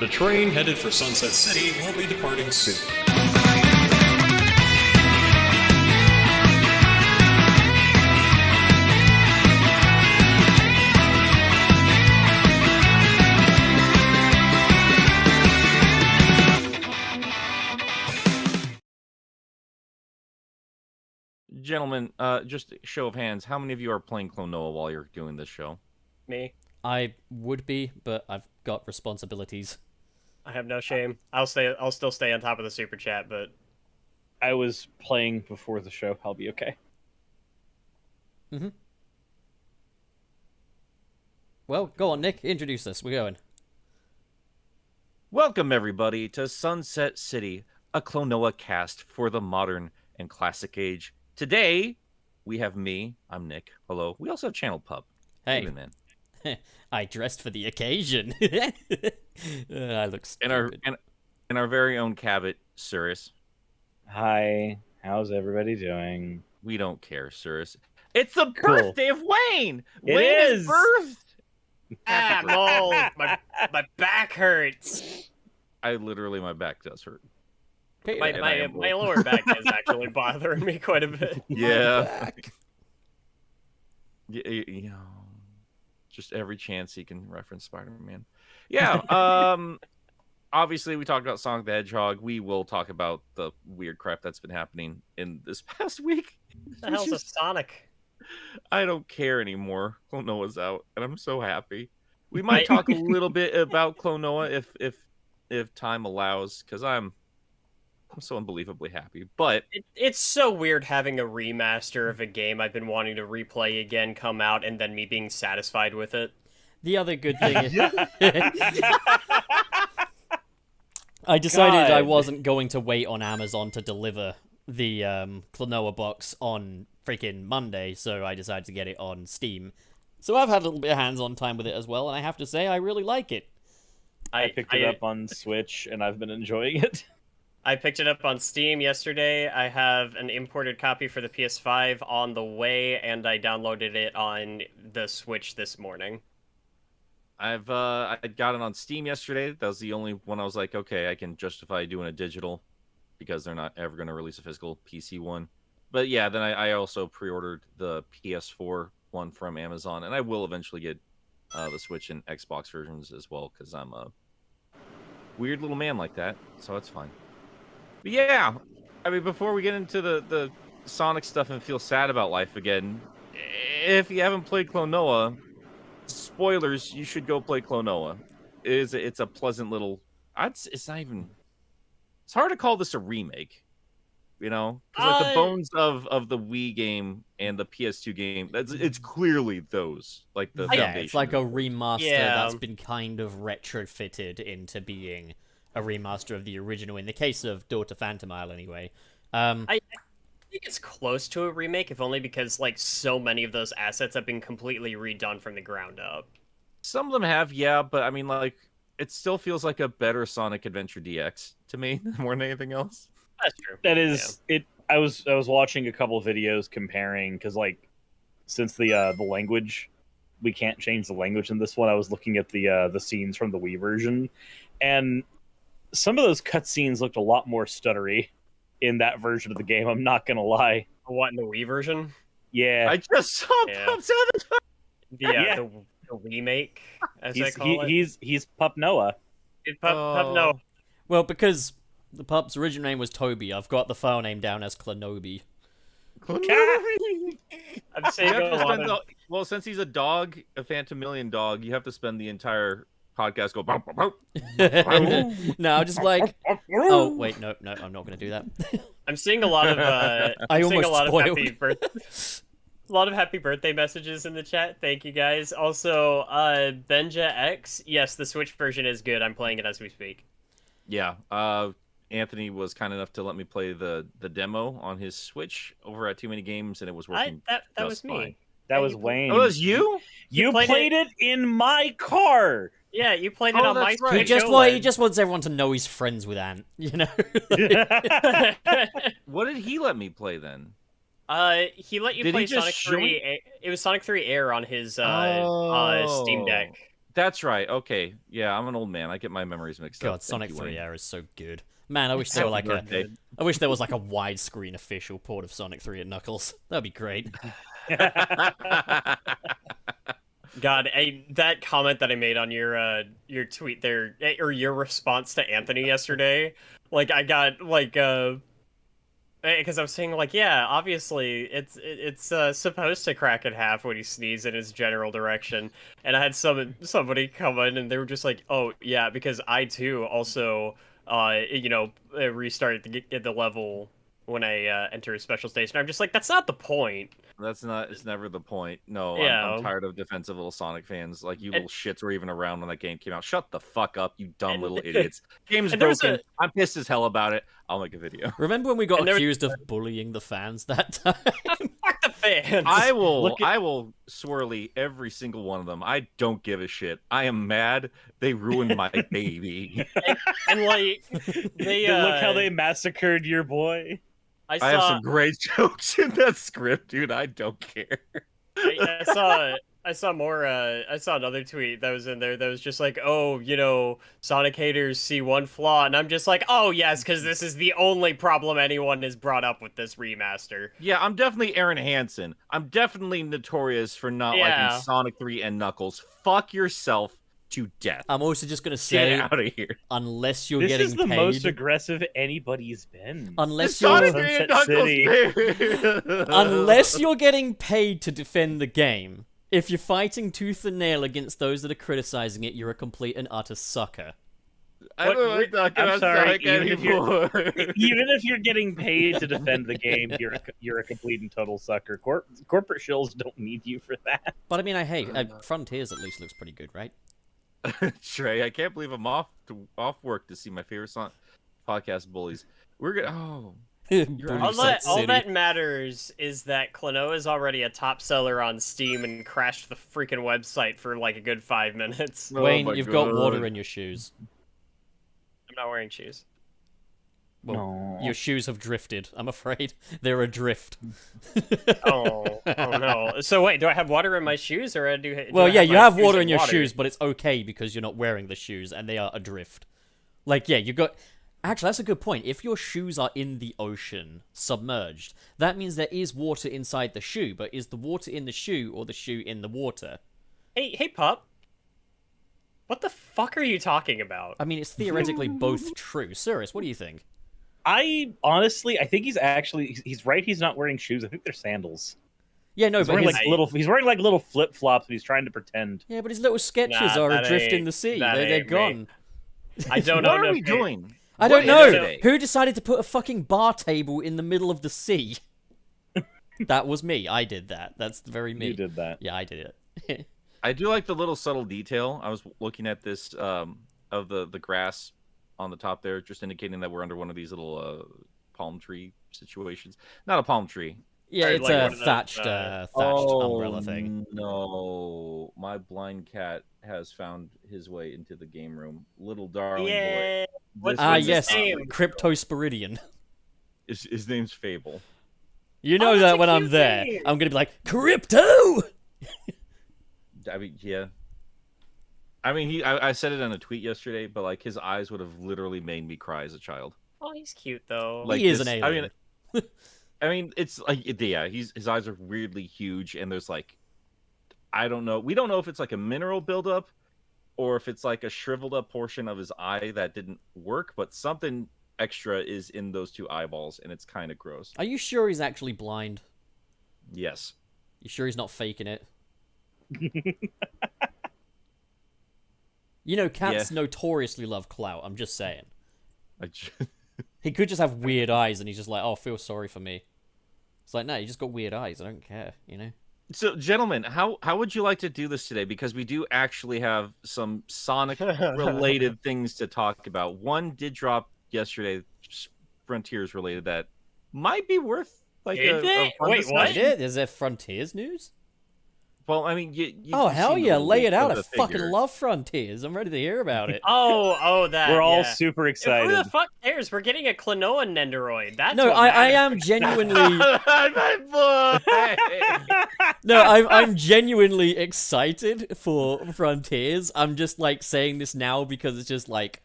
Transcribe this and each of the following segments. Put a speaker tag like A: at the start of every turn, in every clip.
A: The train headed for Sunset City will be departing soon.
B: Gentlemen, just a show of hands, how many of you are playing Klonoa while you're doing this show?
C: Me.
D: I would be, but I've got responsibilities.
C: I have no shame. I'll still stay on top of the super chat, but
E: I was playing before the show. I'll be okay.
D: Mm-hmm. Well, go on, Nick. Introduce us. We're going.
B: Welcome, everybody, to Sunset City, a Klonoa cast for the modern and classic age. Today, we have me. I'm Nick. Hello. We also have Channel Pup.
D: Hey.
B: Man.
D: I dressed for the occasion. I look stupid.
B: And our very own Cabot, Suris.
E: Hi, how's everybody doing?
B: We don't care, Suris. It's the birthday of Wayne!
E: It
B: Wayne
E: is!
B: birth!
C: my back hurts.
B: My back does hurt.
C: My lower back is actually bothering me quite a bit.
B: Yeah. You know, just every chance he can reference Spider-Man. Yeah. Obviously, we talked about Sonic the Hedgehog. We will talk about the weird crap that's been happening in this past week.
C: What the hell's a Sonic?
B: I don't care anymore. Klonoa's out, and I'm so happy. We might talk a little bit about Klonoa if time allows, because I'm so unbelievably happy. But
C: it's so weird having a remaster of a game I've been wanting to replay again come out, and then me being satisfied with it.
D: The other good thing is... I decided I wasn't going to wait on Amazon to deliver the Klonoa box on freaking Monday, so I decided to get it on Steam. So I've had a little bit of hands-on time with it as well, and I have to say, I really like it.
E: I picked it up on Switch, and I've been enjoying it.
C: I picked it up on Steam yesterday. I have an imported copy for the PS5 on the way, and I downloaded it on the Switch this morning.
B: I got it on Steam yesterday. That was the only one I was like, okay, I can justify doing a digital because they're not ever going to release a physical PC one. But yeah, then I also pre-ordered the PS4 one from Amazon, and I will eventually get the Switch and Xbox versions as well because I'm a weird little man like that, so it's fine. But yeah, I mean, before we get into the Sonic stuff and feel sad about life again, if you haven't played Klonoa, spoilers, you should go play Klonoa. It's a pleasant little... It's not even... It's hard to call this a remake, you know? Because like the bones of the Wii game and the PS2 game, it's clearly those. Like the
D: yeah, it's like a remaster that's
C: Yeah.
D: been kind of retrofitted into being a remaster of the original, in the case of Daughter Phantom Isle, anyway.
C: I think it's close to a remake, if only because like so many of those assets have been completely redone from the ground up.
B: Some of them have, yeah, but I mean, like, it still feels like a better Sonic Adventure DX to me, more than anything else.
C: That's true.
E: That is it. I was watching a couple of videos comparing because like since the language, we can't change the language in this one. I was looking at the scenes from the Wii version, and some of those cutscenes looked a lot more stuttery in that version of the game. I'm not gonna lie.
C: What, in the Wii version?
E: Yeah,
B: I just saw Pups the other time.
C: The remake, as I
E: he's
C: call it.
E: he's Pup Noah.
C: Pup, no.
D: Well, because the pup's original name was Toby, I've got the file name down as Klonobi.
C: I'm saying
B: Well, since he's a dog, a Phantomillion dog, you have to spend the entire podcast go. Bow, bow, bow.
D: No, just like... Oh, wait, no, I'm not going to do that.
C: I'm seeing a lot of
D: I almost spoiled.
C: A lot of happy birthday messages in the chat. Thank you guys. Also, Benja X. Yes, the Switch version is good. I'm playing it as we speak.
B: Yeah. Anthony was kind enough to let me play the demo on his Switch over at Too Many Games, and it was working.
C: That was
B: just
C: me.
B: fine.
E: That was Wayne.
B: Oh, that was you?
E: You played it in my car.
C: Yeah, you played it on my
B: that's right.
D: He just wants everyone to know he's friends with Ant, you know?
B: What did he let me play then?
C: He let you
B: Did
C: play
B: he just
C: Sonic 3. It was Sonic 3 Air on his Steam Deck.
B: That's right. Okay. Yeah, I'm an old man. I get my memories mixed up.
D: God, Sonic
B: Thank
D: 3
B: you,
D: Air is so good. Man, I wish there were like a,
B: birthday.
D: I wish there was like a widescreen official port of Sonic 3 at Knuckles. That'd be great.
C: God, that comment that I made on your tweet there, or your response to Anthony yesterday, like I got like because I was saying like, yeah, obviously it's supposed to crack in half when he sneezes in his general direction, and I had somebody come in and they were just like, oh yeah, because I too also restart the level when I enter a special station. I'm just like, that's not the point.
B: That's not. It's never the point. No,
C: Yeah.
B: I'm tired of defensive little Sonic fans. Like, you little shits were even around when that game came out. Shut the fuck up, you dumb little idiots. Game's
C: and there was
B: broken. I'm pissed as hell about it. I'll make a video.
D: Remember when we got
C: And there was-
D: accused of bullying the fans that time?
C: Fuck the fans.
B: I will swirly every single one of them. I don't give a shit. I am mad. They ruined my baby.
C: and like they
E: Look how they massacred your boy.
C: I
B: I have
C: saw
B: some great jokes in that script, dude. I don't care.
C: I saw more. I saw another tweet that was in there that was just like, oh, Sonic haters see one flaw, and I'm just like, oh yes, because this is the only problem anyone has brought up with this remaster.
B: Yeah, I'm definitely Aaron Hansen. I'm definitely notorious for not liking Sonic 3 and Knuckles. Fuck yourself to death.
D: I'm also just gonna
B: Get
D: say,
B: out of here.
D: unless you're
E: This
D: getting
E: is the
D: paid,
E: most aggressive anybody's been.
D: unless
B: Sonic
D: you're
B: 3 and
E: Sunset
B: Knuckles,
E: City.
B: baby.
D: unless you're getting paid to defend the game, if you're fighting tooth and nail against those that are criticizing it, you're a complete and utter sucker.
B: I don't like talking
E: I'm
B: about
E: sorry,
B: Sonic
E: even if
B: anymore.
E: Even if you're getting paid to defend the game, you're a complete and total sucker. Corporate shills don't need you for that.
D: But I mean, Frontiers at least looks pretty good, right?
B: Trey, I can't believe I'm off work to see my favorite podcast bullies. We're gonna. Oh,
D: Bully
C: All
D: Set City.
C: that matters is that Klonoa is already a top seller on Steam and crashed the freaking website for like a good 5 minutes.
D: Wayne,
B: my
D: you've got
B: God.
D: water in your shoes.
C: I'm not wearing shoes.
D: Well,
E: No.
D: your shoes have drifted. I'm afraid they're adrift.
C: Oh no. So wait, do I have water in my shoes or do
D: Well,
C: I
D: yeah,
C: have
D: you
C: my
D: have
C: shoes
D: water in your
C: water?
D: shoes, but it's okay because you're not wearing the shoes and they are adrift. Like, yeah, you got. Actually, that's a good point. If your shoes are in the ocean, submerged, that means there is water inside the shoe. But is the water in the shoe or the shoe in the water?
C: Hey, pup. What the fuck are you talking about?
D: I mean, it's theoretically both true. Suris, what do you think?
E: I think he's right. He's not wearing shoes. I think they're sandals.
D: Yeah, no,
E: He's
D: but
E: wearing
D: his,
E: he's wearing like little flip flops, and he's trying to pretend.
D: yeah, but his little sketches
C: Nah,
D: are
C: that
D: adrift in
C: ain't-
D: the sea.
C: that
D: They're
C: ain't me.
D: gone.
C: I don't know.
B: what are we doing?
D: I don't
B: What
D: know.
B: is today?
D: Who decided to put a fucking bar table in the middle of the sea? That was me. I did that. That's very me.
E: You did that.
D: Yeah, I did it.
B: I do like the little subtle detail. I was looking at this of the grass on the top there, just indicating that we're under one of these little palm tree situations. Not a palm tree.
D: Yeah,
C: Or
D: it's
C: like one
D: a
C: of those,
D: thatched umbrella thing.
B: No, my blind cat has found his way into the game room. Little darling
C: Yeah.
B: boy. This
D: Ah,
B: is-
D: yes,
C: name?
D: Cryptosporidian.
B: His name's Fable.
D: You know
C: that's
D: that
C: a
D: when I'm
C: cute
D: there,
C: name.
D: I'm gonna be like, Crypto!
B: I mean, yeah. I mean, I said it on a tweet yesterday, but like his eyes would have literally made me cry as a child.
C: Oh, he's cute though.
B: Like
D: He is
B: this-
D: an
B: I
D: alien.
B: mean, it's like, yeah, his eyes are weirdly huge, and there's like, I don't know. We don't know if it's like a mineral buildup, or if it's like a shriveled up portion of his eye that didn't work, but something extra is in those two eyeballs, and it's kind of gross.
D: Are you sure he's actually blind?
B: Yes.
D: You sure he's not faking it? You know, cats notoriously love clout, I'm just saying. He could just have weird eyes, and he's just like, oh, feel sorry for me. It's like, no, you just got weird eyes, I don't care, you know?
B: So, gentlemen, how would you like to do this today? Because we do actually have some Sonic-related things to talk about. One did drop yesterday, Frontiers-related, that might be worth like
C: Did
B: a
C: it?
B: fun
C: Wait,
B: discussion.
C: what?
D: Is there Frontiers news?
B: Well, I mean,
D: Oh,
B: you've
D: hell
B: seen the
D: yeah, lay
B: leak
D: it out.
B: of
D: I
B: the
D: fucking
B: figure.
D: love Frontiers. I'm ready to hear about it.
C: That.
E: We're all
C: yeah.
E: super
C: Who
E: excited.
C: the fuck cares? We're getting a Klonoa Nendoroid. That's
D: No,
C: what
D: I
C: matters.
D: am genuinely...
B: My boy!
D: No, I'm genuinely excited for Frontiers. I'm just, like, saying this now because it's just, like...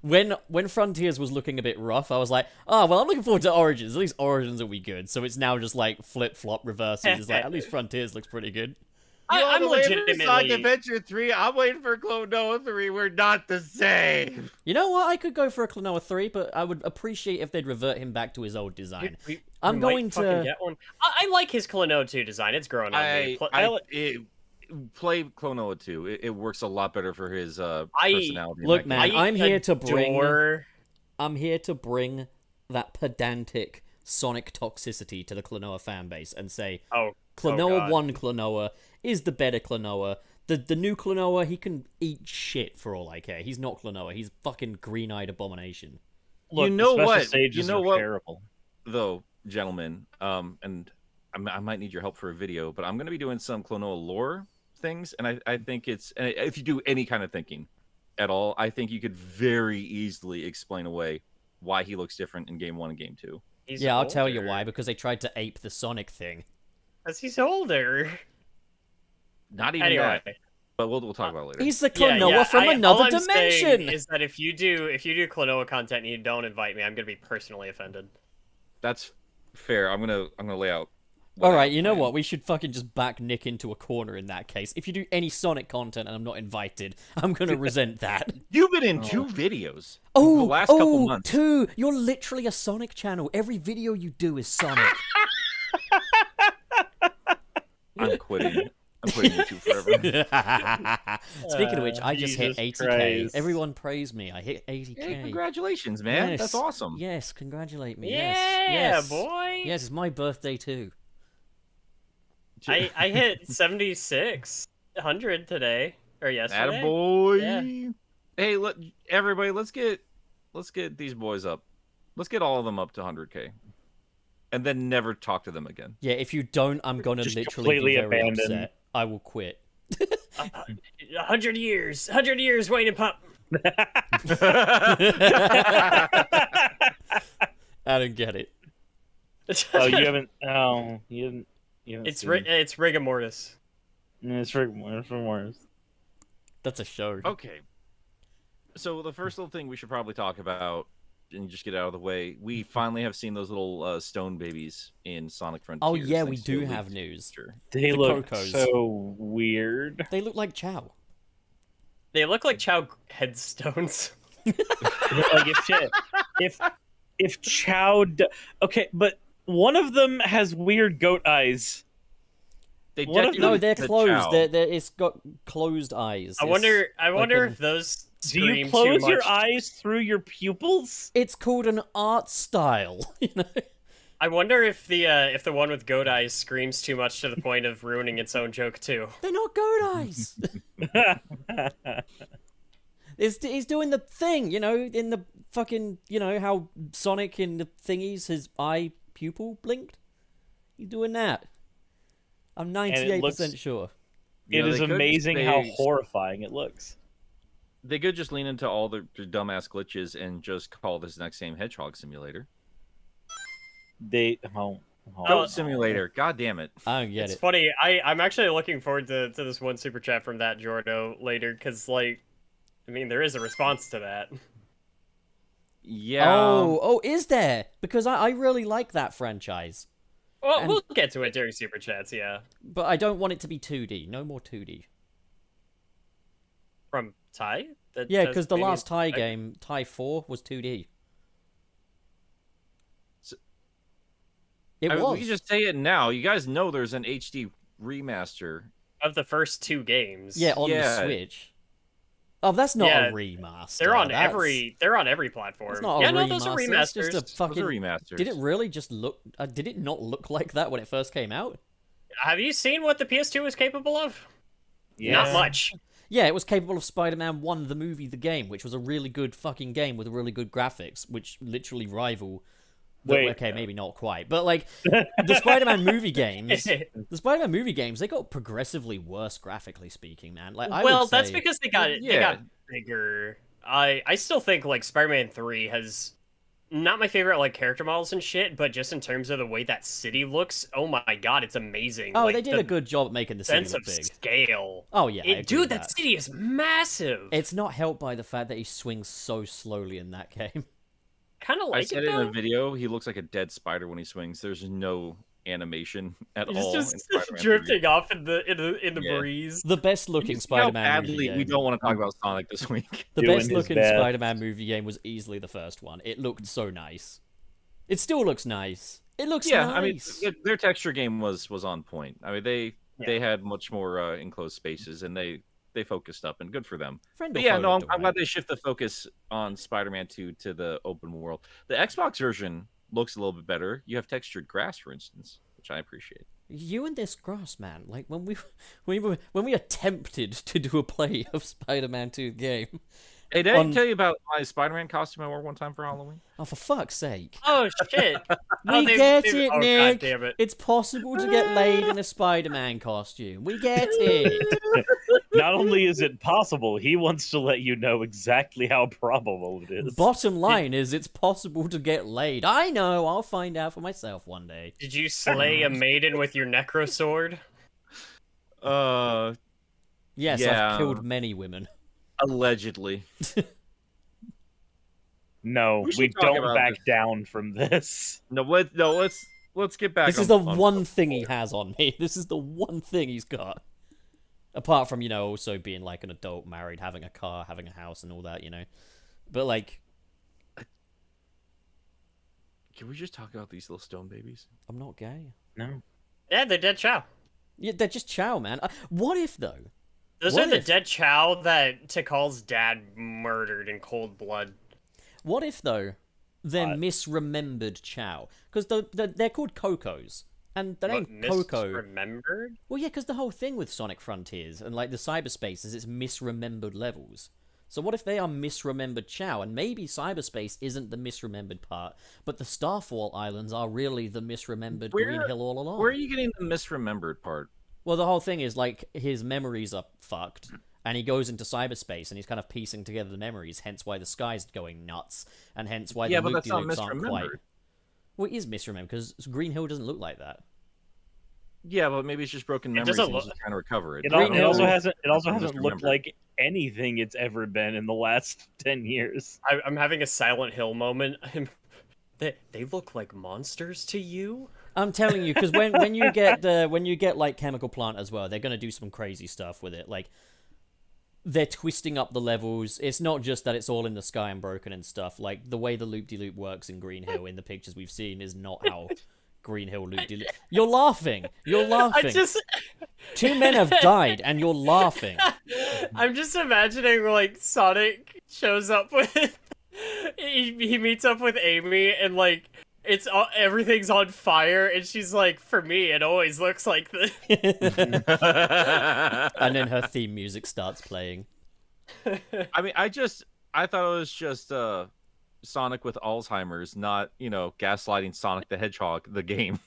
D: When Frontiers was looking a bit rough, I was like, oh, well, I'm looking forward to Origins. At least Origins will be good. So it's now just, like, flip-flop reverses. It's like, at least Frontiers looks pretty good.
C: I'm
B: Sonic
C: legitimately.
B: Adventure 3. I'm waiting for Klonoa 3. We're not the same.
D: You know what? I could go for a Klonoa 3, but I would appreciate if they'd revert him back to his old design. I'm going
C: might fucking
D: to...
C: get one. I like his Klonoa 2 design. It's growing on me.
B: Play Klonoa 2. It works a lot better for his personality.
D: Look, man, I'm here to bring
C: adore-
D: that pedantic Sonic toxicity to the Klonoa fanbase and say,
C: Oh,
D: Klonoa
C: God.
D: 1 Klonoa is the better Klonoa. The new Klonoa, he can eat shit for all I care. He's not Klonoa. He's fucking green-eyed abomination.
E: Look,
B: You know
E: the special
B: what?
E: stages
B: You know
E: are
B: what?
E: terrible.
B: Though, gentlemen, and I might need your help for a video, but I'm going to be doing some Klonoa lore things, and I think it's, and if you do any kind of thinking at all, I think you could very easily explain away why he looks different in Game 1 and Game 2.
C: He's
D: Yeah, I'll tell you
C: older.
D: why, because they tried to ape the Sonic thing.
C: Because he's older.
B: Not even
C: Anyway.
B: that, but we'll talk about it later.
D: He's the Klonoa from
C: all
D: another
C: I'm saying
D: dimension!
C: is that if you do Klonoa content and you don't invite me, I'm gonna be personally offended.
B: That's fair. I'm gonna lay out. what I
D: Alright,
B: have
D: you know
B: planned.
D: what? We should fucking just back Nick into a corner in that case. If you do any Sonic content and I'm not invited, I'm gonna resent that.
B: You've been in 2 videos.
D: Oh,
B: the last couple months.
D: 2! You're literally a Sonic channel. Every video you do is Sonic.
B: I'm quitting. I'm quitting YouTube forever.
D: Speaking of which, I just hit
E: Jesus
D: 80k.
E: Christ.
D: Everyone praise me. I hit 80k.
B: Hey, congratulations, man.
D: Yes.
B: That's awesome.
D: Yes, congratulate me.
C: Yeah,
D: yes.
C: boy.
D: Yes, it's my birthday too.
C: I hit 7600 today or yesterday.
B: Attaboy.
C: Yeah.
B: Hey, everybody, let's get these boys up. Let's get all of them up to 100k, and then never talk to them again.
D: Yeah, if you don't, I'm gonna
E: Just
D: literally be
E: completely
D: very
E: abandon.
D: upset. I will quit.
C: 100 years, Wayne and Pup.
D: I don't get it.
E: Oh, you haven't. Oh, you haven't.
C: It's
E: seen-
C: it's rigor mortis.
E: It's for Morris.
D: That's a show.
B: Okay. So the first little thing we should probably talk about, and just get out of the way, we finally have seen those little stone babies in Sonic Frontiers.
D: Oh yeah, we
B: thanks to
D: do
B: a
D: have
B: leaked
D: news.
B: picture.
E: They
D: The
E: look
D: Cocos.
E: so weird.
D: They look like Chow.
C: They look like Chow headstones.
E: Like if Chow. Okay, but one of them has weird goat eyes.
B: They
E: What if-
D: No,
B: decorated
D: they're
B: the
D: closed.
B: Chow.
D: It's got closed eyes.
C: I wonder
D: like
C: if those
E: Do
C: scream
E: you
C: too
E: close your
C: much.
E: eyes through your pupils?
D: It's called an art style. You know.
C: I wonder if the one with goat eyes screams too much to the point of ruining its own joke too.
D: They're not goat eyes. He's doing the thing, you know, in the fucking, you know, how Sonic in the thingies, his eye pupil blinked. He's doing that. I'm 98% sure.
B: You
E: It
B: know,
E: is
B: they could
E: amazing
B: just
E: how
B: say-
E: horrifying it looks.
B: They could just lean into all their dumbass glitches and just call this next game Hedgehog Simulator. Goat Simulator. God damn it.
D: I don't get
C: It's
D: it.
C: funny. I'm actually looking forward to this one super chat from that Jordo later because like, I mean, there is a response to that.
B: Yeah.
D: Oh, is there? Because I really like that franchise.
C: Well,
D: And-
C: we'll get to it during super chats. Yeah,
D: But I don't want it to be 2D. No more 2D.
C: from Ty. That
D: Yeah,
C: does
D: because the
C: maybe-
D: last Ty game, Ty 4, was 2D.
B: So-
D: It
B: I mean,
D: was.
B: we can just say it now. You guys know there's an HD remaster.
C: of the first 2 games.
D: Yeah, on the
B: Yeah.
D: Switch. Oh, that's not
C: Yeah,
D: a remaster.
C: they're on
D: That's-
C: every platform.
D: That's not
C: yeah,
D: a
C: no,
D: remaster.
C: those are
D: It's
C: remasters.
D: just a
B: Those
D: fucking.
B: are remasters.
D: Did it really just look? Did it not look like that when it first came out?
C: Have you seen what the PS2 is capable of?
E: Yeah.
C: Not much.
D: Yeah, it was capable of Spider-Man 1, the movie, the game, which was a really good fucking game with really good graphics, which literally rival
E: Wait.
D: Okay, maybe not quite, but like the Spider-Man movie games, they got progressively worse graphically speaking, man. Like,
C: that's because they got bigger. I still think like Spider-Man 3 has not my favorite like character models and shit, but just in terms of the way that city looks, oh my god, it's amazing.
D: Oh,
C: like,
D: they did a good job at making the city
C: sense
D: look
C: of
D: big.
C: scale.
D: Oh yeah,
C: Dude, that city is massive.
D: It's not helped by the fact that he swings so slowly in that game.
C: Kind of like
B: I said it in a video. He looks like a dead spider when he swings. There's no animation at all.
C: He's just
B: in Spider-Man
C: drifting
B: 3.
C: off in the breeze.
D: The best looking
B: You see how
D: Spider-Man movie
B: badly
D: game.
B: we don't want to talk about Sonic this week.
D: The
E: Doing
D: best
E: his
D: looking
E: best.
D: Spider-Man movie game was easily the first one. It looked so nice. It still looks nice. It looks
B: Yeah,
D: nice.
B: I mean, their texture game was on point. I mean, they had much more enclosed spaces, and they focused up, and good for them.
D: Friend
B: But
D: or
B: yeah,
D: foe
B: no,
D: looked
B: I'm glad
D: alright.
B: they shift the focus on Spider-Man 2 to the open world. The Xbox version looks a little bit better. You have textured grass, for instance, which I appreciate.
D: You and this grass man, like when we attempted to do a play of Spider-Man 2 game.
B: Hey, did I tell you about my Spider-Man costume I wore one time for Halloween?
D: Oh, for fuck's sake!
C: Oh shit!
D: We get it,
C: oh,
D: Nick.
C: God damn it.
D: It's possible to get laid in a Spider-Man costume. We get it.
E: Not only is it possible, he wants to let you know exactly how probable it is.
D: Bottom line is, it's possible to get laid. I know. I'll find out for myself one day.
C: Did you slay a maiden with your necro sword?
D: Yes,
B: Yeah.
D: I've killed many women.
B: Allegedly.
E: No,
B: We should
E: we
B: talk
E: don't
B: about
E: back
B: this.
E: down from this.
B: Let's get back.
D: This is the one thing he has on me. This is the one thing he's got. Apart from, also being like an adult, married, having a car, having a house, and all that, But like,
B: Can we just talk about these little stone babies?
D: I'm not gay.
E: No.
C: Yeah, they're dead chow.
D: Yeah, they're just chow, man. What if though?
C: Those
D: What
C: are the
D: if-
C: dead chow that Tikal's dad murdered in cold blood.
D: What if though they're
E: What?
D: misremembered chow? Because they're called Cocos, and that ain't
C: What,
D: Coco.
C: misremembered?
D: Well, yeah, because the whole thing with Sonic Frontiers and like the cyberspace is it's misremembered levels. So what if they are misremembered chow, and maybe cyberspace isn't the misremembered part, but the Starfall Islands are really the misremembered Green Hill all along?
B: Where are you getting the misremembered part?
D: Well, the whole thing is like his memories are fucked, and he goes into cyberspace and he's kind of piecing together the memories. Hence why the sky's going nuts, and hence why
B: Yeah,
D: the
B: but that's not
D: loop-de-loops aren't quite.
B: misremembered.
D: Well, it is misremembered because Green Hill doesn't look like that.
B: Yeah, but maybe it's just broken memories
C: doesn't
B: and he's
C: look-
B: just trying to recover it.
E: It,
B: I
E: al-
B: don't
E: it
B: know.
E: also hasn't. It also
B: I'm
E: hasn't looked
B: misremembered.
E: like anything it's ever been in the last 10 years.
C: I'm having a Silent Hill moment. They look like monsters to you?
D: I'm telling you, because when you get like Chemical Plant as well, they're gonna do some crazy stuff with it. Like they're twisting up the levels. It's not just that it's all in the sky and broken and stuff. Like the way the loop-de-loop works in Green Hill in the pictures we've seen is not how Green Hill loop-de-loop. You're laughing. You're laughing. Two men have died, and you're laughing.
C: I'm just imagining like Sonic shows up with he meets up with Amy and like everything's on fire and she's like, for me it always looks like this.
D: And then her theme music starts playing.
B: I mean, I thought it was just Sonic with Alzheimer's, not gaslighting Sonic the Hedgehog, the game.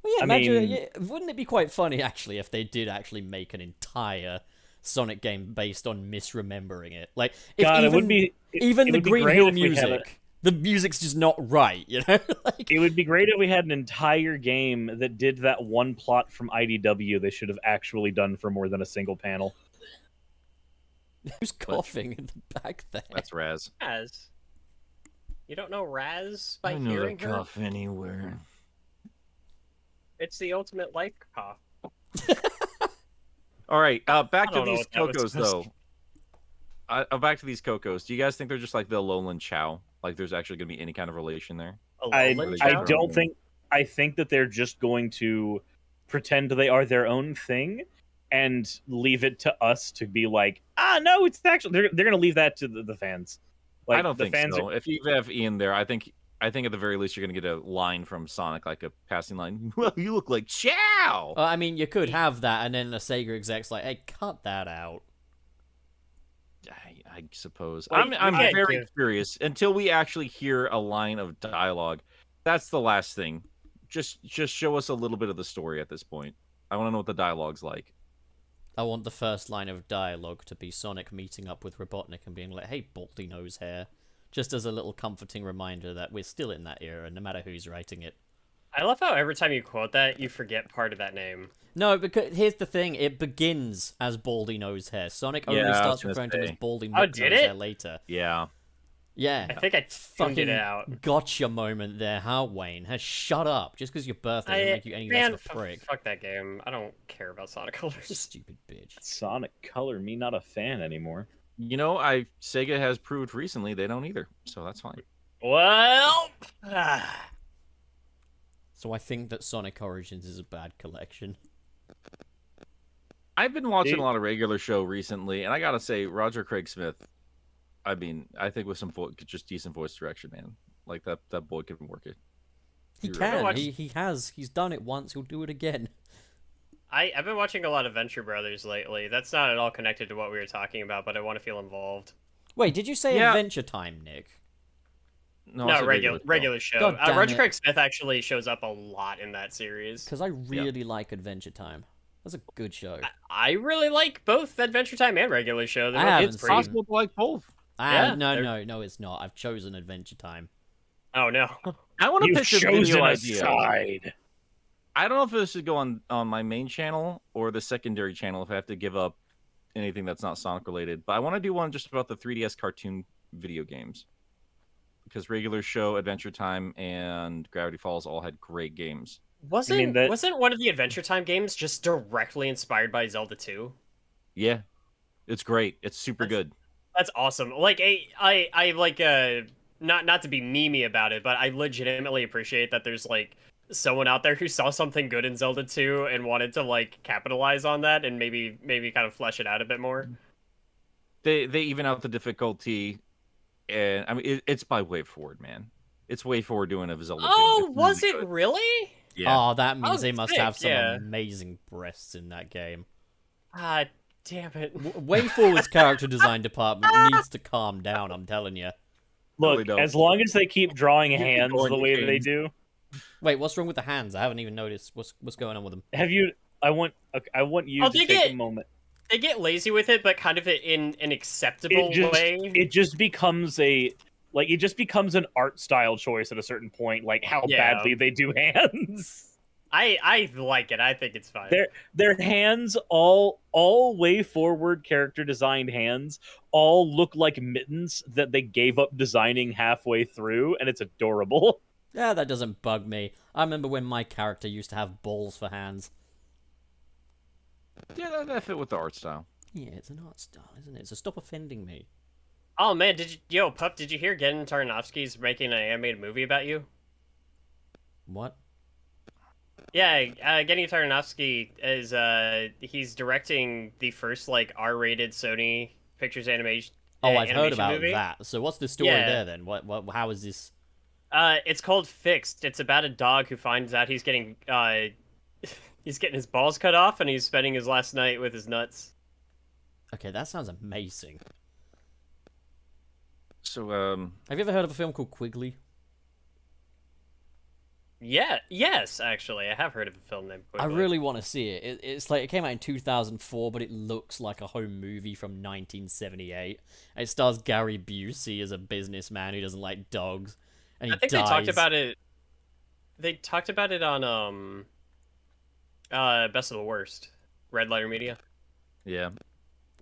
D: Well, yeah,
E: I
D: imagine,
E: mean-
D: yeah, wouldn't it be quite funny actually if they did actually make an entire Sonic game based on misremembering it? Like, if
E: God,
D: even,
E: it would be
D: even
E: it
D: the
E: would be
D: Green
E: great
D: Hill
E: if we had
D: music, the music's just not right, like,
E: It would be great if we had an entire game that did that one plot from IDW they should have actually done for more than a single panel.
D: who's coughing in the back there?
B: That's Raz.
C: Raz. You don't know Raz by
B: I know
C: hearing
B: that
C: her?
B: cough anywhere.
C: It's the ultimate life cough.
B: All right, back
C: I
B: to
C: don't know
B: these
C: what that was
B: Cocos
C: supposed
B: though. Back to these Cocos. Do you guys think they're just like the lowland Chow? Like there's actually going to be any kind of relation there?
E: I
C: Alolan
B: I
C: Chow?
E: don't think. I think that they're just going to pretend they are their own thing and leave it to us to be like, no, it's actually they're going to leave that to the fans. Like,
B: I don't
E: the
B: think
E: fans
B: so. If you have Ian there, I think at the very least you're going to get a line from Sonic, like a passing line. Well, you look like Chow.
D: I mean, you could have that, and then the Sega exec's like, "Hey, cut that out."
B: I suppose.
C: Like,
B: I'm
C: we can't
B: very
C: give-
B: curious until we actually hear a line of dialogue. That's the last thing. Just show us a little bit of the story at this point. I want to know what the dialogue's like.
D: I want the first line of dialogue to be Sonic meeting up with Robotnik and being like, "Hey, baldy nose hair," just as a little comforting reminder that we're still in that era, no matter who's writing it.
C: I love how every time you quote that, you forget part of that name.
D: No, because here's the thing: it begins as baldy nose hair. Sonic only starts referring to him as baldy nose hair later.
B: Yeah.
D: Yeah.
C: I think I tuned it out.
D: Gotcha moment there, huh, Wayne? Shut up. Just because your birthday doesn't make you any less of a prick.
C: Fuck that game. I don't care about Sonic Colors.
D: Stupid bitch.
E: Sonic Color, me not a fan anymore.
B: You know, Sega has proved recently they don't either, so that's fine.
C: Well,
D: So I think that Sonic Origins is a bad collection.
B: I've been watching a lot of regular show recently, and I gotta say, Roger Craig Smith, I mean, I think with some just decent voice direction, man, like that boy can work it.
D: He can. He has. He's done it once. He'll do it again.
C: I've been watching a lot of Venture Brothers lately. That's not at all connected to what we were talking about, but I want to feel involved.
D: Wait, did you say Adventure Time, Nick?
C: No, regular show.
D: God damn
C: Roger
D: it.
C: Craig Smith actually shows up a lot in that series.
D: Because I really like Adventure Time. That's a good show.
C: I really like both Adventure Time and regular show.
B: It's possible to like both.
D: No, it's not. I've chosen Adventure Time.
C: Oh no!
B: I want to
E: You've
B: pitch a
E: chosen
B: video
E: a
B: idea.
E: side.
B: I don't know if this should go on my main channel or the secondary channel if I have to give up anything that's not Sonic related. But I want to do one just about the 3DS cartoon video games. Because regular show, Adventure Time, and Gravity Falls all had great games.
C: Wasn't one of the Adventure Time games just directly inspired by Zelda 2?
B: Yeah. It's great. It's super good.
C: That's awesome. Like I like not to be memey about it, but I legitimately appreciate that there's like someone out there who saw something good in Zelda 2 and wanted to like capitalize on that and maybe kind of flesh it out a bit more.
B: They even out the difficulty, and I mean it's by Way Forward, man. It's Way Forward doing a Zelda 2.
C: Oh, was it really?
B: Yeah.
D: Oh, that means they must have some
C: yeah.
D: amazing breasts in that game.
C: Ah, damn it.
D: Way Forward's character design department needs to calm down, I'm telling you.
E: Look, as long as they keep drawing hands the way that they do.
D: Wait, what's wrong with the hands? I haven't even noticed. What's going on with them?
E: Have you? I want you to take a moment.
C: They get lazy with it, but kind of in an acceptable way.
E: It just becomes an art style choice at a certain point, like how badly they do hands.
C: I like it. I think it's fine.
E: Their hands, all Way Forward character designed hands, all look like mittens that they gave up designing halfway through, and it's adorable.
D: Yeah, that doesn't bug me. I remember when my character used to have balls for hands.
B: Yeah, that fit with the art style.
D: Yeah, it's an art style, isn't it? So stop offending me.
C: Oh man, Pup, did you hear Genn Tartakovsky's making an animated movie about you?
D: What?
C: Yeah, Genn Tartakovsky is he's directing the first like R-rated Sony Pictures animation.
D: Oh, I've heard about
C: movie.
D: that. So what's the story there then? What? How is this?
C: It's called Fixed. It's about a dog who finds out he's getting his balls cut off and he's spending his last night with his nuts.
D: Okay, that sounds amazing.
B: So,
D: have you ever heard of a film called Quigley?
C: Yeah, yes, actually, I have heard of a film named Quigley.
D: I really want to see it. It's like it came out in 2004, but it looks like a home movie from 1978. It stars Gary Busey as a businessman who doesn't like dogs, and he
C: I think
D: dies.
C: they talked about it. They talked about it on Best of the Worst, Red Letter Media.
B: yeah.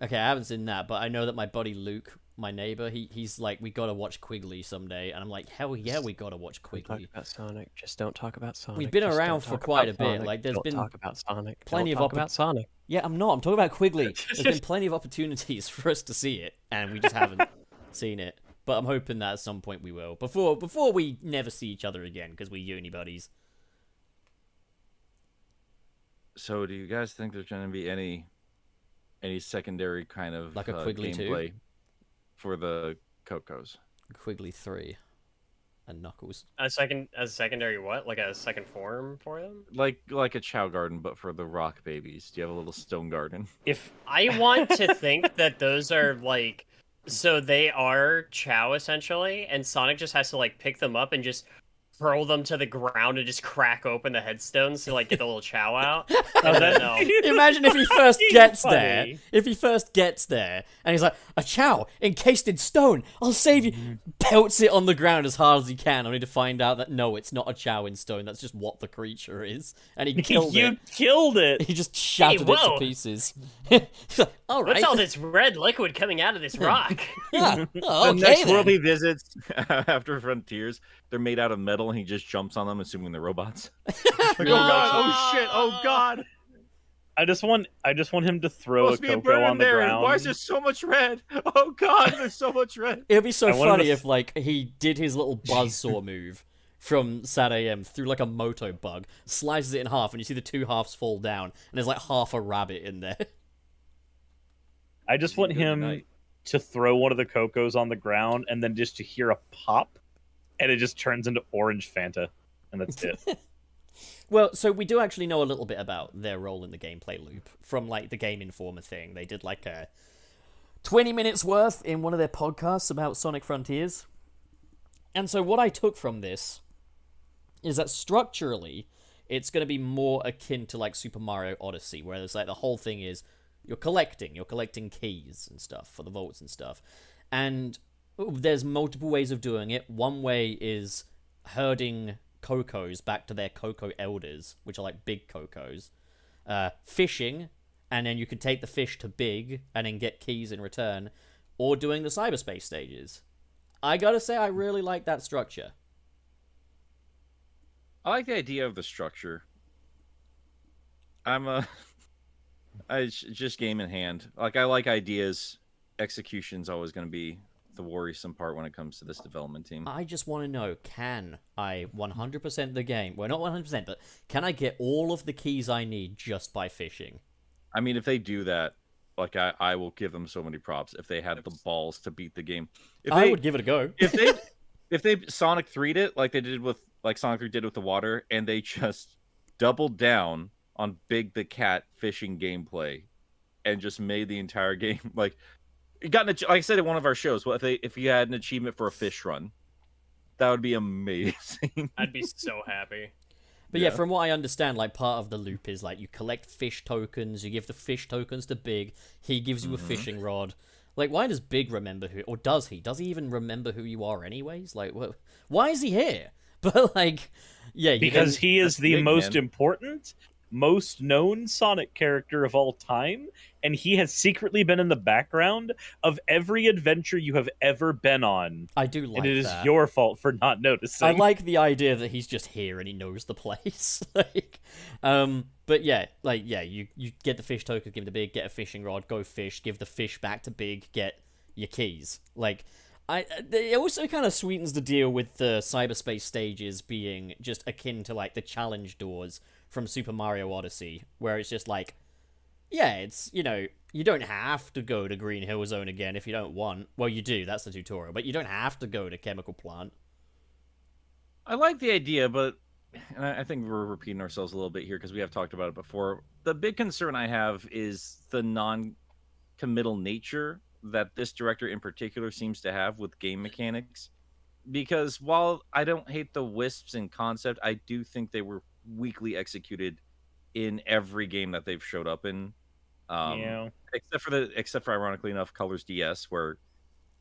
D: Okay, I haven't seen that, but I know that my buddy Luke, my neighbor, he's like, we gotta watch Quigley someday, and I'm like, hell yeah, we gotta watch Quigley.
F: Don't talk about Sonic. Just don't talk about Sonic.
D: We've been
F: Just
D: around
F: don't
D: for
F: talk
D: quite
F: about
D: a bit.
F: Sonic.
D: Like, there's
F: Don't
D: been
F: talk about Sonic.
D: plenty
F: Don't
D: of
F: talk about Sonic.
D: Yeah, I'm not. I'm talking about Quigley. There's been plenty of opportunities for us to see it, and we just haven't seen it. But I'm hoping that at some point we will. Before we never see each other again, because we're uni buddies.
B: So, do you guys think there's going to be any secondary kind of
D: Like a Quigley 2?
B: gameplay for the Cocos?
D: Quigley 3 and Knuckles.
C: As a secondary what? Like a second form for them?
B: Like a Chow Garden, but for the rock babies. Do you have a little stone garden?
E: If
C: I want to think that those are like, so they are Chow essentially, and Sonic just has to like pick them up and just hurl them to the ground and just crack open the headstones to like get the little chow out.
E: Oh,
C: And then,
D: Imagine if he first gets
E: funny.
D: there. If he first gets there, and he's like, a chow encased in stone. I'll save you. Pelts it on the ground as hard as he can, only to find out that no, it's not a chow in stone. That's just what the creature is, and he killed
E: You
D: it.
E: killed it.
D: He just shattered it to
C: whoa.
D: pieces. He's like, all right.
C: what's all this red liquid coming out of this rock?
D: Yeah. Oh,
B: The
D: okay
B: next
D: then.
B: world he visits after Frontiers, they're made out of metal, and he just jumps on them, assuming they're robots. Like,
D: No.
B: oh god! Oh shit! Oh god!
E: I just want him to throw a
B: Supposed to be a
E: cocoa
B: bird
E: on
B: in
E: the
B: there.
E: ground.
B: Why is there so much red? Oh god! There's so much red.
D: It'd be so
E: I wanted
D: funny
E: to
D: if like he did his little buzzsaw move from Sad AM through like a moto bug, slices it in half, and you see the two halves fall down, and there's like half a rabbit in there.
E: I just want
B: Good
E: him
B: night.
E: to throw one of the cocos on the ground and then just to hear a pop, and it just turns into orange Fanta, and that's it.
D: Well, so we do actually know a little bit about their role in the gameplay loop from like the Game Informer thing. They did like a 20 minutes worth in one of their podcasts about Sonic Frontiers. And so what I took from this is that structurally, it's going to be more akin to like Super Mario Odyssey, where it's like the whole thing is you're collecting keys and stuff for the vaults and stuff. And there's multiple ways of doing it. One way is herding cocos back to their coco elders, which are like big cocos. Fishing, and then you can take the fish to big and then get keys in return, or doing the cyberspace stages. I gotta say, I really like that structure.
B: I like the idea of the structure. It's just game in hand. Like, I like ideas. Execution's always going to be the worrisome part when it comes to this development team.
D: I just want to know, can I 100% the game? Well, not 100%, but can I get all of the keys I need just by fishing?
B: I mean, if they do that, like, I will give them so many props if they had the balls to beat the game. If
D: I
B: they,
D: would give it a go.
B: if they Sonic 3'd it like they did with Sonic 3 did with the water, and they just doubled down on Big the Cat fishing gameplay and just made the entire game like like I said in one of our shows, if you had an achievement for a fish run, that would be amazing.
C: I'd be so happy.
D: But yeah,
B: Yeah.
D: from what I understand, like part of the loop is like you collect fish tokens, you give the fish tokens to Big, he gives you a fishing rod. Like, why does Big remember who, or does he? Does he even remember who you are anyways? Like, why is he here? But like, yeah,
E: Because he is the
B: big,
E: most
B: man.
E: important, most known Sonic character of all time, and he has secretly been in the background of every adventure you have ever been on.
D: I do like
E: And it is
D: that.
E: your fault for not noticing.
D: I like the idea that he's just here and he knows the place. Like, but yeah, like, yeah, you get the fish token, give it to Big, get a fishing rod, go fish, give the fish back to Big, get your keys. Like, it also kind of sweetens the deal with the cyberspace stages being just akin to like the challenge doors from Super Mario Odyssey, where it's just like, yeah, it's, you know, you don't have to go to Green Hill Zone again if you don't want. Well, you do, that's the tutorial, but you don't have to go to Chemical Plant.
B: I like the idea, but and I think we're repeating ourselves a little bit here because we have talked about it before. The big concern I have is the non-committal nature that this director in particular seems to have with game mechanics. Because while I don't hate the wisps in concept, I do think they were weakly executed in every game that they've showed up in.
E: Yeah.
B: Except for ironically enough, Colors DS, where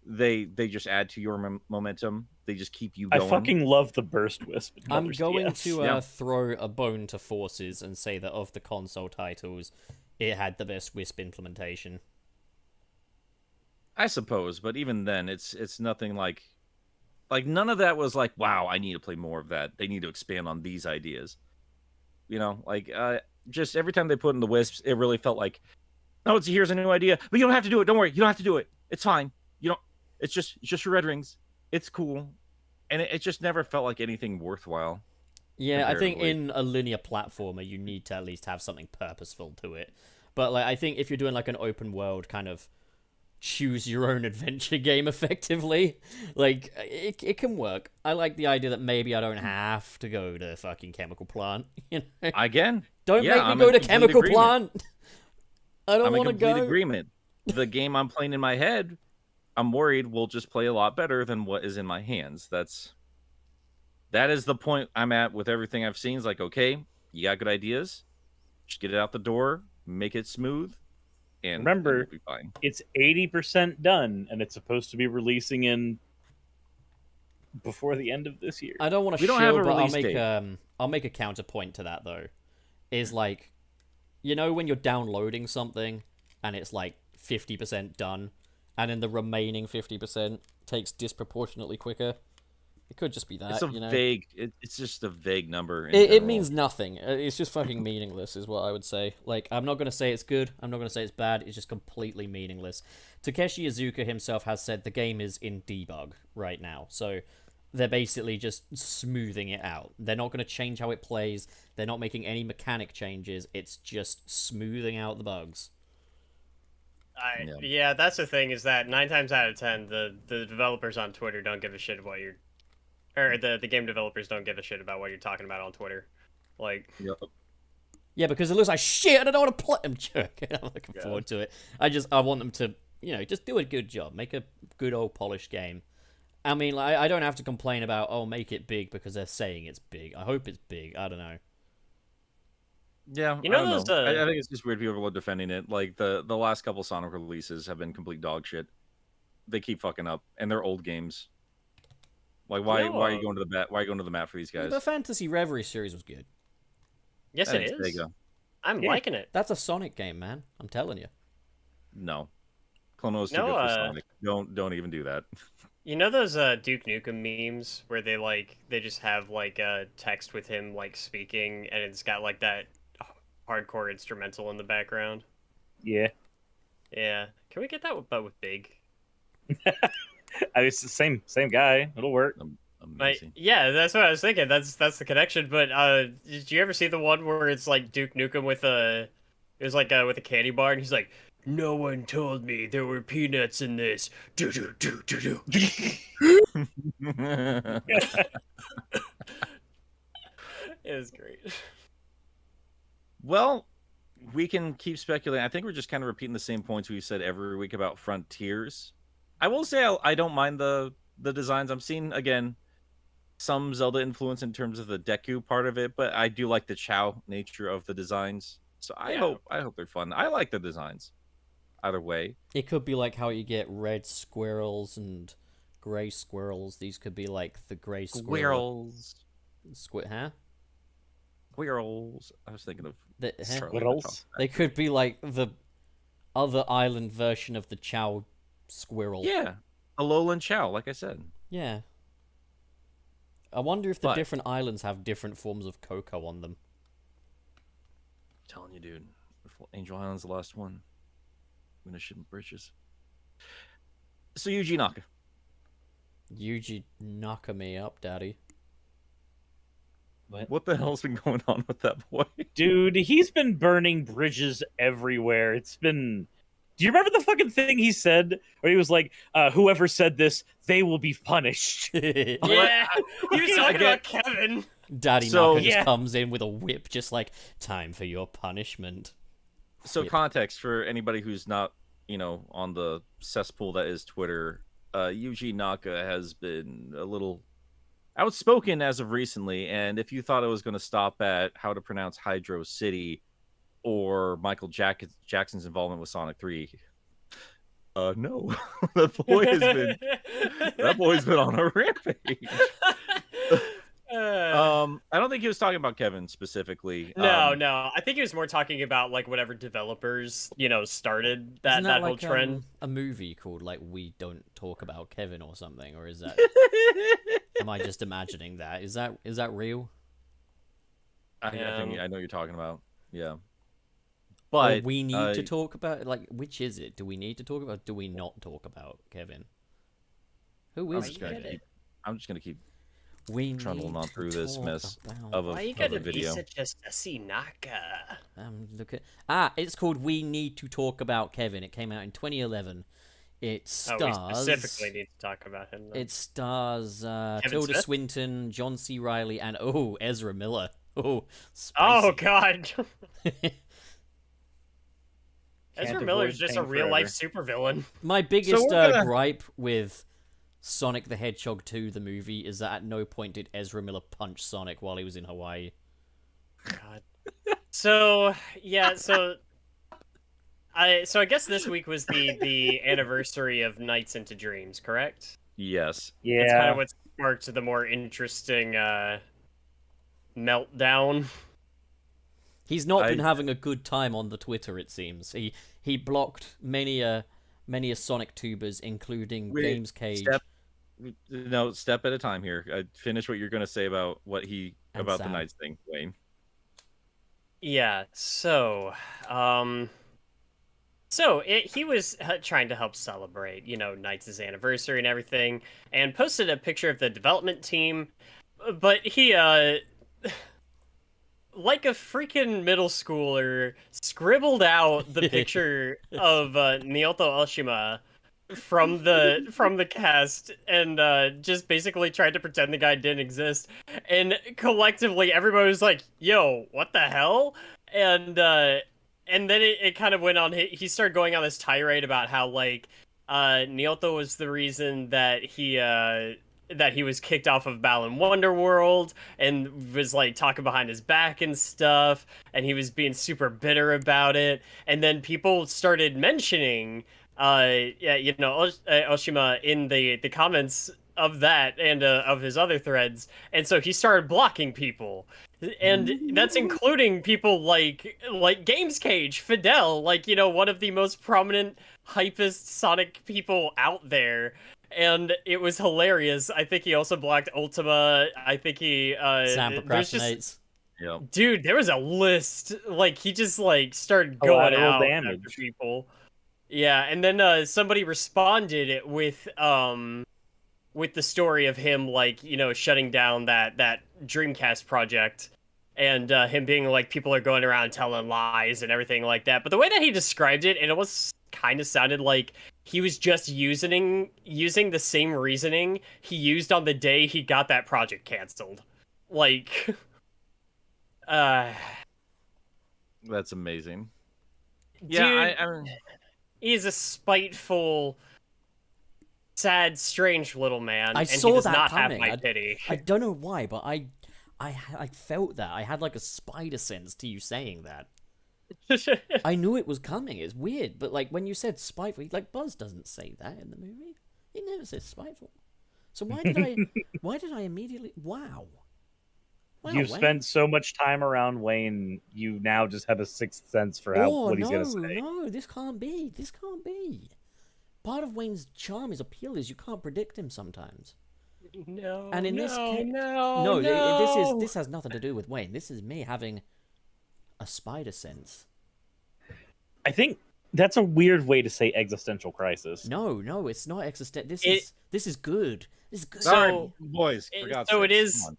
B: they just add to your momentum. They just keep you going.
E: I fucking love the burst wisp. in
D: I'm
E: Colors
D: going
E: DS.
D: to
B: Yeah.
D: throw a bone to Forces and say that of the console titles, it had the best Wisp implementation.
B: I suppose, but even then, it's nothing like none of that was like, wow, I need to play more of that. They need to expand on these ideas. You know, like just every time they put in the wisps, it really felt like, oh, here's a new idea, but you don't have to do it. Don't worry, you don't have to do it. It's fine. You don't. It's just your red rings. It's cool, and it just never felt like anything worthwhile.
D: Yeah, I think
B: Comparatively.
D: in a linear platformer, you need to at least have something purposeful to it. But like, I think if you're doing like an open world kind of choose your own adventure game effectively, like it can work. I like the idea that maybe I don't have to go to fucking Chemical Plant. You know?
B: Again,
D: Don't
B: yeah,
D: make me
B: I'm
D: go
B: in
D: to
B: complete
D: Chemical
B: agreement.
D: Plant. I don't
B: I'm in
D: want to
B: complete
D: go.
B: agreement. The game I'm playing in my head, I'm worried will just play a lot better than what is in my hands. That's that is the point I'm at with everything I've seen. It's like, okay, you got good ideas, just get it out the door, make it smooth, and
E: Remember,
B: it'll be fine.
E: It's 80% done, and it's supposed to be releasing in before the end of this year.
D: I don't want to
B: We don't have a
D: but
B: release date.
D: I'll make a counterpoint to that though. Is like, you know, when you're downloading something and it's like 50% done, and then the remaining 50% takes disproportionately quicker. It could just be that.
B: It's a
D: you know?
B: vague. It's just a vague number. In
D: It
B: general.
D: means nothing. It's just fucking meaningless, is what I would say. Like, I'm not gonna say it's good. I'm not gonna say it's bad. It's just completely meaningless. Takeshi Iizuka himself has said the game is in debug right now, so they're basically just smoothing it out. They're not gonna change how it plays. They're not making any mechanic changes. It's just smoothing out the bugs.
C: Yeah, that's the thing, is that 9 times out of 10, the developers on Twitter don't give a shit about your... Or the game developers don't give a shit about what you're talking about on Twitter. Like...
B: Yep.
D: Yeah, because it looks like shit and I don't want to play. I'm joking. I'm looking forward to it. I want them to, you know, just do a good job. Make a good old polished game. I mean, like, I don't have to complain about, oh, make it big because they're saying it's big. I hope it's big. I don't know.
B: Yeah,
C: You know
B: I don't
C: those,
B: know. I think it's just weird people are defending it. Like the last couple Sonic releases have been complete dog shit. They keep fucking up, and they're old games. Like why are you going to the bat? Why are you going to the mat for these guys?
D: The Fantasy Reverie series was good.
C: Yes, it
B: There you
C: is.
B: go.
C: I'm liking it.
D: That's a Sonic game, man. I'm telling you.
B: No, Clono's too
C: No,
B: good for Sonic. Don't even do that.
C: You know those Duke Nukem memes where they just have like text with him like speaking, and it's got like that hardcore instrumental in the background?
E: Yeah.
C: Yeah. Can we get that but with Big?
E: I mean, it's the same guy. It'll work.
B: Amazing.
C: Yeah, that's what I was thinking. That's the connection. But did you ever see the one where it's like Duke Nukem with it was like with a candy bar, and he's like, "No one told me there were peanuts in this." Do do do do do. It was great.
B: Well, we can keep speculating. I think we're just kind of repeating the same points we've said every week about Frontiers. I will say I don't mind the designs. I'm seeing, again, some Zelda influence in terms of the Deku part of it, but I do like the Chow nature of the designs. So I hope they're fun. I like the designs. Either way.
D: It could be like how you get red squirrels and gray squirrels. These could be like the gray squirrel. Huh?
B: Squirrels. I was thinking of
E: Squirrels.
D: They could be like the other island version of the Chow squirrel.
B: Yeah. A lowland Chow, like I said.
D: Yeah. I wonder if the different islands have different forms of cocoa on them.
B: I'm telling you, dude. If Angel Island's the last one, I'm gonna ship bridges. So Yuji Naka.
D: Yuji Naka me up, daddy.
B: What the hell's been going on with that boy?
E: Dude, he's been burning bridges everywhere. It's been... Do you remember the fucking thing he said? Where he was like, whoever said this, they will be punished.
C: Yeah, he was talking about Kevin.
D: Daddy Naka just comes in with a whip, just like, time for your punishment.
B: So context for anybody who's not, on the cesspool that is Twitter, Yuji Naka has been a little outspoken as of recently, and if you thought it was going to stop at how to pronounce Hydro City or Michael Jackson's involvement with Sonic 3, no. that boy's been on a rampage. I don't think he was talking about Kevin specifically.
C: No. I think he was more talking about like whatever developers, started that
D: like,
C: whole trend.
D: A movie called like We Don't Talk About Kevin or something, or is that? Am I just imagining that? Is that real?
B: I think I know what you're talking about. Yeah. But
D: or we need to talk about, like, which is it? Do we need to talk about? Do we not talk about Kevin? Who is Kevin?
B: I'm just gonna keep
D: we
B: trundling on through this mess of a video.
C: Why you gotta be such a Sussy Naka?
D: Look at it's called We Need to Talk About Kevin. It came out in 2011. It stars.
C: We specifically need to talk about him. Though.
D: It stars
C: Tilda
D: Smith? Swinton, John C. Reilly, and Ezra Miller. Spicy.
C: Oh God. Ezra Miller's just a real life supervillain.
D: My biggest gripe with Sonic the Hedgehog 2, the movie, is that at no point did Ezra Miller punch Sonic while he was in Hawaii.
C: God. So yeah, I guess this week was the anniversary of Nights into Dreams, correct?
B: Yes.
C: It's kind
E: Yeah.
C: of what sparked the more interesting meltdown.
D: He's not been having a good time on the Twitter, it seems. He blocked many a Sonic tubers, including
B: Wait,
D: Games Cage.
B: Step at a time here. Finish what you're going to say about
D: And
B: the
D: Sam.
B: Knights thing, Wayne.
C: Yeah, so he was trying to help celebrate, Knights' anniversary and everything, and posted a picture of the development team, but he, like a freaking middle schooler, scribbled out the picture of Naoto Oshima from the cast, and just basically tried to pretend the guy didn't exist, and collectively everybody was like, yo, what the hell? And then it kind of went on. He started going on this tirade about how like Naoto was the reason that he was kicked off of Balan Wonderworld, and was like talking behind his back and stuff, and he was being super bitter about it. And then people started mentioning Oshima in the comments of that and of his other threads, and so he started blocking people, and that's including people like Games Cage, Fidel, like one of the most prominent hypest Sonic people out there. And it was hilarious. I think he also blocked Ultima. I think he
D: Sam
C: there's
D: procrastinates.
B: Yep.
C: dude, there was a list. Like he just like started going
E: Collateral
C: out
E: damage.
C: after people. Yeah, and then somebody responded with the story of him like shutting down that Dreamcast project, and him being like, people are going around telling lies and everything like that. But the way that he described it, it almost kind of sounded like he was just using the same reasoning he used on the day he got that project canceled. Like,
B: That's amazing. Yeah,
C: dude,
B: I mean,
C: he's a spiteful, sad, strange little man,
D: I
C: and
D: saw
C: he does
D: that
C: not
D: coming.
C: have my pity.
D: I don't know why, but I felt that. I had like a spider sense to you saying that. I knew it was coming. It's weird, but like when you said spiteful, like Buzz doesn't say that in the movie. He never says spiteful. So why did I immediately? Wow.
E: You've
D: Wayne.
E: spent so much time around Wayne, you now just have a sixth sense for what he's going to say.
D: No, this can't be. This can't be. Part of Wayne's charm, his appeal, is you can't predict him sometimes.
C: No,
D: And in this case,
C: no,
D: this has nothing to do with Wayne. This is me having a spider sense.
E: I think that's a weird way to say existential crisis.
D: No, it's not existential. This is good. This is good.
C: So-
B: boys, for God's
C: so it
B: sakes,
C: is-
B: come on.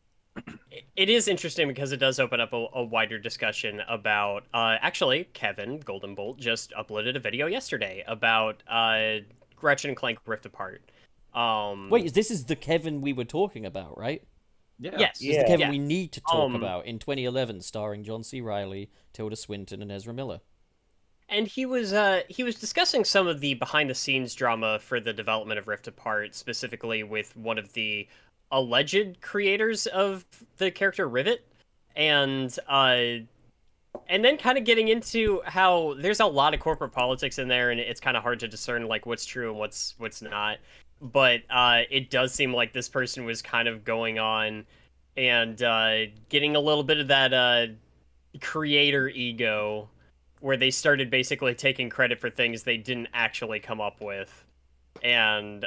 C: It is interesting because it does open up a wider discussion about. Actually, Kevin Golden Bolt just uploaded a video yesterday about Ratchet and Clank Rift Apart.
D: Wait, this is the Kevin we were talking about, right?
B: Yeah.
C: Yes,
D: This is the Kevin
C: yeah.
D: we need to talk
C: Um,
D: about in 2011, starring John C. Reilly, Tilda Swinton, and Ezra Miller.
C: And he was discussing some of the behind the scenes drama for the development of Rift Apart, specifically with one of the alleged creators of the character Rivet, and then kind of getting into how there's a lot of corporate politics in there, and it's kind of hard to discern like what's true and what's not. But it does seem like this person was kind of going on and getting a little bit of that creator ego, where they started basically taking credit for things they didn't actually come up with. And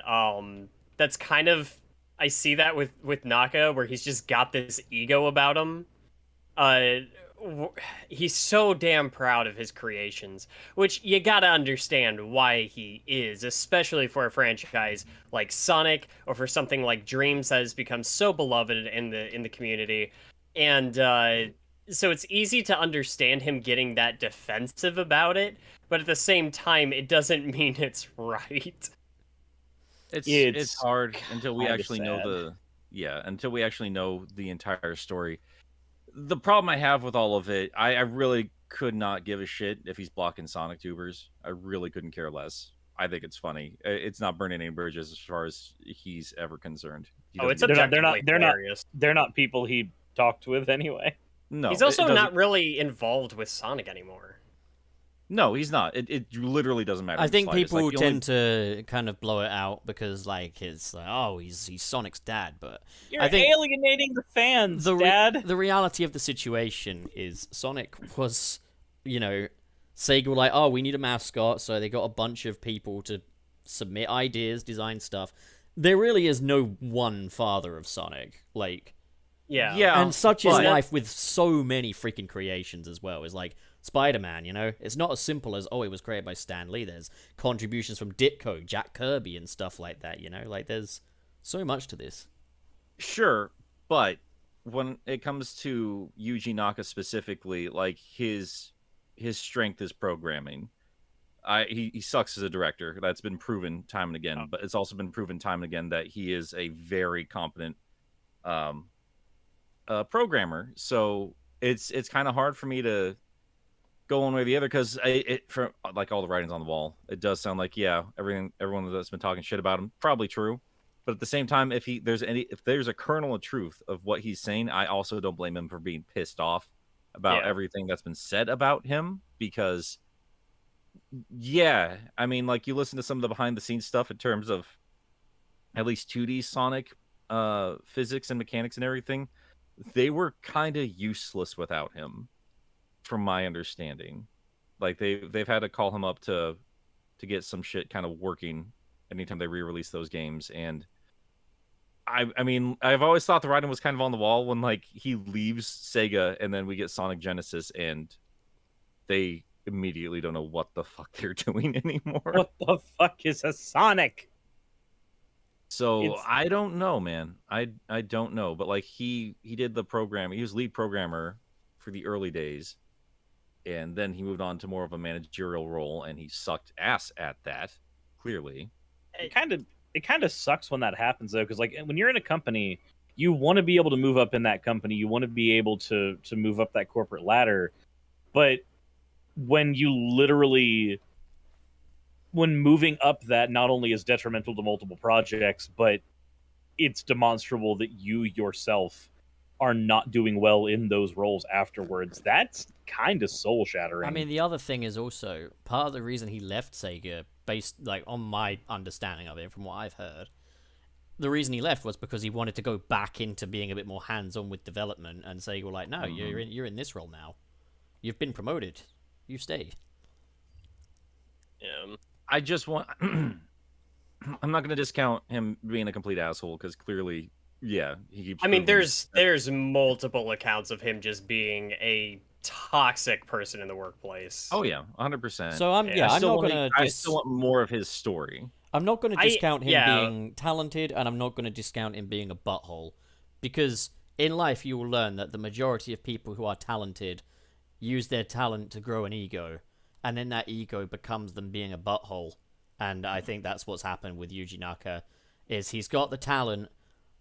C: that's kind of, I see that with Naka, where he's just got this ego about him. He's so damn proud of his creations, which you gotta understand why he is, especially for a franchise like Sonic, or for something like Dreams that has become so beloved in the community. And so it's easy to understand him getting that defensive about it, but at the same time, it doesn't mean it's right.
B: It's hard until we
E: kinda
B: actually
E: sad.
B: know until we actually know the entire story. The problem I have with all of it, I really could not give a shit if he's blocking Sonic tubers. I really couldn't care less. I think it's funny. It's not burning any bridges as far as he's ever concerned. He
C: Oh, it's
B: doesn't-
C: objectively hilarious.
E: They're not people he talked with anyway.
B: no.
C: He's also
B: it doesn't-
C: not really involved with Sonic anymore.
B: No, he's not. It literally doesn't matter.
D: I
B: in the
D: think
B: slightest.
D: people
B: Like, the only-
D: tend to kind of blow it out because like it's like, oh, he's Sonic's dad, but
E: You're
D: I think
E: alienating the fans, Dad.
D: the reality of the situation is Sonic was, Sega were like, oh, we need a mascot, so they got a bunch of people to submit ideas, design stuff. There really is no one father of Sonic, like,
C: Yeah.
B: Yeah,
D: and such is
B: but-
D: life with so many freaking creations as well. It's like Spider-Man, it's not as simple as, oh, it was created by Stan Lee. There's contributions from Ditko, Jack Kirby, and stuff like that, like there's so much to this.
B: Sure, but when it comes to Yuji Naka specifically, like his strength is programming. He sucks as a director. That's been proven time and again, but it's also been proven time and again that he is a very competent programmer. So it's kind of hard for me to go one way or the other because for like all the writings on the wall, it does sound like everyone that's been talking shit about him probably true. But at the same time, if there's a kernel of truth of what he's saying, I also don't blame him for being pissed off about everything that's been said about him because, I mean, like you listen to some of the behind the scenes stuff in terms of at least 2D Sonic physics and mechanics and everything, they were kind of useless without him, from my understanding. Like they've had to call him up to get some shit kind of working anytime they re-release those games. And I mean, I've always thought the writing was kind of on the wall when like he leaves Sega and then we get Sonic Genesis and they immediately don't know what the fuck they're doing anymore.
E: What the fuck is a Sonic?
B: So I don't know, man. I don't know, but like he did the program. He was lead programmer for the early days, and then he moved on to more of a managerial role, and he sucked ass at that. Clearly,
E: It kind of sucks when that happens though, because like when you're in a company, you want to be able to move up in that company. You want to be able to move up that corporate ladder, but when moving up that not only is detrimental to multiple projects, but it's demonstrable that you yourself are not doing well in those roles afterwards. That's kind of soul shattering.
D: I mean, the other thing is also part of the reason he left Sega, based like on my understanding of it from what I've heard, the reason he left was because he wanted to go back into being a bit more hands-on with development, and Sega were like, no, you're in this role now. You've been promoted. You stay.
C: Yeah.
B: I just want. I'm not going to discount him being a complete asshole because clearly, he keeps.
C: I mean,
B: proving-
C: there's multiple accounts of him just being a toxic person in the workplace.
B: Oh yeah, 100%.
D: So I'm
C: Yeah,
D: I'm not
B: I still want more of his story.
D: I'm not going to discount him
C: yeah.
D: being talented, and I'm not going to discount him being a butthole, because in life you will learn that the majority of people who are talented use their talent to grow an ego, and then that ego becomes them being a butthole. And I think that's what's happened with Yuji Naka, is he's got the talent,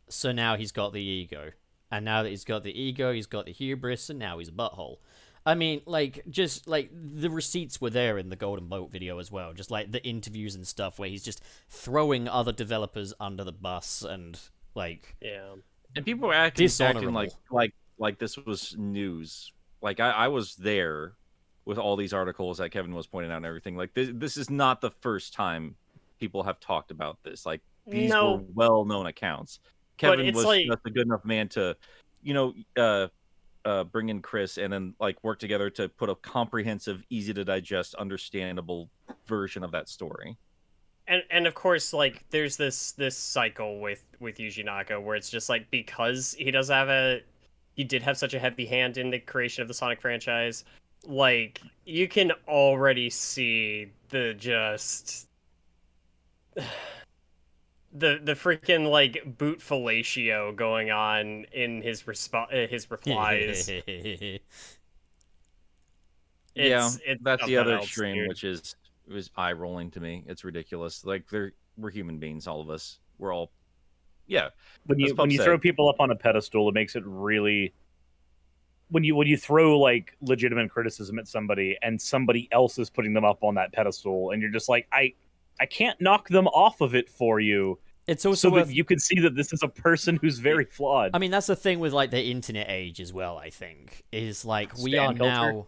D: so now he's got the ego. And now that he's got the ego, he's got the hubris, and now he's a butthole. I mean, like, just, like, the receipts were there in the Golden Boat video as well. Just, like, the interviews and stuff where he's just throwing other developers under the bus and, like...
C: Yeah.
B: And people were acting
D: Dishonorable.
B: like this was news. Like, I was there with all these articles that Kevin was pointing out and everything. Like, this is not the first time people have talked about this. Like, these
C: No.
B: were well-known accounts.
C: But
B: Kevin
C: it's
B: was
C: like-
B: just a good enough man to, bring in Chris and then, like, work together to put a comprehensive, easy-to-digest, understandable version of that story.
C: And of course, like, there's this cycle with Yuji Naka where it's just like, because he did have such a heavy hand in the creation of the Sonic franchise, like, you can already see the just the freaking, like, boot fellatio going on in his replies.
B: It's that's the
C: something
B: other
C: else,
B: extreme,
C: dude.
B: which is it was eye rolling to me. It's ridiculous. Like we're human beings, all of us. We're all,
E: when
B: as
E: you
B: Pup said.
E: throw people up on a pedestal, it makes it really. When you throw like legitimate criticism at somebody and somebody else is putting them up on that pedestal, and you're just like, I can't knock them off of it for you.
D: It's also
E: so
D: worth...
E: that you can see that this is a person who's very flawed.
D: I mean, that's the thing with like the internet age as well, I think, is like we are
E: Stan culture.
D: now...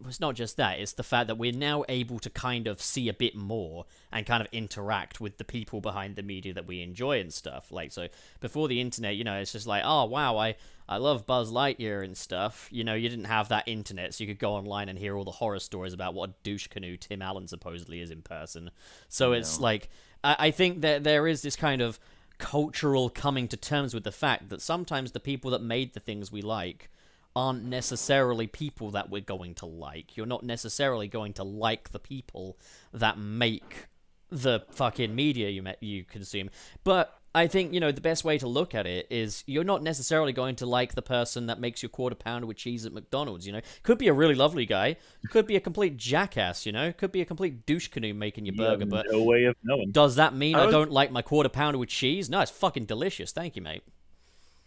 D: It's not just that, it's the fact that we're now able to kind of see a bit more and kind of interact with the people behind the media that we enjoy and stuff. Like, so before the internet, you know, it's just like, oh, wow, I love Buzz Lightyear and stuff. You know, you didn't have that internet, so you could go online and hear all the horror stories about what a douche canoe Tim Allen supposedly is in person. So it's like, I think that there is this kind of cultural coming to terms with the fact that sometimes the people that made the things we like aren't necessarily people that we're going to like. You're not necessarily going to like the people that make the fucking media you consume. But I think, you know, the best way to look at it is you're not necessarily going to like the person that makes your quarter pounder with cheese at McDonald's, you know? Could be a really lovely guy. Could be a complete jackass, you know? Could be a complete douche canoe making your burger, but
E: no way of knowing.
D: does that mean I don't like my quarter pounder with cheese? No, it's fucking delicious. Thank you, mate.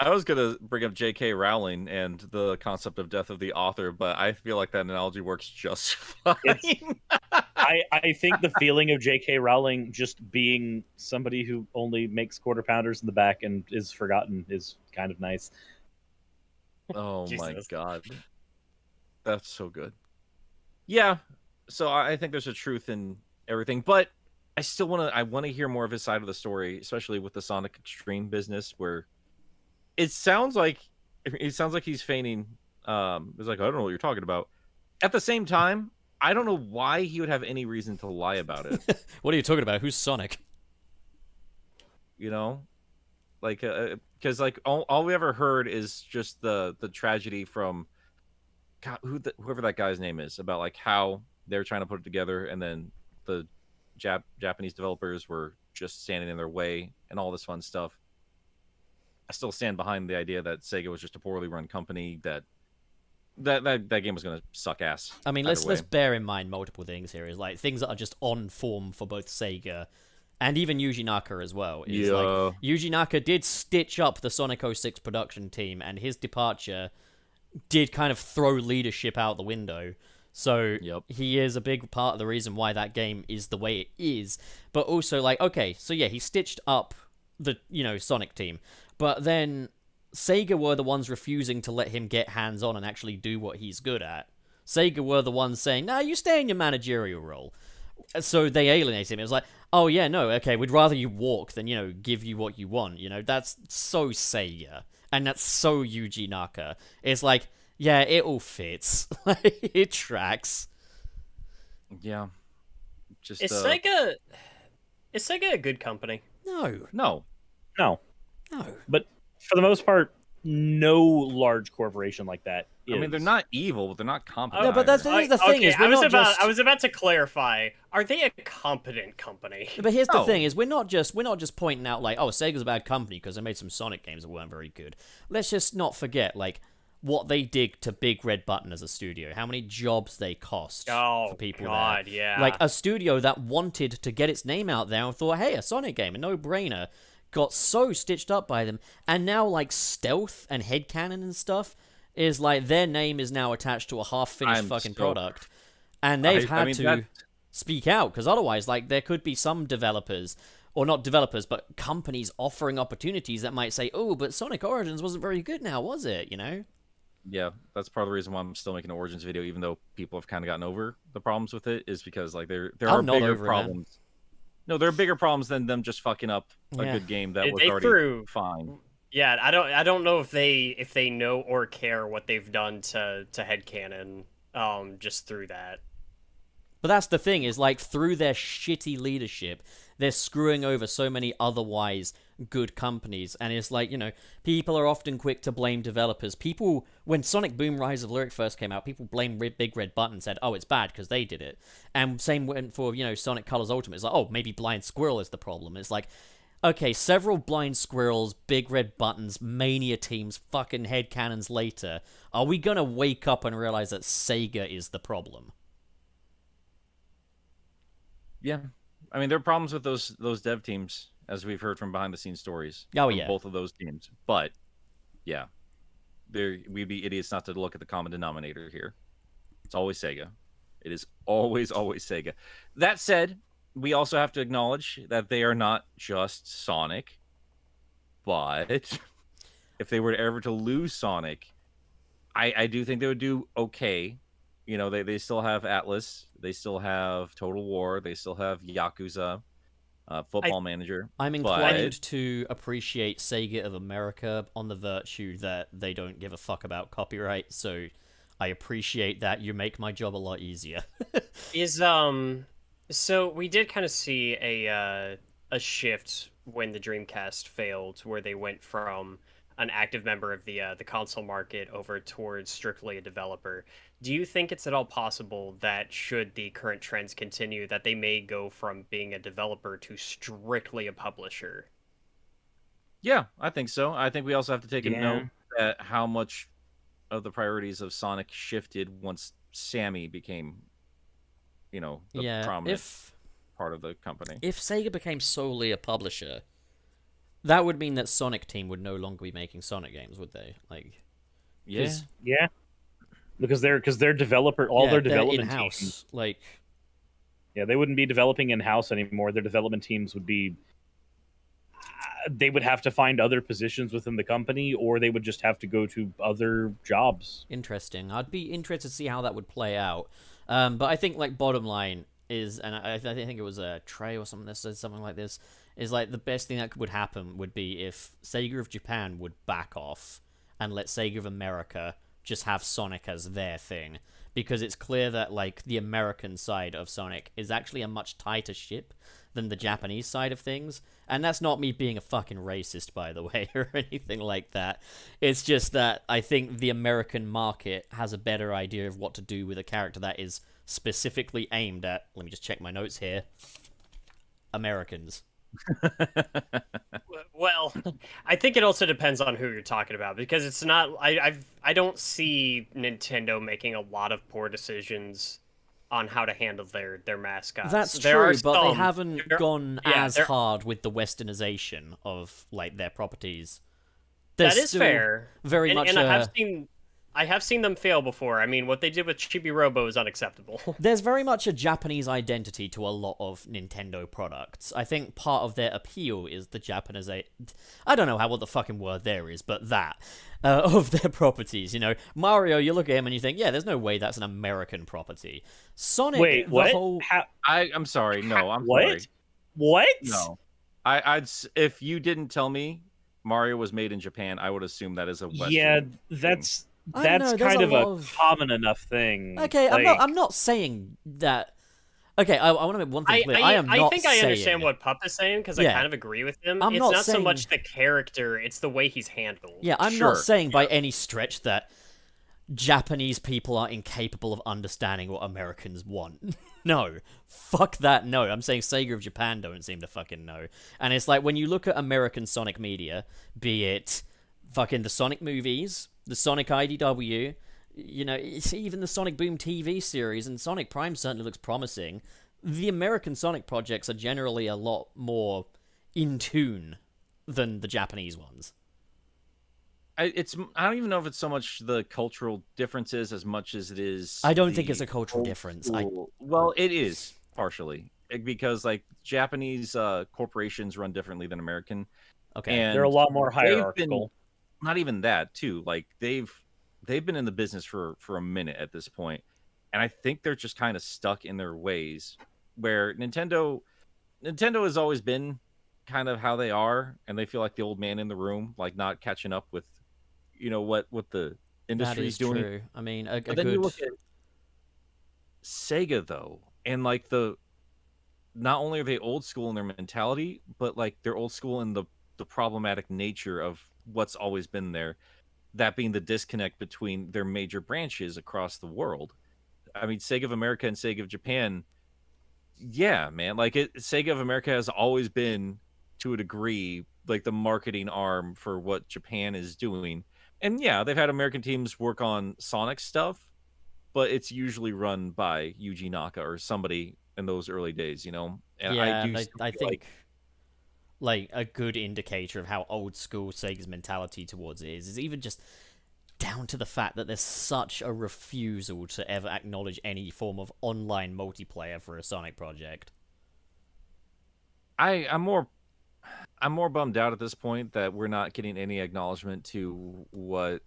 B: I was gonna bring up J.K. Rowling and the concept of death of the author, but I feel like that analogy works just fine.
E: I think the feeling of J.K. Rowling just being somebody who only makes quarter pounders in the back and is forgotten is kind of nice.
B: Oh my
C: Jesus.
B: god, that's so good. Yeah, so I think there's a truth in everything, but I still want to hear more of his side of the story, especially with the Sonic Extreme business, where it sounds like he's feigning. It's like, I don't know what you're talking about. At the same time, I don't know why he would have any reason to lie about it.
D: What are you talking about? Who's Sonic?
B: You know, like because like all we ever heard is just the tragedy from God, whoever that guy's name is, about like how they're trying to put it together, and then the Japanese developers were just standing in their way and all this fun stuff. I still stand behind the idea that Sega was just a poorly run company, that game was going to suck ass.
D: I mean, let's bear in mind multiple things here. Is like things that are just on form for both Sega and even Yuji Naka as well. Is like Yuji Naka did stitch up the Sonic 06 production team, and his departure did kind of throw leadership out the window. So he is a big part of the reason why that game is the way it is. But also, like, okay, so yeah, he stitched up the, you know, Sonic team. But then Sega were the ones refusing to let him get hands-on and actually do what he's good at. Sega were the ones saying, nah, you stay in your managerial role. So they alienated him. It was like, oh yeah, no, okay, we'd rather you walk than, you know, give you what you want. You know, that's so Sega. And that's so Yuji Naka. It's like, yeah, it all fits. It tracks.
B: Yeah. Just
C: Is Sega a good company?
D: No.
E: But for the most part, no large corporation like that is.
B: I mean, they're not evil, but they're not competent.
D: No, but that's
B: either.
D: the thing is,
C: I was about to clarify. Are they a competent company?
D: But here's the thing: is we're not just pointing out like, oh, Sega's a bad company because they made some Sonic games that weren't very good. Let's just not forget like what they did to Big Red Button as a studio, how many jobs they cost for people there.
C: Yeah.
D: Like a studio that wanted to get its name out there and thought, hey, a Sonic game, a no-brainer, got so stitched up by them, and now like Stealth and Headcanon and stuff is like their name is now attached to a half-finished product, and they've had to speak out, because otherwise, like, there could be some developers, or not developers, but companies offering opportunities that might say, oh, but Sonic Origins wasn't very good now, was it? You know?
B: Yeah, that's part of the reason why I'm still making an Origins video, even though people have kind of gotten over the problems with it, is because like there are bigger problems. No, there are bigger problems than them just fucking up a good game that was already fine.
C: Yeah, I don't know if they know or care what they've done to Headcanon, just through that.
D: But that's the thing, is like through their shitty leadership, they're screwing over so many otherwise good companies. And it's like, you know, people are often quick to blame developers. People, when Sonic Boom Rise of Lyric first came out, people blamed Big Red Button and said, oh, it's bad because they did it. And same went for, you know, Sonic Colors Ultimate. It's like, oh, maybe Blind Squirrel is the problem. It's like, okay, several Blind Squirrels, Big Red Buttons, Mania teams, fucking headcanons later, are we gonna wake up and realize that Sega is the problem?
B: Yeah. I mean, there are problems with those dev teams, as we've heard from behind-the-scenes stories.
D: Oh,
B: from
D: yeah.
B: both of those teams. But, yeah. We'd be idiots not to look at the common denominator here. It's always Sega. It is always, always Sega. That said, we also have to acknowledge that they are not just Sonic, but if they were ever to lose Sonic, I do think they would do okay. You know, they still have Atlas, they still have Total War, they still have Yakuza, Football Manager.
D: I'm inclined to appreciate Sega of America on the virtue that they don't give a fuck about copyright, so I appreciate that. You make my job a lot easier.
C: So we did kind of see a shift when the Dreamcast failed, where they went from an active member of the console market over towards strictly a developer. Do you think it's at all possible that, should the current trends continue, that they may go from being a developer to strictly a publisher?
B: Yeah, I think so. I think we also have to take a note at how much of the priorities of Sonic shifted once Sammy became, you know, the prominent part of the company.
D: If Sega became solely a publisher, that would mean that Sonic Team would no longer be making Sonic games, would they? Like,
B: yeah,
E: because their developer, their development
D: in-house,
E: teams,
D: like,
E: they wouldn't be developing in-house anymore. Their development teams would be, they would have to find other positions within the company, or they would just have to go to other jobs.
D: Interesting. I'd be interested to see how that would play out. But I think, like, bottom line is, and I think it was a Trey or something that said something like this, is like the best thing that would happen would be if Sega of Japan would back off and let Sega of America just have Sonic as their thing, because it's clear that, like, the American side of Sonic is actually a much tighter ship than the Japanese side of things. And that's not me being a fucking racist, by the way, or anything like that. It's just that I think the American market has a better idea of what to do with a character that is specifically aimed at, let me just check my notes here, Americans.
C: Well, I think it also depends on who you're talking about, because it's not. I don't see Nintendo making a lot of poor decisions on how to handle their mascots.
D: That's true, but they haven't gone as hard with the westernization of, like, their properties.
C: That is fair.
D: Very much.
C: And I have seen them fail before. I mean, what they did with Chibi Robo is unacceptable.
D: There's very much a Japanese identity to a lot of Nintendo products. I think part of their appeal is the Japanese... I don't know what the fucking word there is, but that. Of their properties, you know. Mario, you look at him and you think, yeah, there's no way that's an American property. Sonic,
E: wait, what?
B: I'm sorry. No, I'm
E: what?
B: sorry.
E: What?
B: No. I'd if you didn't tell me Mario was made in Japan, I would assume that is a Western.
E: Yeah, that's kind of a common enough thing.
D: Okay, like... I'm not saying that. Okay, I want to make one thing clear. I think
C: I understand what Pup is saying, because I kind of agree with him. It's not so much the character, it's the way he's handled.
D: Yeah, I'm not saying by any stretch that Japanese people are incapable of understanding what Americans want. No. Fuck that, no. I'm saying Sega of Japan don't seem to fucking know. And it's like, when you look at American Sonic media, be it fucking the Sonic movies, the Sonic IDW... You know, even the Sonic Boom TV series, and Sonic Prime certainly looks promising. The American Sonic projects are generally a lot more in tune than the Japanese ones.
B: I don't even know if it's so much the cultural differences as much as it is...
D: I don't think it's a cultural difference.
B: Well, it is, partially. Because, like, Japanese corporations run differently than American.
D: Okay.
B: And
E: they're a lot more hierarchical.
B: Not even that, too. Like, they've been in the business for a minute at this point, and I think they're just kind of stuck in their ways, where Nintendo has always been kind of how they are, and they feel like the old man in the room, like not catching up with, you know, what the industry is doing.
D: True. I mean,
B: then you look at Sega though, and like not only are they old school in their mentality, but like they're old school in the problematic nature of what's always been there. That being the disconnect between their major branches across the world. I mean, Sega of America and Sega of Japan, yeah, man. Like, Sega of America has always been, to a degree, like the marketing arm for what Japan is doing. And yeah, they've had American teams work on Sonic stuff, but it's usually run by Yuji Naka or somebody in those early days, you know? And
D: yeah, I think... like a good indicator of how old school Sega's mentality towards it is even just down to the fact that there's such a refusal to ever acknowledge any form of online multiplayer for a Sonic project.
B: I'm more bummed out at this point that we're not getting any acknowledgement to what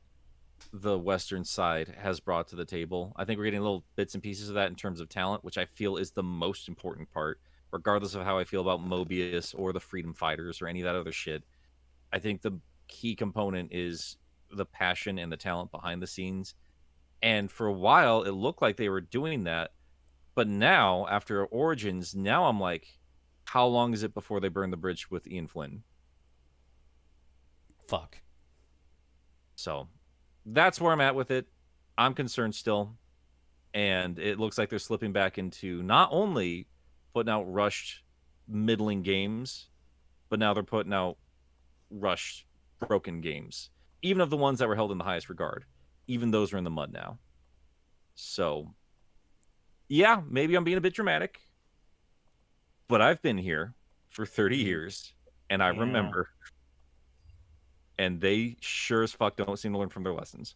B: the Western side has brought to the table. I think we're getting little bits and pieces of that in terms of talent, which I feel is the most important part, regardless of how I feel about Mobius or the Freedom Fighters or any of that other shit. I think the key component is the passion and the talent behind the scenes. And for a while, it looked like they were doing that. But now, after Origins, now I'm like, how long is it before they burn the bridge with Ian Flynn?
D: Fuck.
B: So that's where I'm at with it. I'm concerned still. And it looks like they're slipping back into not only putting out rushed, middling games, but now they're putting out rushed, broken games. Even of the ones that were held in the highest regard. Even those are in the mud now. So, yeah, maybe I'm being a bit dramatic. But I've been here for 30 years, and I remember. And they sure as fuck don't seem to learn from their lessons.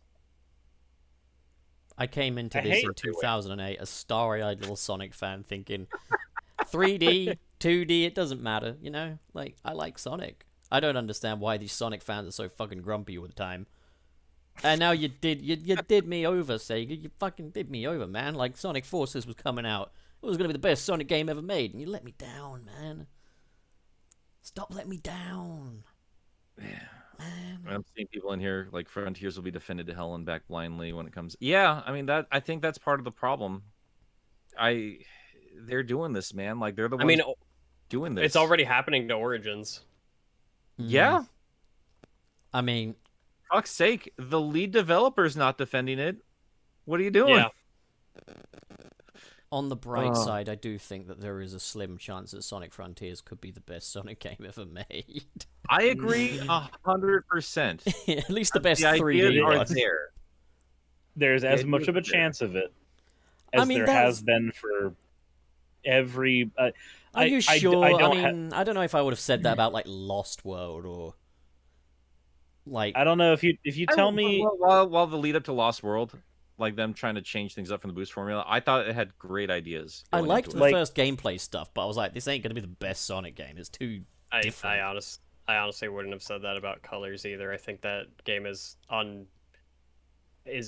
D: I came into this in 2008, a starry-eyed little Sonic fan, thinking 3D, 2D, it doesn't matter, you know? Like, I like Sonic. I don't understand why these Sonic fans are so fucking grumpy all the time. And now you did me over, Sega. You fucking did me over, man. Like, Sonic Forces was coming out. It was going to be the best Sonic game ever made, and you let me down, man. Stop letting me down.
B: Yeah.
D: Man.
B: I'm seeing people in here like Frontiers will be defended to hell and back blindly when it comes. Yeah, I mean I think that's part of the problem. They're doing this, man. Like they're the ones doing this.
C: It's already happening to Origins.
B: Yeah.
D: I mean,
B: fuck's sake, the lead developer's not defending it. What are you doing?
C: Yeah.
D: On the bright side, I do think that there is a slim chance that Sonic Frontiers could be the best Sonic game ever made.
B: I agree 100%.
D: At least the best
B: the
D: 3D
B: are
D: one.
B: there.
E: There's as much of a chance of it as there has been for every.
D: Are you sure?
E: I
B: don't
D: know if I would have said that about like Lost World or like.
E: I don't know if you tell me
B: while the lead up to Lost World. Like them trying to change things up from the boost formula. I thought it had great ideas.
D: I liked the first gameplay stuff, but I was like, this ain't going to be the best Sonic game. It's too different.
C: I honestly wouldn't have said that about Colors either. I think that game is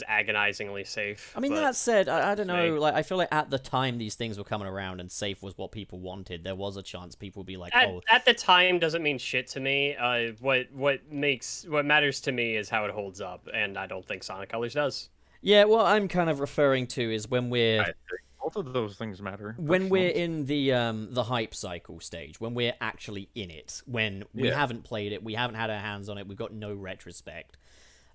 C: agonizingly safe.
D: I mean, that said, I don't know. Like, I feel like at the time these things were coming around and safe was what people wanted. There was a chance people would be like,
C: at the time doesn't mean shit to me. What matters to me is how it holds up, and I don't think Sonic Colors does.
D: Yeah, what I'm kind of referring to is when we're...
B: I think both of those things matter.
D: When we're in the hype cycle stage, when we're actually in it, when we haven't played it, we haven't had our hands on it, we've got no retrospect.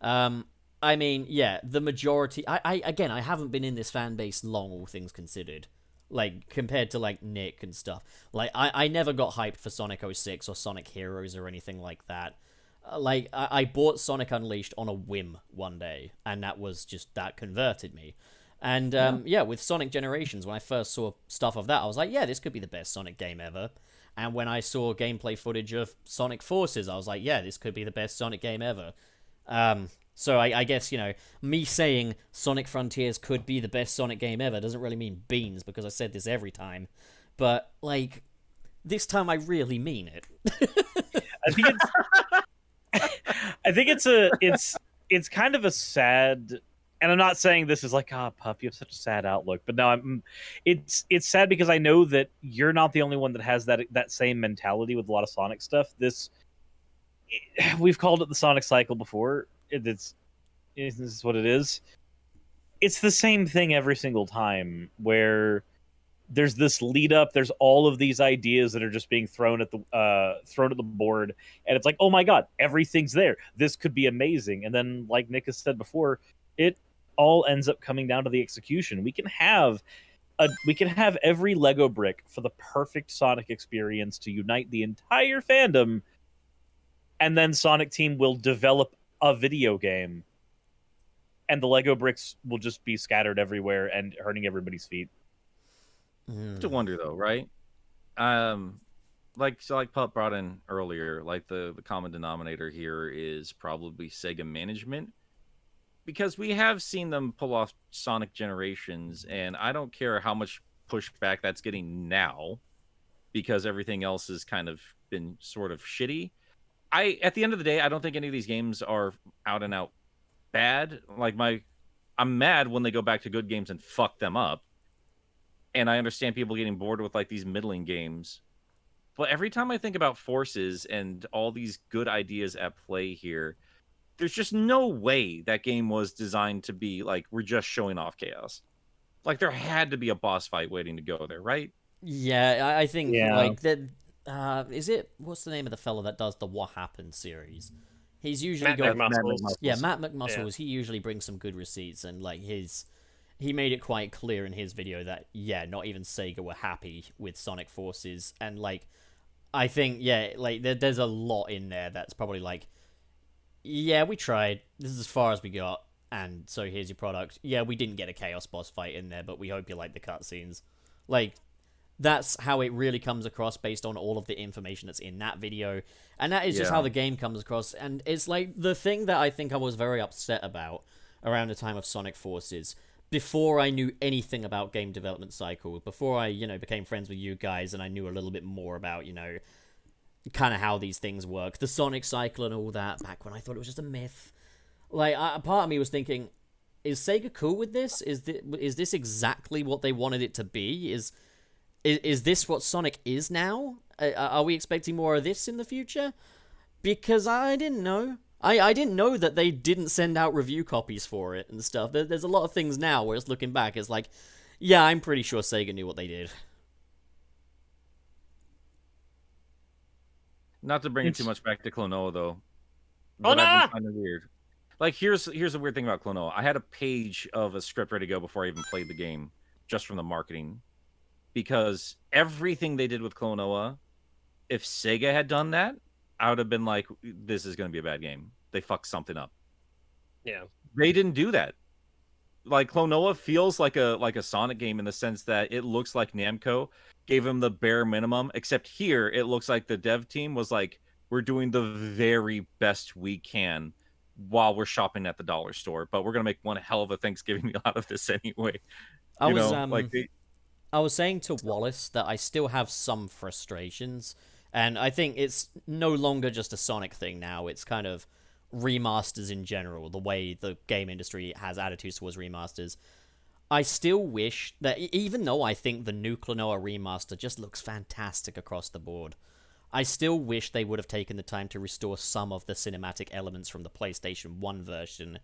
D: I mean, yeah, the majority... I haven't been in this fan base long, all things considered. Like, compared to, like, Nick and stuff. Like, I never got hyped for Sonic 06 or Sonic Heroes or anything like that. Like, I bought Sonic Unleashed on a whim one day, and that converted me. And, with Sonic Generations, when I first saw stuff of that, I was like, yeah, this could be the best Sonic game ever. And when I saw gameplay footage of Sonic Forces, I was like, yeah, this could be the best Sonic game ever. So I guess, me saying Sonic Frontiers could be the best Sonic game ever doesn't really mean beans, because I said this every time. But, like, this time I really mean it.
E: I think it's kind of a sad, and I'm not saying this is like, Pup, you have such a sad outlook, but no, it's sad because I know that you're not the only one that has that same mentality with a lot of Sonic stuff. We've called it the Sonic cycle before. This is what it is. It's the same thing every single time where there's this lead up. There's all of these ideas that are just being thrown at the board, and it's like, oh my god, everything's there. This could be amazing. And then, like Nick has said before, it all ends up coming down to the execution. We can have every Lego brick for the perfect Sonic experience to unite the entire fandom, and then Sonic Team will develop a video game, and the Lego bricks will just be scattered everywhere and hurting everybody's feet.
B: To wonder though, right? Like Pup brought in earlier, like the common denominator here is probably Sega management, because we have seen them pull off Sonic Generations, and I don't care how much pushback that's getting now. because everything else has kind of been sort of shitty. At the end of the day, I don't think any of these games are out and out bad. Like I'm mad when they go back to good games and fuck them up. And I understand people getting bored with like these middling games. But every time I think about Forces and all these good ideas at play here, there's just no way that game was designed to be like, we're just showing off chaos. Like, there had to be a boss fight waiting to go there, right?
D: Yeah, I think
E: Yeah.
D: like that. Is it what's the name of the fella that does the What Happened series? He's usually
C: Matt
D: got
C: McMuscles.
D: yeah, Matt McMuscles. He usually brings some good receipts, and like he made it quite clear in his video that yeah, not even Sega were happy with Sonic Forces, and like I think yeah, like there's a lot in there that's probably like yeah, we tried. This is as far as we got, and so here's your product. Yeah, we didn't get a chaos boss fight in there, but we hope you like the cutscenes. Like, that's how it really comes across based on all of the information that's in that video. And that is just
B: Yeah.
D: how the game comes across. And it's like the thing that I think I was very upset about around the time of Sonic Forces, before I knew anything about game development cycle, before I, became friends with you guys and I knew a little bit more about, kind of how these things work, the Sonic cycle and all that, back when I thought it was just a myth. Like, a part of me was thinking, is Sega cool with this? Is this exactly what they wanted it to be? Is this what Sonic is now? Are we expecting more of this in the future? Because I didn't know. I didn't know that they didn't send out review copies for it and stuff. There's a lot of things now where it's looking back, it's like, yeah, I'm pretty sure Sega knew what they did.
B: Not to bring it too much back to Klonoa, though.
C: Oh,
B: but I've
C: no!
B: been finding it weird. Like, here's a weird thing about Klonoa. I had a page of a script ready to go before I even played the game, just from the marketing. Because everything they did with Klonoa, if Sega had done that, I would have been like, this is going to be a bad game. They fucked something up.
C: Yeah.
B: They didn't do that. Like, Klonoa feels like a Sonic game in the sense that it looks like Namco gave him the bare minimum, except here it looks like the dev team was like, we're doing the very best we can while we're shopping at the dollar store, but we're going to make one hell of a Thanksgiving meal out of this anyway.
D: I was saying to Wallace that I still have some frustrations, and I think it's no longer just a Sonic thing now. It's kind of remasters in general, the way the game industry has attitudes towards remasters. I still wish that, even though I think the new Klonoa remaster just looks fantastic across the board, I still wish they would have taken the time to restore some of the cinematic elements from the PlayStation 1 version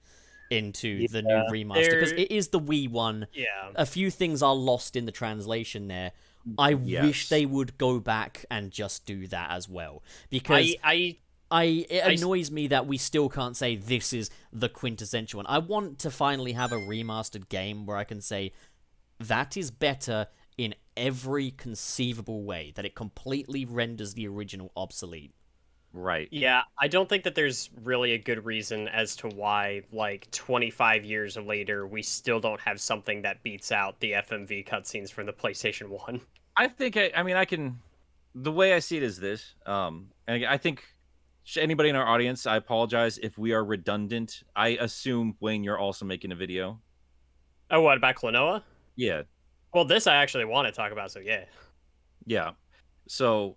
D: into the new remaster, because it is the Wii one.
C: Yeah.
D: A few things are lost in the translation there. I wish they would go back and just do that as well, because it annoys me that we still can't say this is the quintessential one. I want to finally have a remastered game where I can say that is better in every conceivable way, that it completely renders the original obsolete.
B: Right.
C: Yeah, I don't think that there's really a good reason as to why, like, 25 years later, we still don't have something that beats out the FMV cutscenes from the PlayStation 1.
B: I think, I can, the way I see it is this, and I think anybody in our audience, I apologize if we are redundant. I assume, Wayne, you're also making a video.
C: Oh, what, about Klonoa?
B: Yeah.
C: Well, this I actually want to talk about, so yeah.
B: Yeah. So,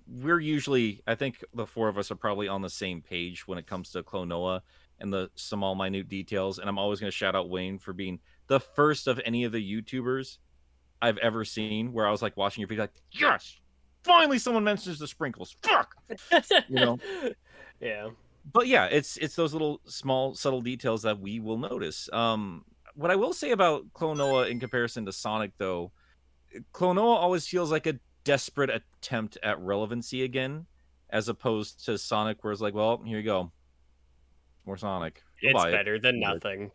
B: we're usually, I think the four of us are probably on the same page when it comes to Klonoa and the small, minute details. And I'm always going to shout out Wayne for being the first of any of the YouTubers I've ever seen where I was like watching your video, like, yes, finally someone mentions the sprinkles. Fuck,
C: Yeah.
B: But yeah, it's those little small subtle details that we will notice. What I will say about Klonoa in comparison to Sonic, though, Klonoa always feels like a desperate attempt at relevancy again, as opposed to Sonic, where it's like, well, here you go, more Sonic.
C: It's
B: Buy it.
C: better than nothing.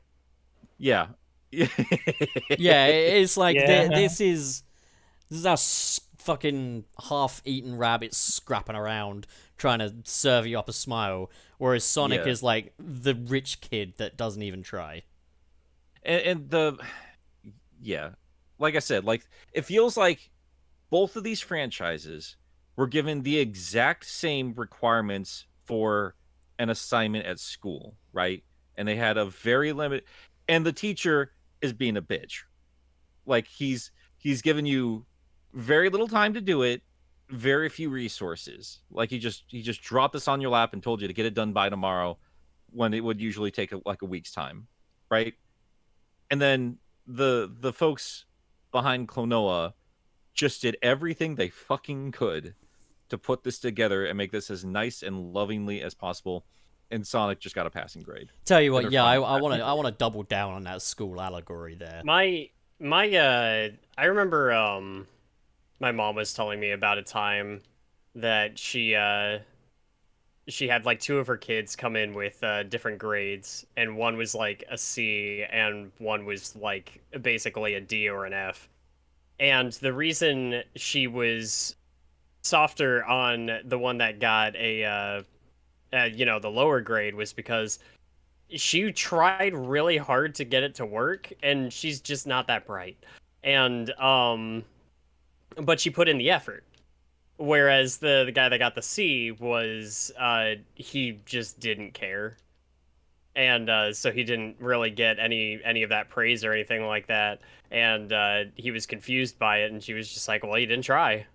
B: Yeah.
D: Yeah, it's like this is our fucking half-eaten rabbit scrapping around trying to serve you up a smile, whereas Sonic is like the rich kid that doesn't even try.
B: And like I said, like, it feels like both of these franchises were given the exact same requirements for an assignment at school, right? And they had a very limited, and the teacher is being a bitch. Like, he's given you very little time to do it, very few resources. Like he just dropped this on your lap and told you to get it done by tomorrow, when it would usually take like a week's time, right? And then the folks behind Klonoa just did everything they fucking could to put this together and make this as nice and lovingly as possible. And Sonic just got a passing grade.
D: Tell you what, yeah, I want to double down on that school allegory there.
C: I remember my mom was telling me about a time that she had like two of her kids come in with different grades, and one was like a C and one was like basically a D or an F. And the reason she was softer on the one that got a the lower grade was because she tried really hard to get it to work, and she's just not that bright. And but she put in the effort. Whereas the guy that got the C was he just didn't care. And so he didn't really get any of that praise or anything like that. And he was confused by it, and she was just like, well, you didn't try.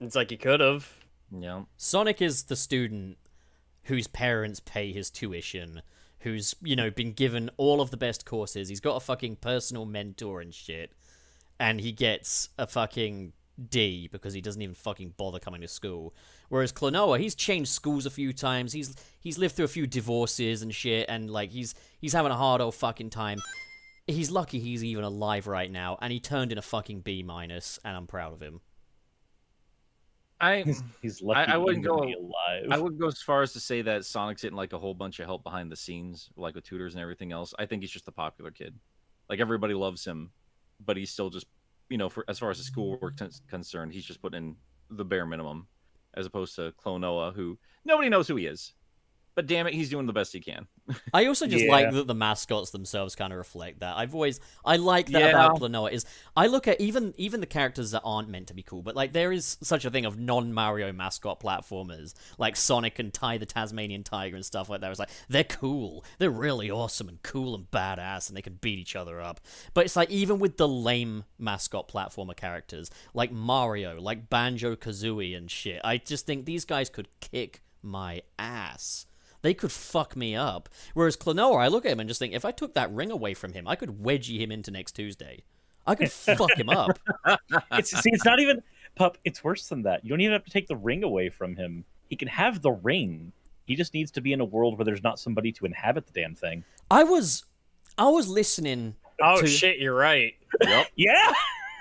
C: It's like, you could have.
B: Yeah.
D: Sonic is the student whose parents pay his tuition, who's, been given all of the best courses. He's got a fucking personal mentor and shit. And he gets a fucking D because he doesn't even fucking bother coming to school. Whereas Klonoa, he's changed schools a few times. He's lived through a few divorces and shit, and like he's having a hard old fucking time. He's lucky he's even alive right now, and he turned in a fucking B-, and I'm proud of him.
E: He's lucky
B: I wouldn't
E: to
B: go
E: be alive.
B: I wouldn't go as far as to say that Sonic's getting like a whole bunch of help behind the scenes, like with tutors and everything else. I think he's just a popular kid. Like everybody loves him, but he's still just, for as far as his schoolwork concerned, he's just putting in the bare minimum, as opposed to Klonoa, who nobody knows who he is. But damn it, he's doing the best he can.
D: I also just like that the mascots themselves kind of reflect that. I like that about Klonoa is I look at even the characters that aren't meant to be cool, but like there is such a thing of non-Mario mascot platformers like Sonic and Ty the Tasmanian Tiger and stuff like that. It's like they're cool, they're really awesome and cool and badass, and they can beat each other up. But it's like even with the lame mascot platformer characters like Mario, like Banjo-Kazooie and shit, I just think these guys could kick my ass. They could fuck me up. Whereas Klonoa, I look at him and just think, if I took that ring away from him, I could wedgie him into next Tuesday. I could fuck him up.
E: It's not even... Pup, it's worse than that. You don't even have to take the ring away from him. He can have the ring. He just needs to be in a world where there's not somebody to inhabit the damn thing.
D: I was listening to...
C: shit, you're right.
B: Yep.
E: Yeah!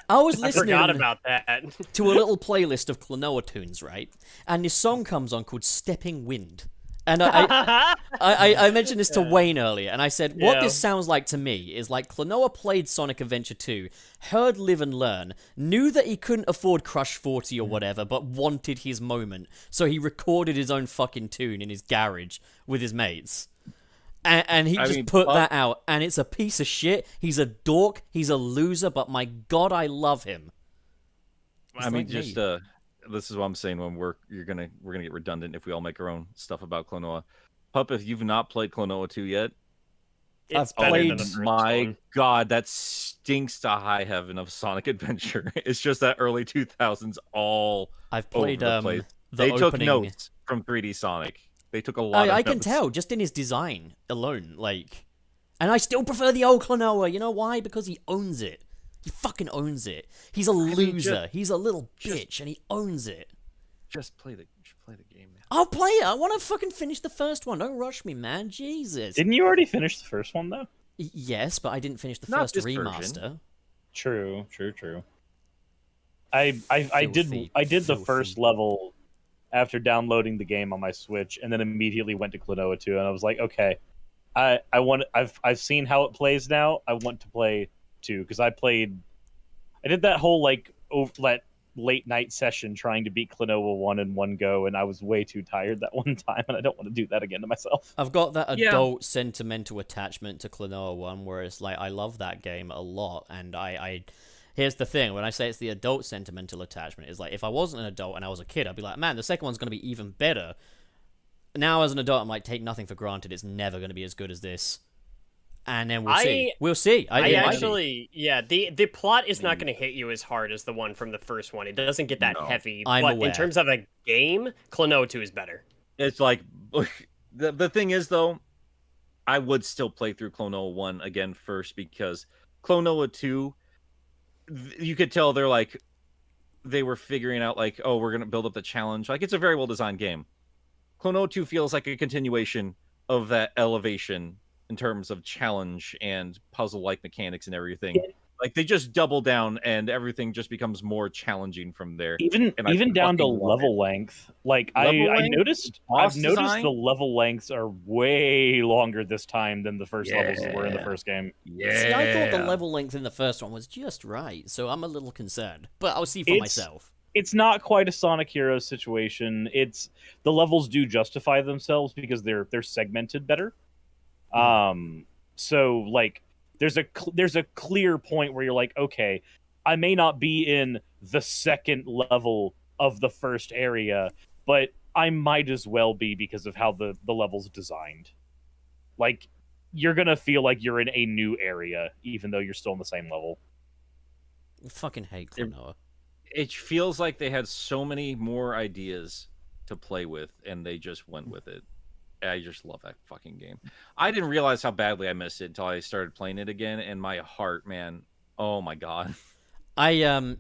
D: I was listening
C: I forgot about that.
D: to a little playlist of Klonoa tunes, right? And this song comes on called Stepping Wind. And I mentioned this to Wayne earlier, and I said, what this sounds like to me is like Klonoa played Sonic Adventure 2, heard Live and Learn, knew that he couldn't afford Crush 40 or whatever, but wanted his moment, so he recorded his own fucking tune in his garage with his mates. And he put that out, and it's a piece of shit. He's a dork, he's a loser, but my god, I love him.
B: This is what I'm saying when we're gonna get redundant if we all make our own stuff about Klonoa. Pup, if you've not played Klonoa 2 yet,
C: I've played.
B: My god, that stinks to high heaven of Sonic Adventure. It's just that early 2000s all
D: I've played
B: over the place.
D: the
B: They
D: opening...
B: took notes from 3D Sonic. They took a lot of
D: I
B: notes.
D: can tell just in his design alone, like, and I still prefer the old Klonoa. You know why? Because he owns it. He fucking owns it. He's a loser. He's a little bitch, and he owns it.
B: Just play the game, man.
D: I'll play it. I want to fucking finish the first one. Don't rush me, man. Jesus.
E: Didn't you already finish the first one, though?
D: Yes, but I didn't finish the
B: Not
D: first
B: this
D: remaster.
B: version.
E: True. I did the first level after downloading the game on my Switch, and then immediately went to Klonoa 2, and I was like, okay, I've seen how it plays now. I want to play 2 because I did that whole late night session trying to beat Klonoa 1 in one go, and I was way too tired that one time, and I don't want to do that again to myself.
D: I've got that adult sentimental attachment to Klonoa 1, where it's like I love that game a lot, and I here's the thing, when I say it's the adult sentimental attachment, is like if I wasn't an adult and I was a kid, I'd be like, man, the second one's going to be even better. Now as an adult, I'm like, take nothing for granted, it's never going to be as good as this. and then we'll see. We'll see.
C: I actually, yeah, the plot is not going to hit you as hard as the one from the first one. It doesn't get that heavy.
D: I'm
C: but
D: aware.
C: in terms of a game, Klonoa 2 is better.
B: It's like the thing is though, I would still play through Klonoa 1 again first, because Klonoa 2, you could tell they were figuring out like, oh, we're gonna build up the challenge. Like, it's a very well designed game. Klonoa 2 feels like a continuation of that elevation in terms of challenge and puzzle-like mechanics and everything. Like, they just double down and everything just becomes more challenging from there.
E: Even down to level length. Like, I've noticed the level lengths are way longer this time than the first levels were in the first game.
D: Yeah. See, I thought the level length in the first one was just right, so I'm a little concerned. But I'll see for myself. It's
E: not quite a Sonic Heroes situation. The levels do justify themselves because they're segmented better. So like there's a clear point where you're like, okay, I may not be in the second level of the first area, but I might as well be because of how the level's designed. Like, you're gonna feel like you're in a new area, even though you're still in the same level.
D: I fucking hate Klonoa.
B: It feels like they had so many more ideas to play with, and they just went with it. I just love that fucking game. I didn't realize how badly I missed it until I started playing it again, and my heart, man, oh my god.
D: I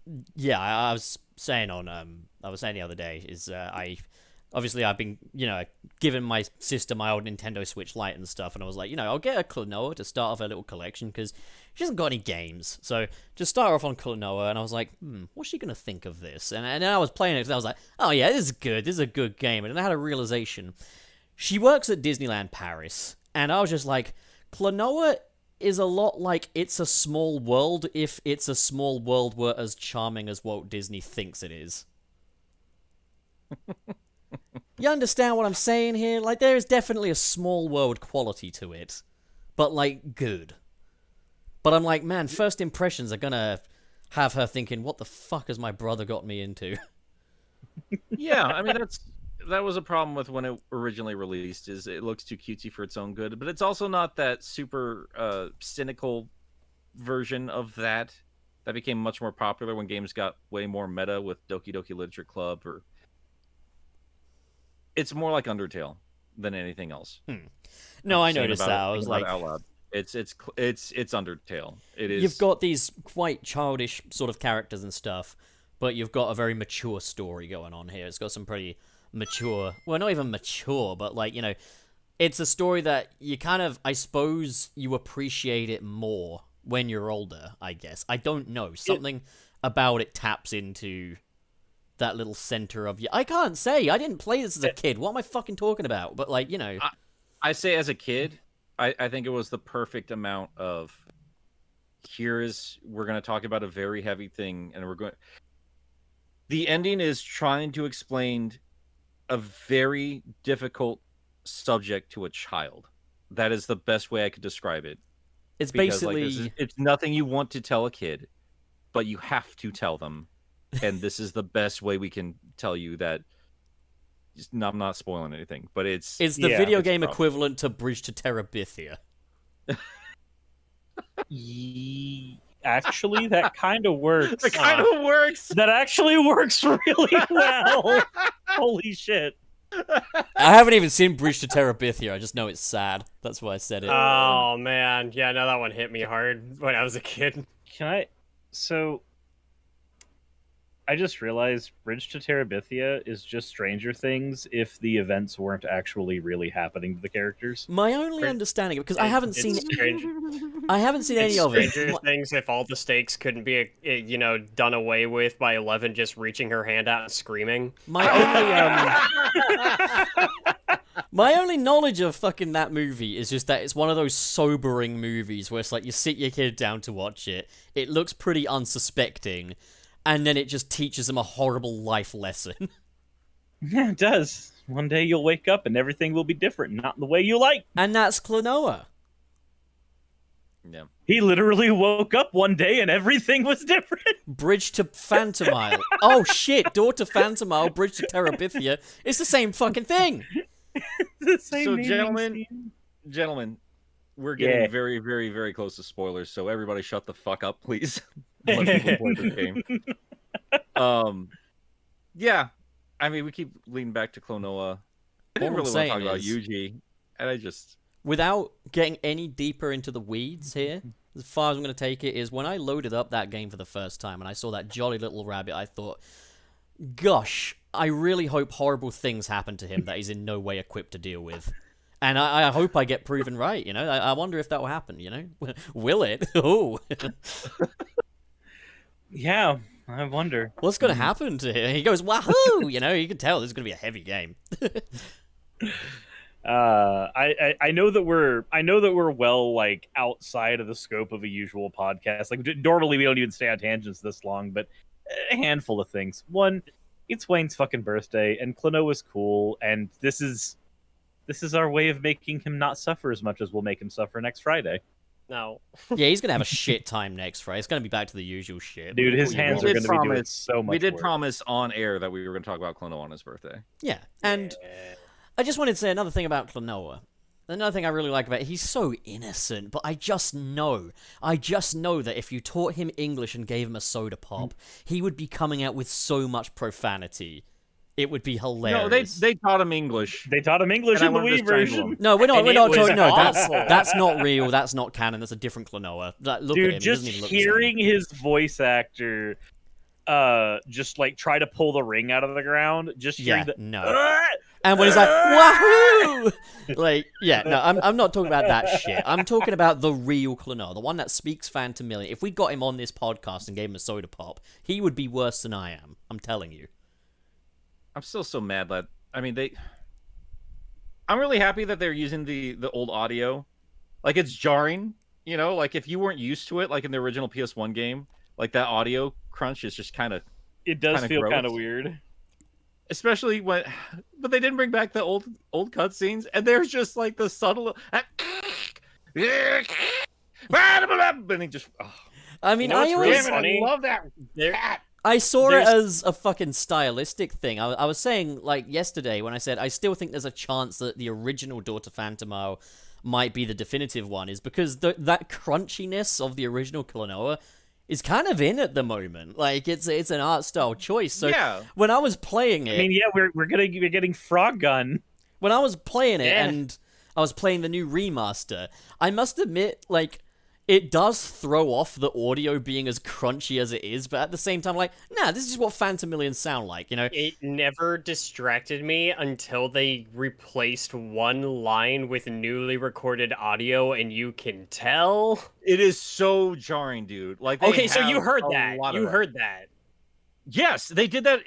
D: was saying the other day I've been, giving my sister my old Nintendo Switch Lite and stuff, and I was like, I'll get a Klonoa to start off her little collection, because she hasn't got any games, so just start off on Klonoa, and I was like, what's she gonna think of this? And then I was playing it, and I was like, oh yeah, this is good, this is a good game, and then I had a realization. She works at Disneyland Paris, and I was just like, Klonoa is a lot like It's a Small World if It's a Small World were as charming as Walt Disney thinks it is. You understand what I'm saying here? Like, there is definitely a small world quality to it, but, like, good. But I'm like, man, first impressions are gonna have her thinking, what the fuck has my brother got me into?
B: Yeah, I mean, that was a problem with when it originally released, is it looks too cutesy for its own good, but it's also not that super cynical version of that became much more popular when games got way more meta with Doki Doki Literature Club, or it's more like Undertale than anything else.
D: No, I noticed that. I was like,
B: out loud. It's Undertale. It is.
D: You've got these quite childish sort of characters and stuff, but you've got a very mature story going on here. It's got some pretty mature, well, not even mature, but like, it's a story that you kind of, I suppose, you appreciate it more when you're older, I guess. I don't know. Something about it taps into that little center of you. I can't say. I didn't play this as a kid. What am I fucking talking about? But like,
B: I say as a kid, I think it was the perfect amount of, we're going to talk about a very heavy thing, and the ending is trying to explain a very difficult subject to a child. That is the best way I could describe it.
D: It's
B: because,
D: basically...
B: it's nothing you want to tell a kid, but you have to tell them. And this is the best way we can tell you that. I'm not spoiling anything, but it's
D: the video game equivalent to Bridge to Terabithia.
E: Actually, that kind of works.
B: It kind of works.
E: That actually works really well. Holy shit.
D: I haven't even seen Bridge to Terabithia. I just know it's sad. That's why I said it.
C: Oh, man. Yeah, no, that one hit me hard when I was a kid.
E: I just realized Bridge to Terabithia is just Stranger Things if the events weren't actually really happening to the characters.
D: My only understanding, because I haven't seen any of it.
C: Stranger Things if all the stakes couldn't be, done away with by Eleven just reaching her hand out and screaming.
D: My only knowledge of fucking that movie is just that it's one of those sobering movies where it's like you sit your kid down to watch it. It looks pretty unsuspecting. And then it just teaches them a horrible life lesson.
E: Yeah, it does. One day you'll wake up and everything will be different, not the way you like.
D: And that's Klonoa.
B: Yeah.
E: He literally woke up one day and everything was different.
D: Bridge to Phantomile. Oh shit, Door to Phantomile, Bridge to Terabithia. It's the same fucking thing.
E: The same
B: so
E: name.
B: gentlemen, we're getting
E: Yeah.
B: very, very, very close to spoilers. So everybody, shut the fuck up, please. Let people play this game. Yeah. I mean, we keep leaning back to Klonoa. I didn't
D: All I'm
B: really want to talk
D: saying
B: about
D: is-
B: Yuji, and I just
D: Without getting any deeper into the weeds here, as far as I'm going to take it is when I loaded up that game for the first time and I saw that jolly little rabbit, I thought, gosh, I really hope horrible things happen to him that he's in no way equipped to deal with. And I hope I get proven right, you know? I wonder if that will happen, you know? Will it? Oh.
E: Yeah, I wonder.
D: What's going to happen to him? He goes, wahoo! You know, you can tell this is going to be a heavy game.
E: I know that we're well like outside of the scope of a usual podcast. Like normally we don't even stay on tangents this long, but a handful of things. One, it's Wayne's fucking birthday, and Klonoa's cool, and this is our way of making him not suffer as much as we'll make him suffer next Friday.
C: No.
D: Yeah, he's going to have a shit time next Friday. It's going to be back to the usual shit.
E: Dude, his
B: We
E: hands
B: did
E: are going to be doing
B: promise-
E: so much
B: we did
E: work.
B: promise on air that we were going to talk about Klonoa on his birthday.
D: Yeah, and I just wanted to say another thing about Klonoa. Another thing I really like about it, he's so innocent, but I just know that if you taught him English and gave him a soda pop, he would be coming out with so much profanity. It would be hilarious.
B: No, they taught him English.
E: They taught him English
B: And I
E: in the
B: wanted
E: Wii
B: to strangle
E: version.
B: him.
D: No, we're not
C: And
D: we're
C: it
D: not
C: was
D: talking. No,
C: awful.
D: that's not real. That's not canon. That's a different Klonoa. Look at him.
E: Dude,
D: He
E: just
D: doesn't even look the same.
E: hearing his voice actor just like try to pull the ring out of the ground, just hearing
D: Yeah,
E: the
D: no. And when he's like, wahoo! Like, yeah, no, I'm not talking about that shit. I'm talking about the real Klonoa, the one that speaks Phantomillion. If we got him on this podcast and gave him a soda pop, he would be worse than I am. I'm telling you.
B: I'm still so mad that I'm really happy that they're using the old audio. Like, it's jarring, you know, like if you weren't used to it, like in the original PS1 game, like that audio crunch is just kind of,
E: it does
B: kinda
E: feel
B: gross.
E: kind of weird.
B: especially when, but they didn't bring back the old cutscenes, and there's just like the subtle, and he just, oh,
D: I mean,
C: You know
D: I
C: what's
D: always...
C: really funny?
B: I love that
C: There-
B: cat.
D: I saw it
C: There's-
D: as a fucking stylistic thing. I was saying, like, yesterday when I said I still think there's a chance that the original Daughter Phantomile might be the definitive one, is because that crunchiness of the original Klonoa is kind of in at the moment. Like, it's an art style choice. So
B: Yeah.
D: when I was playing it...
E: I mean, yeah, we're getting Frog Gun.
D: when I was playing it
C: Yeah.
D: and I was playing the new remaster, I must admit, like, it does throw off the audio being as crunchy as it is, but at the same time, like, nah, this is what Phantomillions sound like, you know?
C: It never distracted me until they replaced one line with newly recorded audio, and you can tell.
B: It is so jarring, dude. Like, they
C: Okay, so you
B: have
C: heard
B: a
C: that.
B: lot of
C: You
B: that.
C: heard that.
B: Yes, they did that.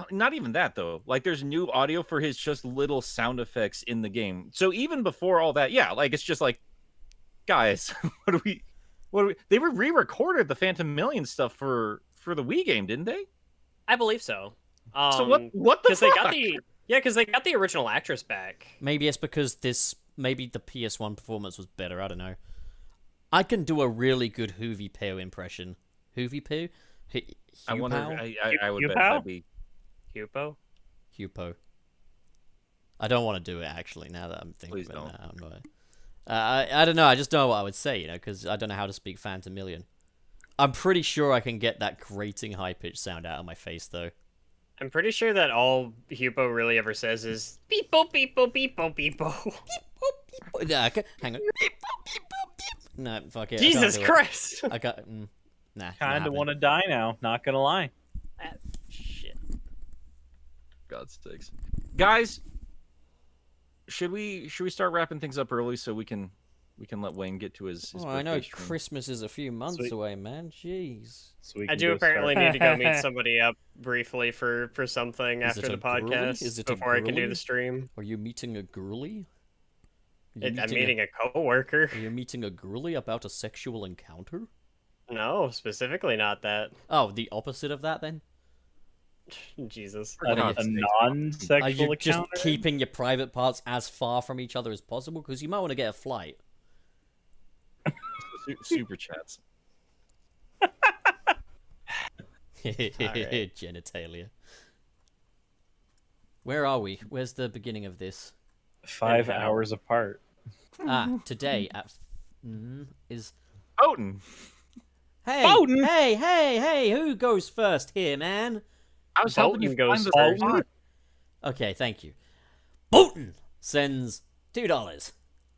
B: Not even that though. Like, there's new audio for his just little sound effects in the game. So even before all that, yeah, like, it's just like, guys, what do we? They re-recorded the Phantomillion stuff for the Wii game, didn't they?
C: I believe so.
B: So what the
C: Because they
B: fuck?
C: got because they got the original actress back.
D: Maybe it's because maybe the PS1 performance was better, I don't know. I can do a really good Hoovy Poo impression. Hoovy Poo?
B: I wonder. I would bet
E: Hugh-pow?
B: that'd be.
C: Hupo?
D: Hupo. I don't want to do it, actually, now that I'm thinking
B: Please
D: about
B: don't.
D: it. I'm not... I don't know, I just don't know what I would say, you know, because I don't know how to speak Phantomillion. I'm pretty sure I can get that grating high-pitched sound out of my face, though.
C: I'm pretty sure that all Hupo really ever says is beepo, beepo, beepo, beepo.
D: Yeah, okay, hang on. No, fuck it.
C: Jesus
D: I can't do it.
C: Christ!
D: I got... nah.
E: Kind of want to die now. Not gonna lie.
C: Shit.
B: God sakes, guys. Should we start wrapping things up early so we can let Wayne get to his
D: Oh, I know
B: birthday stream?
D: Christmas is a few months
E: Sweet.
D: away, man. Jeez.
E: So we
C: I
E: can
C: do
E: go
C: apparently
E: start.
C: need to go meet somebody up briefly for something
D: Is
C: after
D: it
C: the
D: a girly?
C: podcast
D: Is it a
C: before I can do
D: girly?
C: the stream.
D: Are you meeting a girly?
C: I'm meeting a coworker.
D: Are you meeting a girly about a sexual encounter?
C: No, specifically not that.
D: Oh, the opposite of that, then?
C: Jesus.
E: A
B: God's sakes.
D: Are
E: non-sexual
D: you just
E: encounter?
D: keeping your private parts as far from each other as possible? Because you might want to get a flight.
B: Super chats.
D: Genitalia. Where are we? Where's the beginning of this?
E: 5 hours apart.
D: Today at is...
B: Bowden.
D: Hey,
E: Bowden?
D: hey, who goes first here, man?
B: I was helping you
C: Bowden
B: find
C: goes
B: the
C: first.
B: spot.
D: Okay, thank you. Bolton sends $2.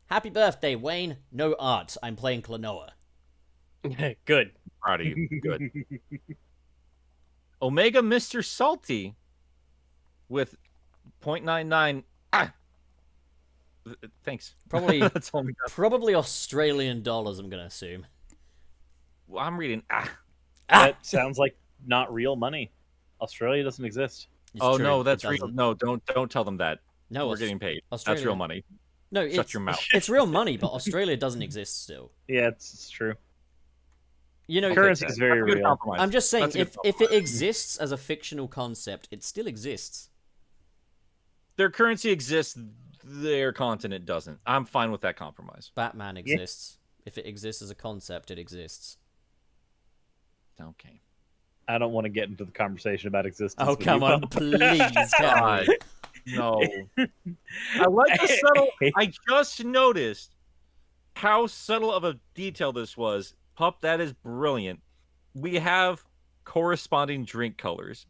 D: Happy birthday, Wayne. No art. I'm playing Klonoa.
C: Good.
B: Proud of you. Good. Omega Mr. Salty with 0.99. Thanks.
D: Probably,
B: That's all we got.
D: probably Australian dollars, I'm gonna assume.
B: Well, I'm reading.
E: That sounds like not real money. Australia doesn't exist.
D: It's
B: Oh
D: true,
B: no,
D: it
B: that's real.
D: doesn't.
B: No, don't tell them that.
D: No,
B: We're getting paid.
D: Australia.
B: That's real money.
D: No,
B: Shut
D: it's,
B: your mouth.
D: it's real money, but Australia doesn't exist still.
E: Yeah, it's true.
D: You know,
E: Currency is very
B: That's a good
E: real.
B: compromise.
D: I'm just saying,
B: That's a good
D: if it
B: compromise.
D: exists as a fictional concept, it still exists.
B: Their currency exists, their continent doesn't. I'm fine with that compromise.
D: Batman exists. If it exists as a concept, it exists.
B: Okay.
E: I don't want to get into the conversation about existence.
D: Oh,
E: with
D: come
E: you,
D: on,
E: Bob.
D: please,
B: God.
D: God.
B: No. I like the subtle. I just noticed how subtle of a detail this was. Pup, that is brilliant. We have corresponding drink colors.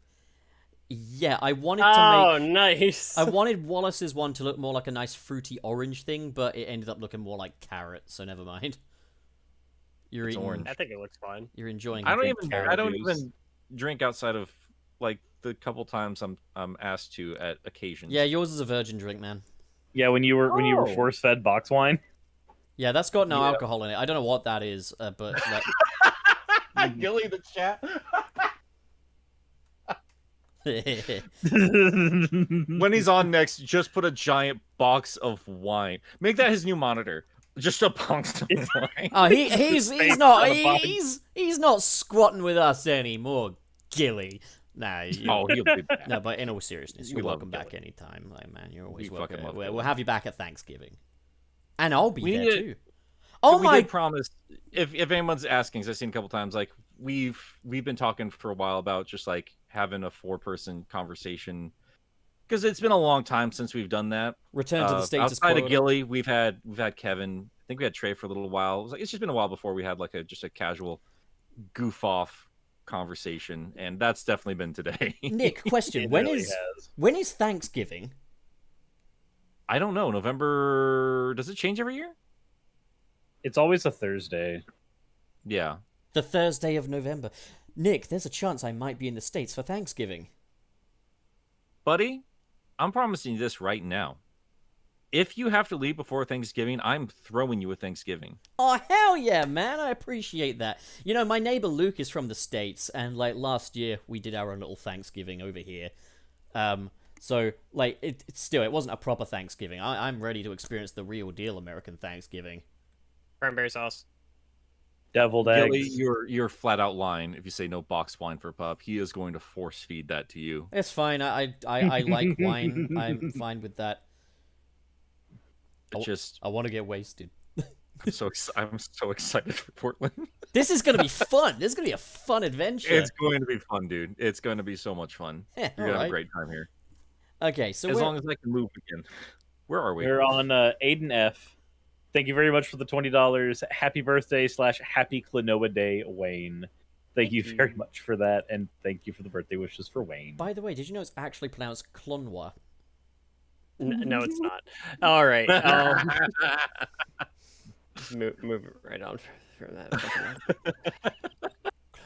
D: Yeah, I wanted to
C: Oh,
D: make...
C: nice.
D: I wanted Wallace's one to look more like a nice fruity orange thing, but it ended up looking more like carrot, so never mind. You're
B: It's
D: eating...
B: orange.
C: I think it looks fine.
D: You're enjoying
B: I
D: good carrot
B: don't
D: juice.
B: even drink outside of like the couple times I'm asked to at occasions.
D: Yeah, yours is a virgin drink, man.
E: Yeah, when you were
B: Oh.
E: force fed box wine.
D: Yeah, that's got no
B: Yeah.
D: alcohol in it. I don't know what that is, but like...
B: Gilly the chat. When he's on next, just put a giant box of wine. Make that his new monitor. Just a box of wine.
D: Oh, he's
E: Face
D: not
E: on a box.
D: he's not squatting with us anymore, Gilly. Nah,
B: Oh, he'll be back.
D: no, but in all seriousness,
B: We
D: you're
B: love
D: welcome back
B: Gilly.
D: anytime, like man. You're always
B: We
D: welcome.
B: fucking love
D: We'll
B: Gilly.
D: have you back at Thanksgiving, and I'll be
B: We
D: there
B: need to-
D: too. Oh
B: we
D: my!
B: did promise. If anyone's asking, 'cause I've seen a couple times, like we've been talking for a while about just like having a 4-person conversation, because it's been a long time since we've done that.
D: Return to the status
B: Outside
D: quo.
B: of Gilly, we've had Kevin. I think we had Trey for a little while. It was like it's just been a while before we had like just a casual goof off conversation, and that's definitely been today.
D: Nick, question:
E: It
D: when
E: really
D: is
E: has.
D: when is Thanksgiving?
B: I don't know. November, does it change every year?
E: It's always a Thursday.
B: Yeah.
D: The Thursday of November. Nick, there's a chance I might be in the States for Thanksgiving.
B: Buddy, I'm promising you this right now. If you have to leave before Thanksgiving, I'm throwing you a Thanksgiving.
D: Oh, hell yeah, man. I appreciate that. You know, my neighbor Luke is from the States, and, like, last year we did our own little Thanksgiving over here. So, like, it wasn't a proper Thanksgiving. I'm ready to experience the real deal American Thanksgiving.
C: Cranberry sauce.
E: Deviled
B: Gilly,
E: eggs.
B: you're flat out lying if you say no box wine for Pup. He is going to force feed that to you.
D: It's fine. I like wine. I'm fine with that.
B: It just
D: I want to get wasted.
B: I'm so excited for Portland.
D: This is going to be fun. This is going to be a fun adventure.
B: It's going to be fun, dude. It's going to be so much fun.
D: Yeah,
B: You're gonna have a
D: alright.
B: great time here.
D: Okay, so
B: As
D: we're...
B: long as I can move again. Where are we?
E: We're on Aiden F. Thank you very much for the $20. Happy birthday / happy Klonoa Day, Wayne. Thank you very much for that, and thank you for the birthday wishes for Wayne.
D: By the way, did you know it's actually pronounced Clonwa?
C: No, it's not. All right. Just move it right on from that.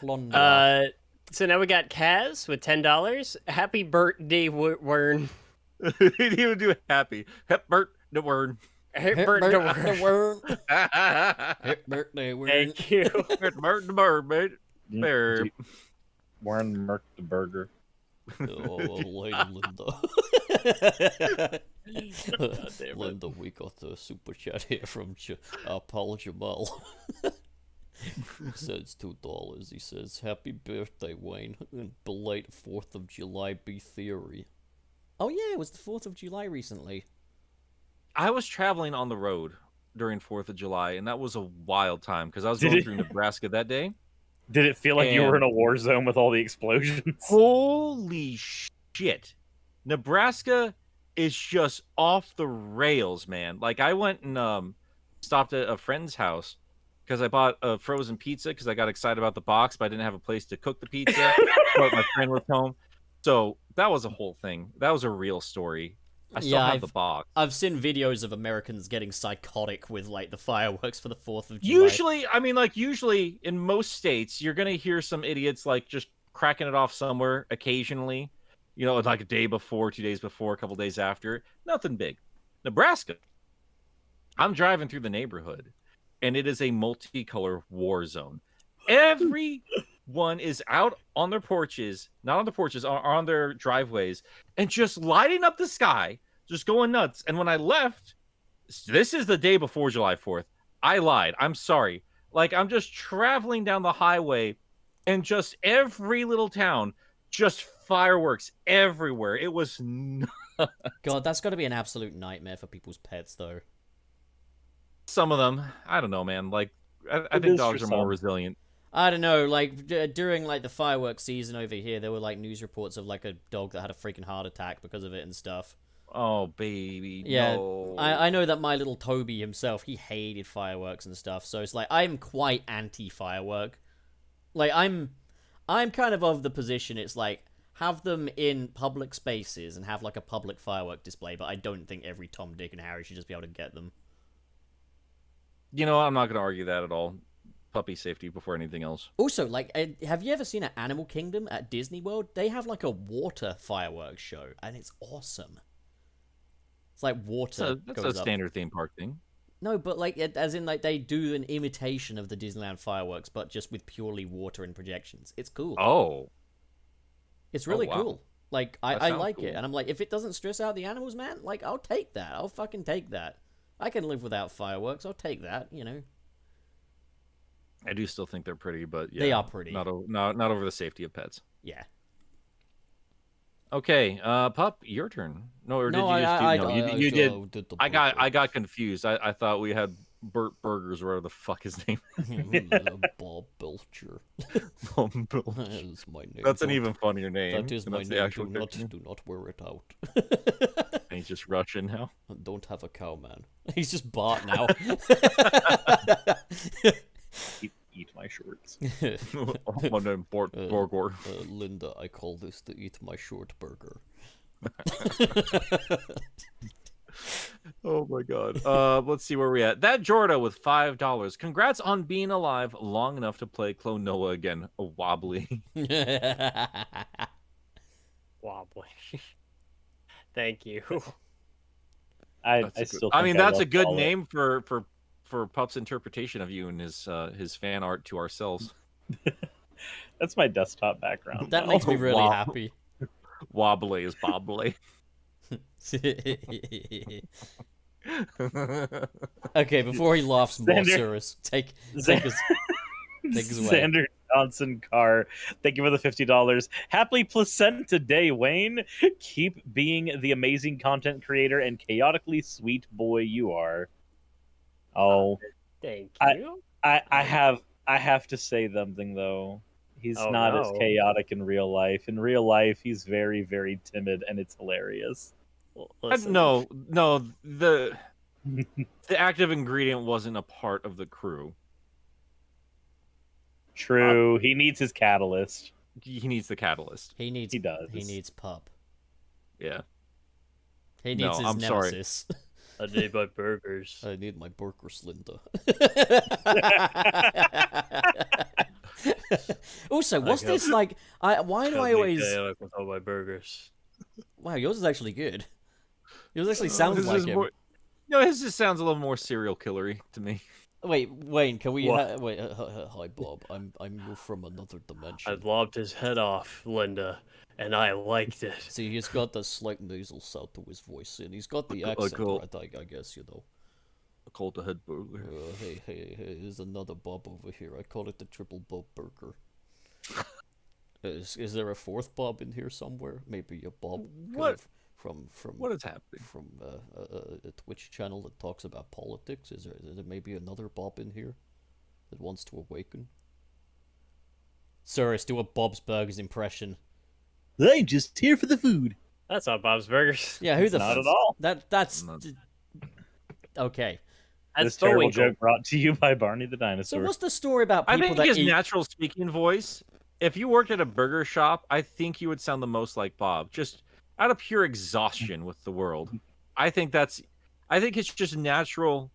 D: Clonwa.
C: So now we got Kaz with $10. Happy birthday, Wern.
B: He would do happy. Hep Bert the word.
C: Happy birthday, Wern.
D: Word. Happy birthday, word.
C: Thank you.
B: Hep Bert the bird, mate. There.
E: Warren Merck the burger.
D: Oh, Lady Linda. Linda, we got a super chat here from Paul Jamal. He says $2. He says, "Happy birthday, Wayne, and belated 4th of July B theory." Oh yeah, it was the 4th of July recently.
B: I was traveling on the road during 4th of July, and that was a wild time because I was
E: Did
B: going
E: it-
B: through Nebraska that day.
E: Did it feel like you were in a war zone with all the explosions?
B: Holy shit. Nebraska is just off the rails, man. Like I went and stopped at a friend's house because I bought a frozen pizza because I got excited about the box, but I didn't have a place to cook the pizza. But my friend was home. So that was a whole thing. That was a real story. I still have the box.
D: I've seen videos of Americans getting psychotic with like the fireworks for the 4th of July.
B: Usually in most states, you're gonna hear some idiots like just cracking it off somewhere occasionally. You know, like a day before, 2 days before, a couple days after. Nothing big. Nebraska. I'm driving through the neighborhood, and it is a multicolor war zone. Everyone is out on their porches, not on the porches, on their driveways, and just lighting up the sky, just going nuts. And when I left, this is the day before July 4th. I lied. I'm sorry. Like, I'm just traveling down the highway, and just every little town, just fireworks everywhere. It was nuts.
D: God, that's got to be an absolute nightmare for people's pets, though.
B: Some of them, I don't know, man. Like, I think dogs are more resilient.
D: I don't know, like, during, like, the fireworks season over here, there were, like, news reports of, like, a dog that had a freaking heart attack because of it and stuff.
B: Oh, baby,
D: yeah,
B: no.
D: I know that my little Toby himself, he hated fireworks and stuff, so it's like, I'm quite anti-firework. Like, I'm kind of the position, it's like, have them in public spaces and have, like, a public firework display, but I don't think every Tom, Dick, and Harry should just be able to get them.
B: You know, I'm not going to argue that at all. Puppy safety before anything else.
D: Also, like, have you ever seen at Animal Kingdom at Disney World? They have, like, a water fireworks show, and it's awesome. It's like water
B: That's
D: goes
B: a
D: up.
B: standard theme park thing.
D: No, but, like, as in, like, they do an imitation of the Disneyland fireworks, but just with purely water and projections. It's cool.
B: Oh.
D: It's really
B: wow.
D: cool. Like, I
B: sounds
D: like
B: cool.
D: it. And I'm like, if it doesn't stress out the animals, man, like, I'll take that. I'll fucking take that. I can live without fireworks. I'll take that, you know.
B: I do still think they're pretty, but yeah.
D: They are pretty.
B: Not over the safety of pets.
D: Yeah.
B: Okay, Pup, your turn. No, or did
D: No,
B: you just do... No, you did.
D: did the
B: I got confused. I thought we had Burt Burgers, or whatever the fuck his name.
D: Bob Belcher.
B: Bob Belcher.
D: That is my name.
B: That's an even funnier name.
D: That is
B: and
D: my
B: that's
D: name.
B: the actual
D: Do not,
B: character.
D: do not wear it out.
B: And he's just Russian now.
D: Don't have a cow, man. He's just Bart now.
E: Eat my shorts.
B: My name, Bort Borgor.
D: Linda, I call this the Eat My Short Burger.
B: Oh my god. Let's see where we at. That Jorda with $5. Congrats on being alive long enough to play Klonoa again. Wobbly.
C: Wobbly. Thank you.
E: I still.
B: I
E: think
B: mean, that's a
E: love
B: good
E: all of it.
B: name for Pup's interpretation of you and his fan art to ourselves.
E: That's my desktop background.
D: That
E: now.
D: makes me really
B: Wow.
D: happy.
B: Wobbly is bobbly.
D: Okay, before he laughs more,
E: Xander-
D: Suris, take us away.
E: Xander Johnson Carr, thank you for the $50. Happy Placenta Day, Wayne. Keep being the amazing content creator and chaotically sweet boy you are. Oh,
C: Thank
E: I-
C: you.
E: I have to say something though. He's
C: Oh,
E: not as
C: no.
E: chaotic in real life. In real life, he's very, very timid, and it's hilarious.
C: Listen,
B: No, the active ingredient wasn't a part of the crew.
E: True, he needs his catalyst.
B: He needs the catalyst.
D: He needs.
E: He does.
D: He needs Pup.
B: Yeah.
D: He
B: No,
D: needs his
B: I'm sorry.
D: nemesis.
C: I need my burgers.
D: I need my burgers, Linda. Also, what's
C: got-
D: this like? Why do I always?
C: with all my burgers?
D: Wow, yours is actually good. Yours actually sounds
B: This
D: like
B: is
D: him.
B: more- No, his just sounds a little more serial killery to me.
D: Wait, Wayne, can we?
C: What?
D: Wait, hi Bob. I'm from another dimension.
C: I lobbed his head off, Linda, and I liked it.
D: See, he's got the slight nasal sound to his voice, and he's got the accent.
B: cool.
D: Right, I guess you know.
B: I called the head burglar.
D: Hey, there's another Bob over here. I call it the triple Bob burger. Is there a fourth Bob in here somewhere? Maybe a Bob kind
B: What?
D: of from
B: What is happening?
D: from a Twitch channel that talks about politics? Is there maybe another Bob in here that wants to awaken? Suris, do a Bob's Burgers impression.
E: I'm just here for the food.
C: That's not Bob's Burgers.
D: Yeah, who the
E: Not
D: f-
E: at all.
D: That's
B: Not-
D: okay.
E: This terrible joke brought to you by Barney the
D: So
E: Dinosaur.
D: what's the story about
B: I
D: people
B: think
D: that
B: his
D: eat...
B: natural speaking voice, if you worked at a burger shop, I think you would sound the most like Bob. Just out of pure exhaustion with the world. I think it's just natural,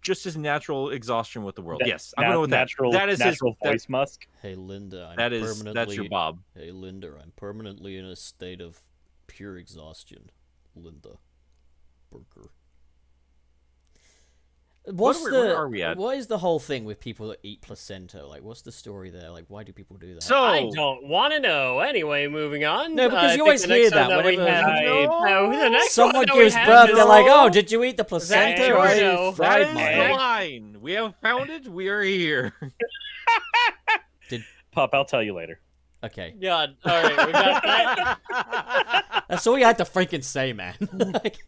B: just his natural exhaustion with the world. Yes, I'm going with that. That is
E: natural voice musk.
D: Hey Linda,
B: that's your Bob.
D: Hey Linda, I'm permanently in a state of pure exhaustion. Linda. Burger.
B: Where are we at?
D: What is the whole thing with people that eat placenta? Like, what's the story there? Like, why do people do that?
B: So
C: I don't want to know. Anyway, moving on.
D: No, because
C: I
D: you always
C: think the
D: hear
C: next
D: that
C: one we
D: whenever
C: have- the next
D: someone
C: one that we
D: gives
C: have
D: birth.
C: is-
D: They're like, "Oh, did you eat the placenta?"
C: Zach
D: Or I
C: Jordo.
D: fried
B: that is
D: mine.
B: the line. We have found it. We are here.
E: Pup, I'll tell you later.
D: Okay,
C: God, all right, we got that.
D: that's all you had to freaking say, man. Like,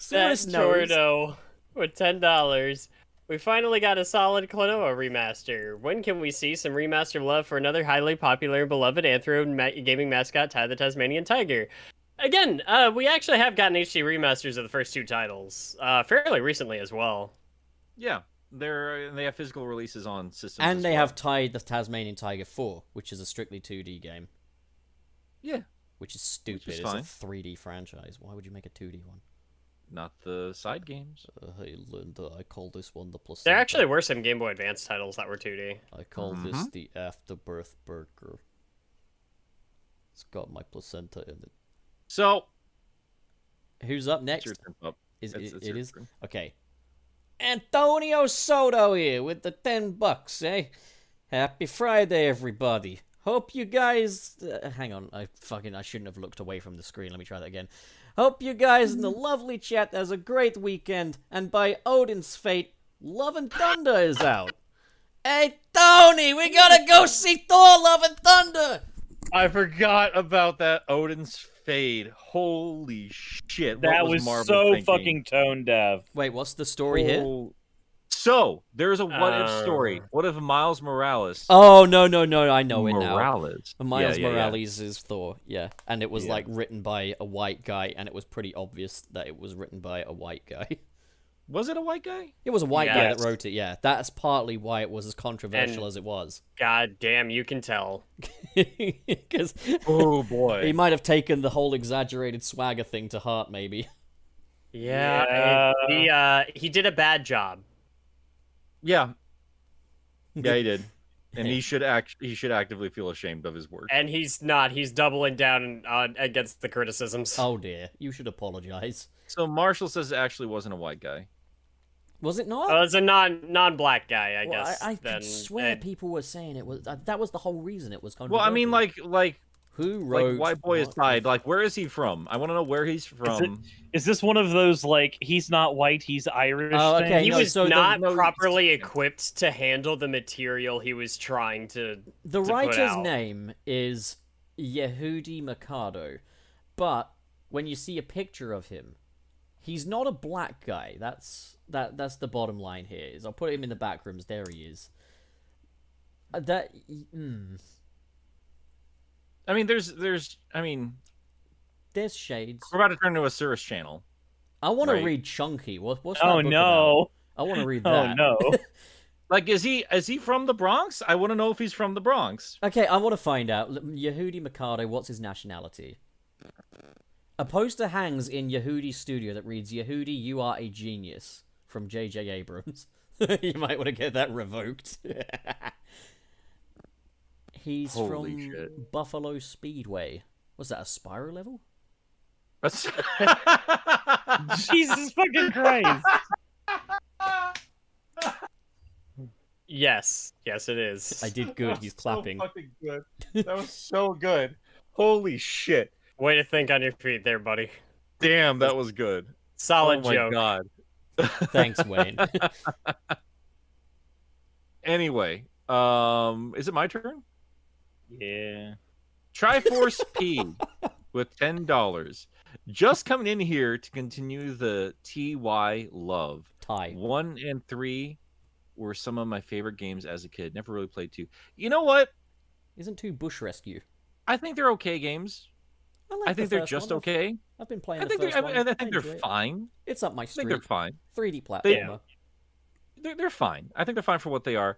C: That's
D: Suris knows.
C: Jordo with $10. We finally got a solid Klonoa remaster. When can we see some remaster love for another highly popular and beloved Anthro gaming mascot, Ty the Tasmanian Tiger? Again, we actually have gotten HD remasters of the first two titles, fairly recently as well.
B: Yeah, they have physical releases on systems.
D: And
B: as
D: they
B: well.
D: have tied the Tasmanian Tiger 4, which is a strictly 2D game.
B: Yeah,
D: Which is stupid.
B: is
D: It's
B: fine.
D: a 3D franchise. Why would you make a 2D one?
B: not the side games.
D: Hey, Linda, I call this one the placenta.
C: There actually were some Game Boy Advance titles that were 2D.
D: I call this the afterbirth burger. It's got my placenta in it.
B: So
D: Who's up
B: it's
D: next?
B: your turn, Pup.
D: Is
B: It's
D: it
B: your
D: is?
B: turn.
D: Okay. Antonio Soto here with the $10, eh? Happy Friday, everybody. Hope you guys... hang on, I shouldn't have looked away from the screen. Let me try that again. Hope you guys in the lovely chat has a great weekend, and by Odin's fate, Love and Thunder is out. Hey, Tony, we gotta go see Thor, Love and Thunder!
B: I forgot about that Odin's Fade. Holy shit!
E: That
B: what
E: was
B: Marvel
E: so
B: thinking?
E: fucking tone deaf.
D: Wait, what's the story here?
B: So there's a what if story. What if Miles Morales?
D: Oh, no, I know it now.
B: Morales.
D: Miles
B: Yeah.
D: Morales is Thor, yeah. And it was,
B: Yeah.
D: like, written by a white guy, and it was pretty obvious that it was written by a white guy.
B: Was it a white guy?
D: It was a white guy that
C: Yes.
D: wrote it, yeah. That's partly why it was as controversial
C: And-
D: as it was.
C: God damn, you can tell.
D: Because
B: Oh boy.
D: he might have taken the whole exaggerated swagger thing to heart, maybe.
C: Yeah, he did a bad job.
B: Yeah. Yeah, he did. And he should actively feel ashamed of his work.
C: And he's not. He's doubling down on against the criticisms.
D: Oh dear, you should apologize.
B: So Marshall says it actually wasn't a white guy.
D: Was it not?
C: Oh, it's a non-black guy, I
D: Well,
C: guess.
D: I
C: then.
D: could swear
C: And-
D: people were saying it was. That was the whole reason it was
B: Well,
D: controversial.
B: I mean, like
D: who wrote
B: white boy
D: what?
B: aside, like where is he from? I want to know where he's from.
E: Is this one of those, like, he's not white, he's Irish
D: Oh, okay,
E: things?
C: He
D: no,
C: was
D: so the-
C: not
B: no,
C: properly equipped to handle the material he was trying to.
D: The
C: to put
D: writer's
C: out.
D: name is Yehudi Mikado, but when you see a picture of him, he's not a black guy. That's the bottom line here. Is I'll put him in the back rooms. There he is.
B: I mean, there's
D: There's shades.
B: we're about to turn to a Suris channel.
D: I want to
B: Right.
D: read Chunky. What's that
E: Oh
D: book
E: no.
D: about? I want to read
E: Oh
D: that.
E: no.
B: Like, is he from the Bronx? I want to know if he's from the Bronx.
D: Okay, I want to find out. Yehudi Mikado, what's his nationality? A poster hangs in Yehudi's studio that reads, Yehudi, you are a genius, from J.J. Abrams. You might want to get that revoked. He's
B: Holy
D: from
B: shit.
D: Buffalo Speedway. Was that a Spyro level?
B: That's
E: Jesus fucking Christ.
C: Yes, it is.
D: I did good, he's clapping.
B: So fucking good. That was so good. Holy shit.
C: Way to think on your feet there, buddy.
B: Damn, that was good.
C: Solid
B: Oh my
C: joke.
B: god.
D: Thanks, Wayne.
B: Anyway, is it my turn?
E: Yeah.
B: Triforce P with $10. Just coming in here to continue the TY love.
D: Tie.
B: 1 and 3 were some of my favorite games as a kid. Never really played 2. You know what?
D: Isn't 2 Bush Rescue?
B: I think they're okay games.
D: like
B: I
D: the
B: think they're
D: first
B: just
D: one.
B: okay.
D: I've been playing
B: I
D: the
B: think
D: first
B: they're,
D: one.
B: I think
D: I
B: they're
D: enjoy it.
B: fine.
D: It's up my
B: I think
D: street.
B: they're fine.
D: 3D
B: They-
D: platformer.
B: they're fine. I think they're fine for what they are.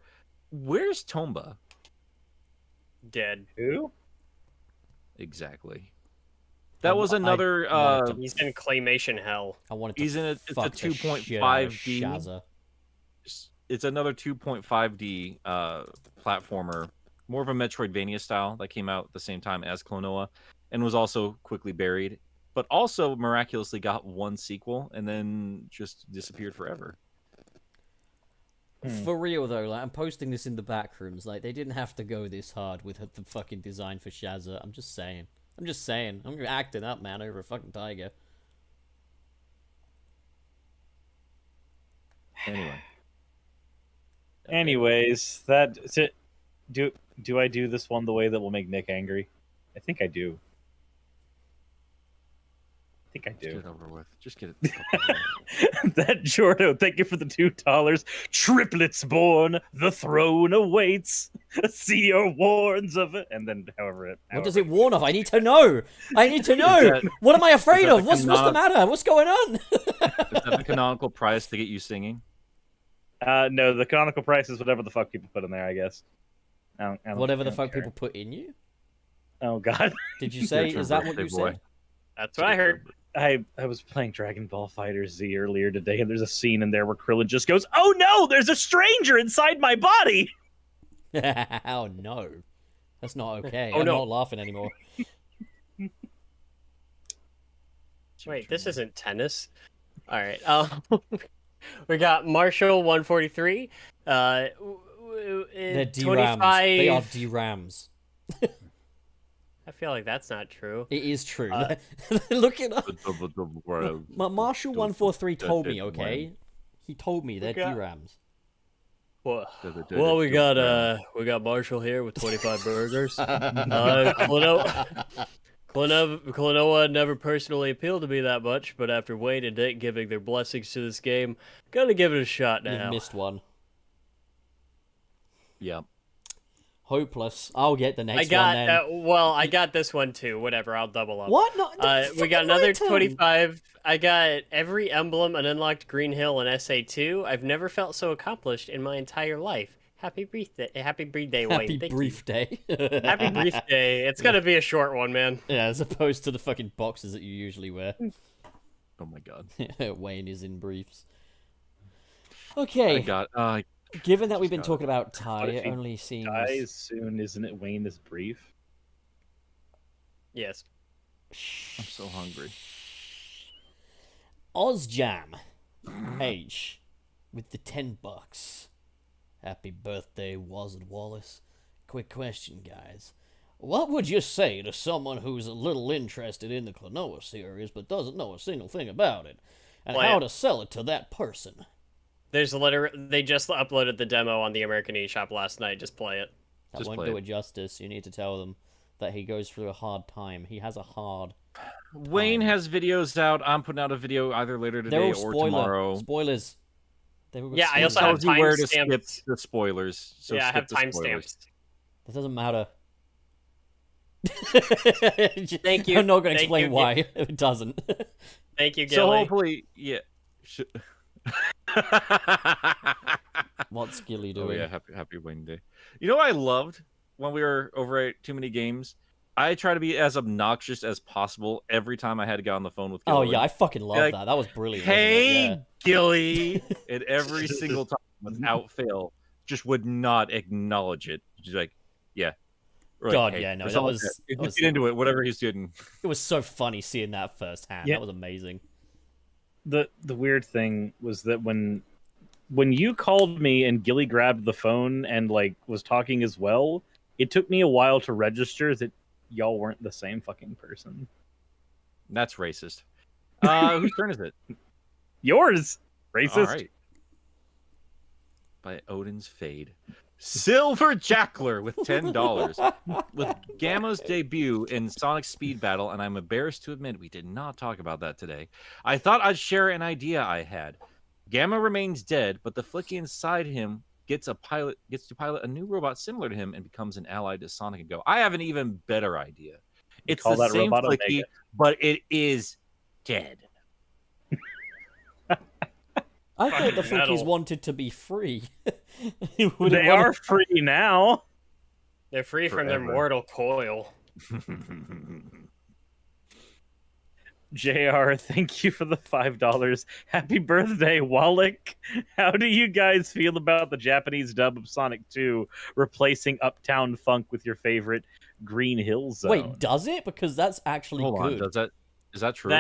B: Where's Tomba?
C: Dead.
E: Who?
B: Exactly. That was another.
C: He's in claymation hell.
D: I wanted to
B: He's in it's a
D: fuck the shit out of
B: 2.5D.
D: Shazza.
B: It's another 2.5D platformer, more of a Metroidvania style that came out at the same time as Klonoa, and was also quickly buried, but also miraculously got one sequel and then just disappeared forever.
D: For real though, like I'm posting this in the back rooms. Like they didn't have to go this hard with the fucking design for Shazza. I'm just saying. I'm acting up, man, over a fucking tiger.
B: Anyway.
E: Anyways, do I do this one the way that will make Nick angry? I think I do. I
B: Just get it over with. Just get it.
E: That Jordo, thank you for the $2. Triplets born, the throne awaits. Seer warns of it, and then
D: What does it warn of? I need to know. What am I afraid of? What's the matter? What's going on?
B: Is that the canonical price to get you singing?
E: No, the canonical price is whatever the fuck people put in there, I guess.
D: Whatever the fuck people put in you?
E: Oh god.
D: Did you say? Is that what you said?
C: That's what I heard.
E: I was playing Dragon Ball Fighter Z earlier today, and there's a scene in there where Krillin just goes, "Oh no, there's a stranger inside my body!"
D: Oh no. That's not okay.
C: Oh,
D: I'm
C: no.
D: not laughing anymore.
C: Wait, this isn't tennis. All right. We got Marshall 143.
D: They're DRAMs.
C: 25.
D: They are DRAMs.
C: I feel like that's not true.
D: It is true. Look it up. Marshall 143 told me, okay? He told me they're DRAMs.
C: Well, we got Marshall here with 25 burgers. Klonoa never personally appealed to me that much, but after Wayne and Nick giving their blessings to this game, gotta give it a shot now.
D: You've missed one.
B: Yeah.
D: Hopeless. I'll get the next one then.
C: I got this one too. Whatever, I'll double up.
D: What? No,
C: we got another 25. I got every emblem and unlocked Green Hill in SA2. I've never felt so accomplished in my entire life. Happy birthday, Wayne.
D: Happy brief day.
C: Happy brief day. It's gonna be a short one, man.
D: Yeah, as opposed to the fucking boxes that you usually wear.
B: Oh my god.
D: Wayne is in briefs. Okay. Given that we've been talking about Ty, it only seems...
E: dies soon, isn't it? Wayne is brief.
C: Yes.
B: I'm so hungry.
D: Ozjam H with the $10. Happy birthday, Wazard Wallace. Quick question, guys. What would you say to someone who's a little interested in the Klonoa series but doesn't know a single thing about it? And how to sell it to that person?
C: They just uploaded the demo on the American eShop last night. Just play it.
D: That won't do it justice. You need to tell them that he goes through a hard time. He has a hard time.
B: Wayne has videos out. I'm putting out a video either later today or tomorrow.
D: Spoilers.
C: Yeah, I also have
B: where to skip
C: timestamps.
B: the spoilers. So
C: Yeah, I have
B: skip the spoilers.
C: timestamps.
D: That doesn't matter.
C: Thank you.
D: I'm not going to explain
C: you.
D: why. It doesn't.
C: Thank you, Gilly.
B: So hopefully, yeah.
D: What's Gilly doing?
B: Oh yeah, happy Wayne Day. You know what I loved when we were over at Too Many Games? I try to be as obnoxious as possible every time I had to get on the phone with Gilly.
D: Oh yeah, I fucking love
B: like,
D: that. That was brilliant.
B: Hey,
D: yeah.
B: Gilly! And every single time, without fail, just would not acknowledge it. Just like, yeah. Or
D: God,
B: like, hey,
D: yeah, no,
B: or
D: that
B: something
D: was...
B: like that.
D: that was
B: Get into it, whatever he's doing.
D: It was so funny seeing that firsthand.
E: Yeah.
D: That was amazing.
E: The weird thing was that when you called me and Gilly grabbed the phone and like was talking as well, it took me a while to register that y'all weren't the same fucking person.
B: That's racist. Whose turn is it?
E: Yours, racist.
B: All right. By Odin's Fade. Silver Jackler with $10. With Gamma's debut in Sonic Speed Battle, and I'm embarrassed to admit we did not talk about that today, I thought I'd share an idea I had. Gamma remains dead, but the Flicky inside him gets to pilot a new robot similar to him and becomes an ally to Sonic and Go. I have an even better idea. It's
E: Call
B: the
E: that
B: same
E: robot
B: Flicky,
E: Omega.
B: but it is dead.
D: I thought the
C: Fucking
D: Funkies
C: metal.
D: wanted to be free.
E: They are free now.
C: They're free from their
B: Forever.
C: mortal coil.
E: JR, thank you for the $5. Happy birthday, Wallach. How do you guys feel about the Japanese dub of Sonic 2 replacing Uptown Funk with your favorite Green Hill Zone?
D: Wait, does it? Because that's actually
B: Hold on,
D: good.
B: is that true?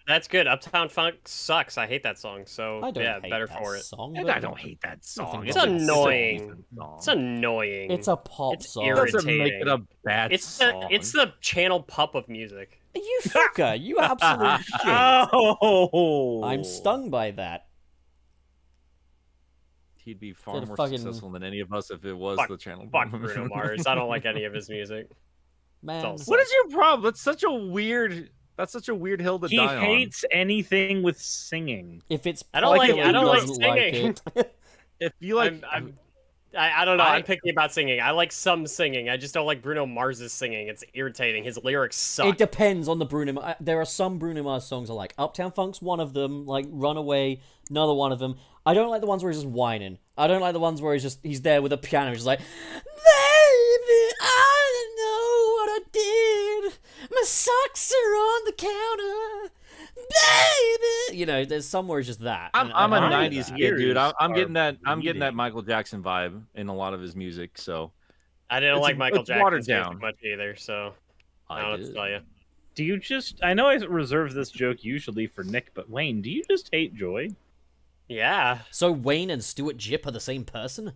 C: That's good. Uptown Funk sucks. I hate that song. So
D: I don't
C: yeah,
D: hate
C: better
D: that
C: for it.
D: song.
B: And
D: but
B: I don't hate that song.
D: It's
C: It's
B: a
C: annoying.
B: decent song.
C: It's annoying.
D: It's a pop
C: It's
D: song.
B: It doesn't make it a
C: irritating.
B: bad song.
C: It's the Channel Pup of music.
D: You fucker! You absolute shit!
E: Oh,
D: I'm stung by that.
B: He'd be far
D: Did a
B: more
D: fucking-
B: successful than any of us if it was
C: Fuck-
B: the channel.
C: Fuck Bruno Mars. I don't like any of his music.
D: Man,
C: all
B: What is your problem? That's such a weird hill to
E: He
B: die on.
E: hates anything with singing.
D: if it's
C: I don't
D: popular,
C: like- I don't
D: he
C: like
D: doesn't
C: singing.
D: it.
B: If you like,
C: I don't know.
B: I-
C: I'm picky about singing. I like some singing. I just don't like Bruno Mars's singing. It's irritating. His lyrics suck.
D: It depends on the Bruno Mars. There are some Bruno Mars songs I like. Uptown Funk's one of them. Like Runaway, another one of them. I don't like the ones where he's just whining. I don't like the ones where he's there with a piano. He's just like, baby, I don't know what I did. My socks are on the counter. Baby, you know, there's somewhere it's just that.
B: I'm
D: And
B: a
D: I hate
B: '90s
D: that.
B: kid, dude. I'm
E: Are
B: getting that. I'm getting
E: bleeding.
B: that Michael Jackson vibe in a lot of his music. So
C: I didn't
B: it's-
C: like Michael
B: it's watered
C: Jackson's music
B: down.
C: much either. So I don't know what to
B: did.
C: tell you.
E: Do you just? I know I reserve this joke usually for Nick, but Wayne, do you just hate Joy?
C: Yeah.
D: So Wayne and Stuart Jipp are the same person?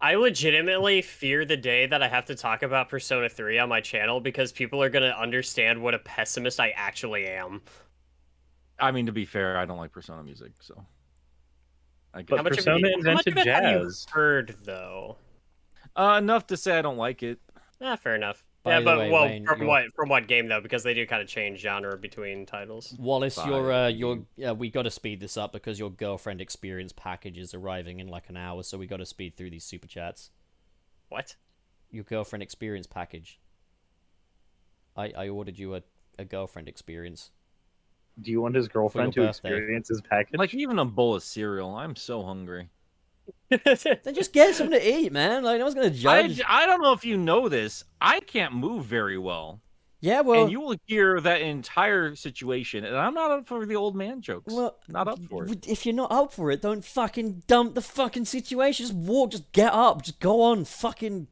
C: I legitimately fear the day that I have to talk about Persona 3 on my channel because people are going to understand what a pessimist I actually am.
B: I mean, to be fair, I don't like Persona music, so. I
E: But
C: How much
E: Persona
C: of it, how much
E: invented
C: of it have you
E: jazz.
C: heard, though?
B: Enough to say I don't like it.
C: Fair enough.
D: By
C: Yeah,
D: the
C: but
D: way,
C: well,
D: Wayne,
C: from
D: you're-
C: what game though? Because they do kind of change genre between titles.
D: Wallace,
B: Bye.
D: we got to speed this up because your girlfriend experience package is arriving in like an hour, so we got to speed through these super chats.
C: What?
D: Your girlfriend experience package. I ordered you a girlfriend experience.
E: Do you want his girlfriend
D: your
E: to
D: birthday.
E: experience his package?
B: Like even a bowl of cereal. I'm so hungry.
D: Then just get something to eat, man. Like no one's gonna judge.
B: I don't know if you know this. I can't move very well.
D: Yeah, well,
B: And you will hear that entire situation, and I'm not up for the old man jokes.
D: well,
B: Not up for it.
D: if you're not up for it, don't fucking dump the fucking situation. Just walk, just get up, just go on, fucking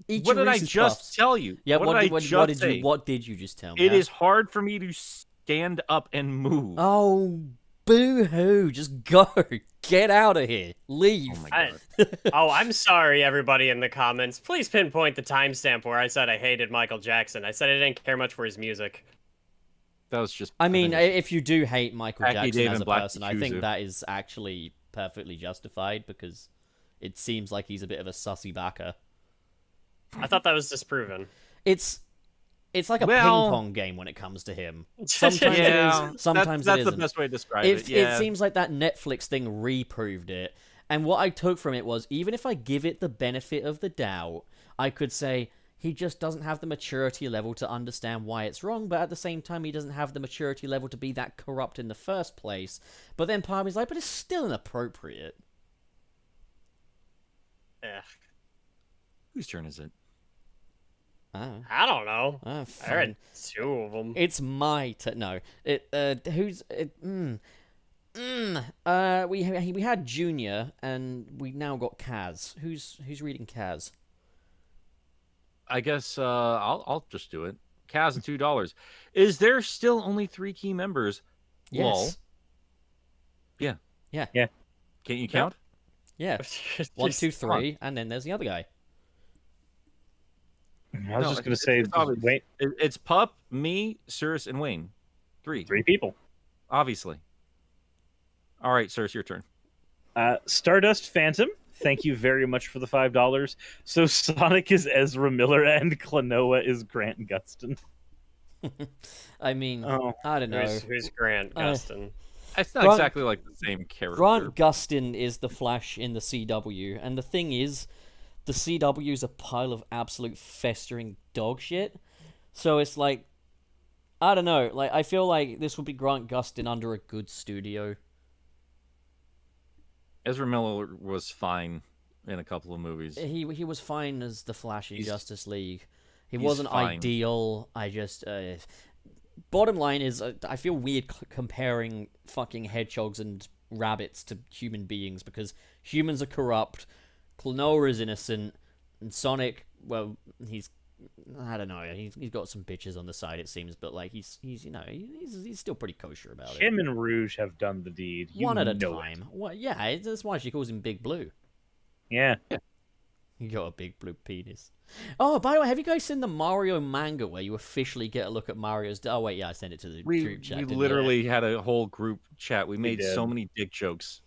D: eat
B: What
D: your
B: did I
D: Reese's
B: just
D: Puffs.
B: tell you?
D: Yeah,
B: what did I just say?
D: what did you just tell me?
B: It
D: huh?
B: is hard for me to stand up and move.
D: Oh, boo-hoo. Just go. Get out of here. Leave.
B: Oh my
C: I-
B: god.
C: Oh, I'm sorry, everybody in the comments. Please pinpoint the timestamp where I said I hated Michael Jackson. I said I didn't care much for his music.
B: That was just.
D: I mean,
B: think it's-
D: if you do hate Michael
B: Jackie,
D: Jackson
B: Dave,
D: as
B: and
D: a
B: Black
D: person, I think
B: Accuser.
D: that is actually perfectly justified because it seems like he's a bit of a sussy backer.
C: I thought that was disproven.
D: It's like a
B: Well-
D: ping pong game when it comes to him. Sometimes
B: yeah,
D: it is, sometimes
B: that's
D: it
B: the
D: isn't.
B: best way to describe
D: It
B: it. Yeah.
D: seems like that Netflix thing reproved it. And what I took from it was, even if I give it the benefit of the doubt, I could say, he just doesn't have the maturity level to understand why it's wrong, but at the same time, he doesn't have the maturity level to be that corrupt in the first place. But then part of me's like, but it's still inappropriate.
C: Ugh,
B: Whose turn is it?
D: Oh,
C: I don't know. I
D: fine.
C: read two of them.
D: It's my turn. No, we had Junior, and we now got Kaz. Who's reading Kaz?
B: I guess I'll just do it. Kaz and $2. Is there still only 3 key members? Lol.
D: Yes.
B: Yeah.
D: Yeah.
E: Yeah.
B: Can't you count?
D: Yeah. 1, 2, 3, and then there's the other guy.
E: I was
B: No,
E: just going to
B: it's
E: say,
B: obvious.
E: wait,
B: It's Pup, me, Suris, and Wayne. 3.
E: 3 people.
B: Obviously. All right, Suris, your turn.
E: Stardust Phantom, thank you very much for the $5. So Sonic is Ezra Miller and Klonoa is Grant Gustin.
D: I mean,
E: Oh,
D: I don't know.
C: Who's Grant Gustin?
B: It's not
D: Grant-
B: exactly like the same character.
D: Grant Gustin is the Flash in the CW, and the thing is, the CW is a pile of absolute festering dog shit. So it's like, I don't know. Like, I feel like this would be Grant Gustin under a good studio.
B: Ezra Miller was fine in a couple of movies.
D: He was fine as the Flash in Justice League. He
B: he's
D: wasn't
B: fine.
D: ideal. I just bottom line is I feel weird comparing fucking hedgehogs and rabbits to human beings because humans are corrupt, Klonoa is innocent, and Sonic, well, I don't know. He's got some bitches on the side, it seems, but like he's still pretty kosher about it.
E: Him and Rouge have done the deed.
D: One at a time. Well, yeah, that's why she calls him Big Blue.
E: Yeah.
D: You got a big blue penis. Oh, by the way, have you guys seen the Mario manga where you officially get a look at Mario's? Oh wait, yeah, I sent it to the group chat.
B: We
D: didn't
B: literally had a whole group chat. We made
E: did.
B: so many dick jokes.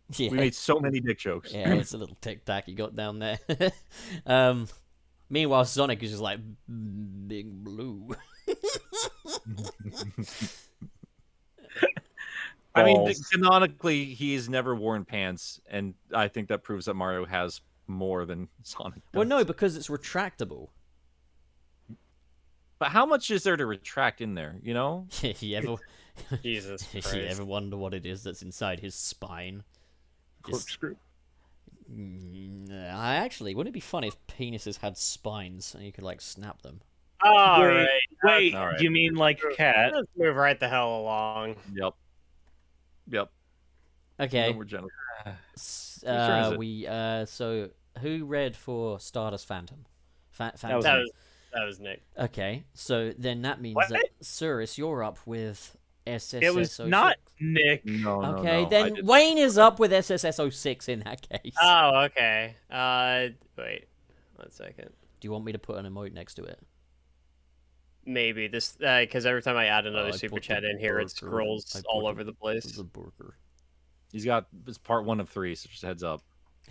D: Yeah.
B: We made so many dick jokes.
D: Yeah, it's a little tic tac you got down there. Meanwhile, Sonic is just like Big Blue.
B: I mean, canonically, he's never worn pants, and I think that proves that Mario has more than Sonic does.
D: Well, no, because it's retractable.
B: But how much is there to retract in there, you know?
D: you ever,
C: Jesus Christ.
D: you ever wonder what it is that's inside his spine?
E: Corkscrew.
D: I actually, wouldn't it be funny if penises had spines and you could like snap them?
C: All
E: Wait,
C: right.
E: wait,
B: All right.
E: you mean like a cat?
C: Let's move right the hell along.
B: Yep.
D: Okay.
B: No, we're gentle.
D: So who read for Stardust Phantom? Phantom.
C: That was Nick.
D: Okay, so then that means
E: What?
D: that Suris, you're up with SSS06.
E: It was not Nick.
B: No,
D: Okay,
B: no,
D: then Wayne is up with SSS06 in that case.
C: Oh, okay. Wait. 1 second.
D: Do you want me to put an emote next to it?
C: Maybe this because every time I add another
D: I
C: super
D: put the
C: chat in here, it
D: burger.
C: scrolls
D: I put
C: all
D: the-
C: over the place.
D: The burger.
B: He's got it's part 1 of 3, so just heads up.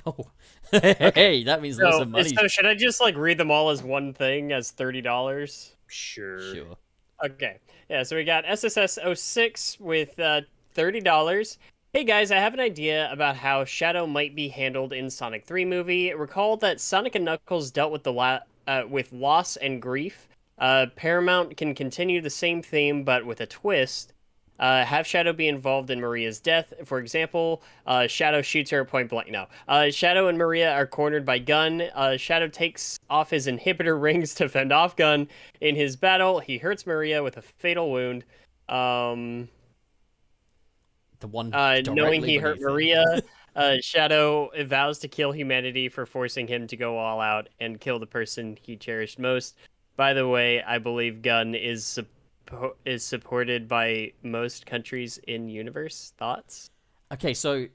D: Oh, hey, that means lots
C: So,
D: of money.
C: so should I just like read them all as one thing as $30?
E: Sure.
D: Sure.
C: Okay. Yeah, so we got SSS06 with $30. Hey guys, I have an idea about how Shadow might be handled in Sonic 3 movie. Recall that Sonic and Knuckles dealt with with loss and grief. Paramount can continue the same theme, but with a twist. Have Shadow be involved in Maria's death. For example, Shadow shoots her point blank. No. Shadow and Maria are cornered by Gun. Shadow takes off his inhibitor rings to fend off Gun. In his battle, he hurts Maria with a fatal wound.
D: The one
C: Knowing he
D: directly
C: hurt
D: beneath him.
C: Maria, Shadow vows to kill humanity for forcing him to go all out and kill the person he cherished most. By the way, I believe Gun is supported by most countries in universe. Thoughts?
D: Okay, so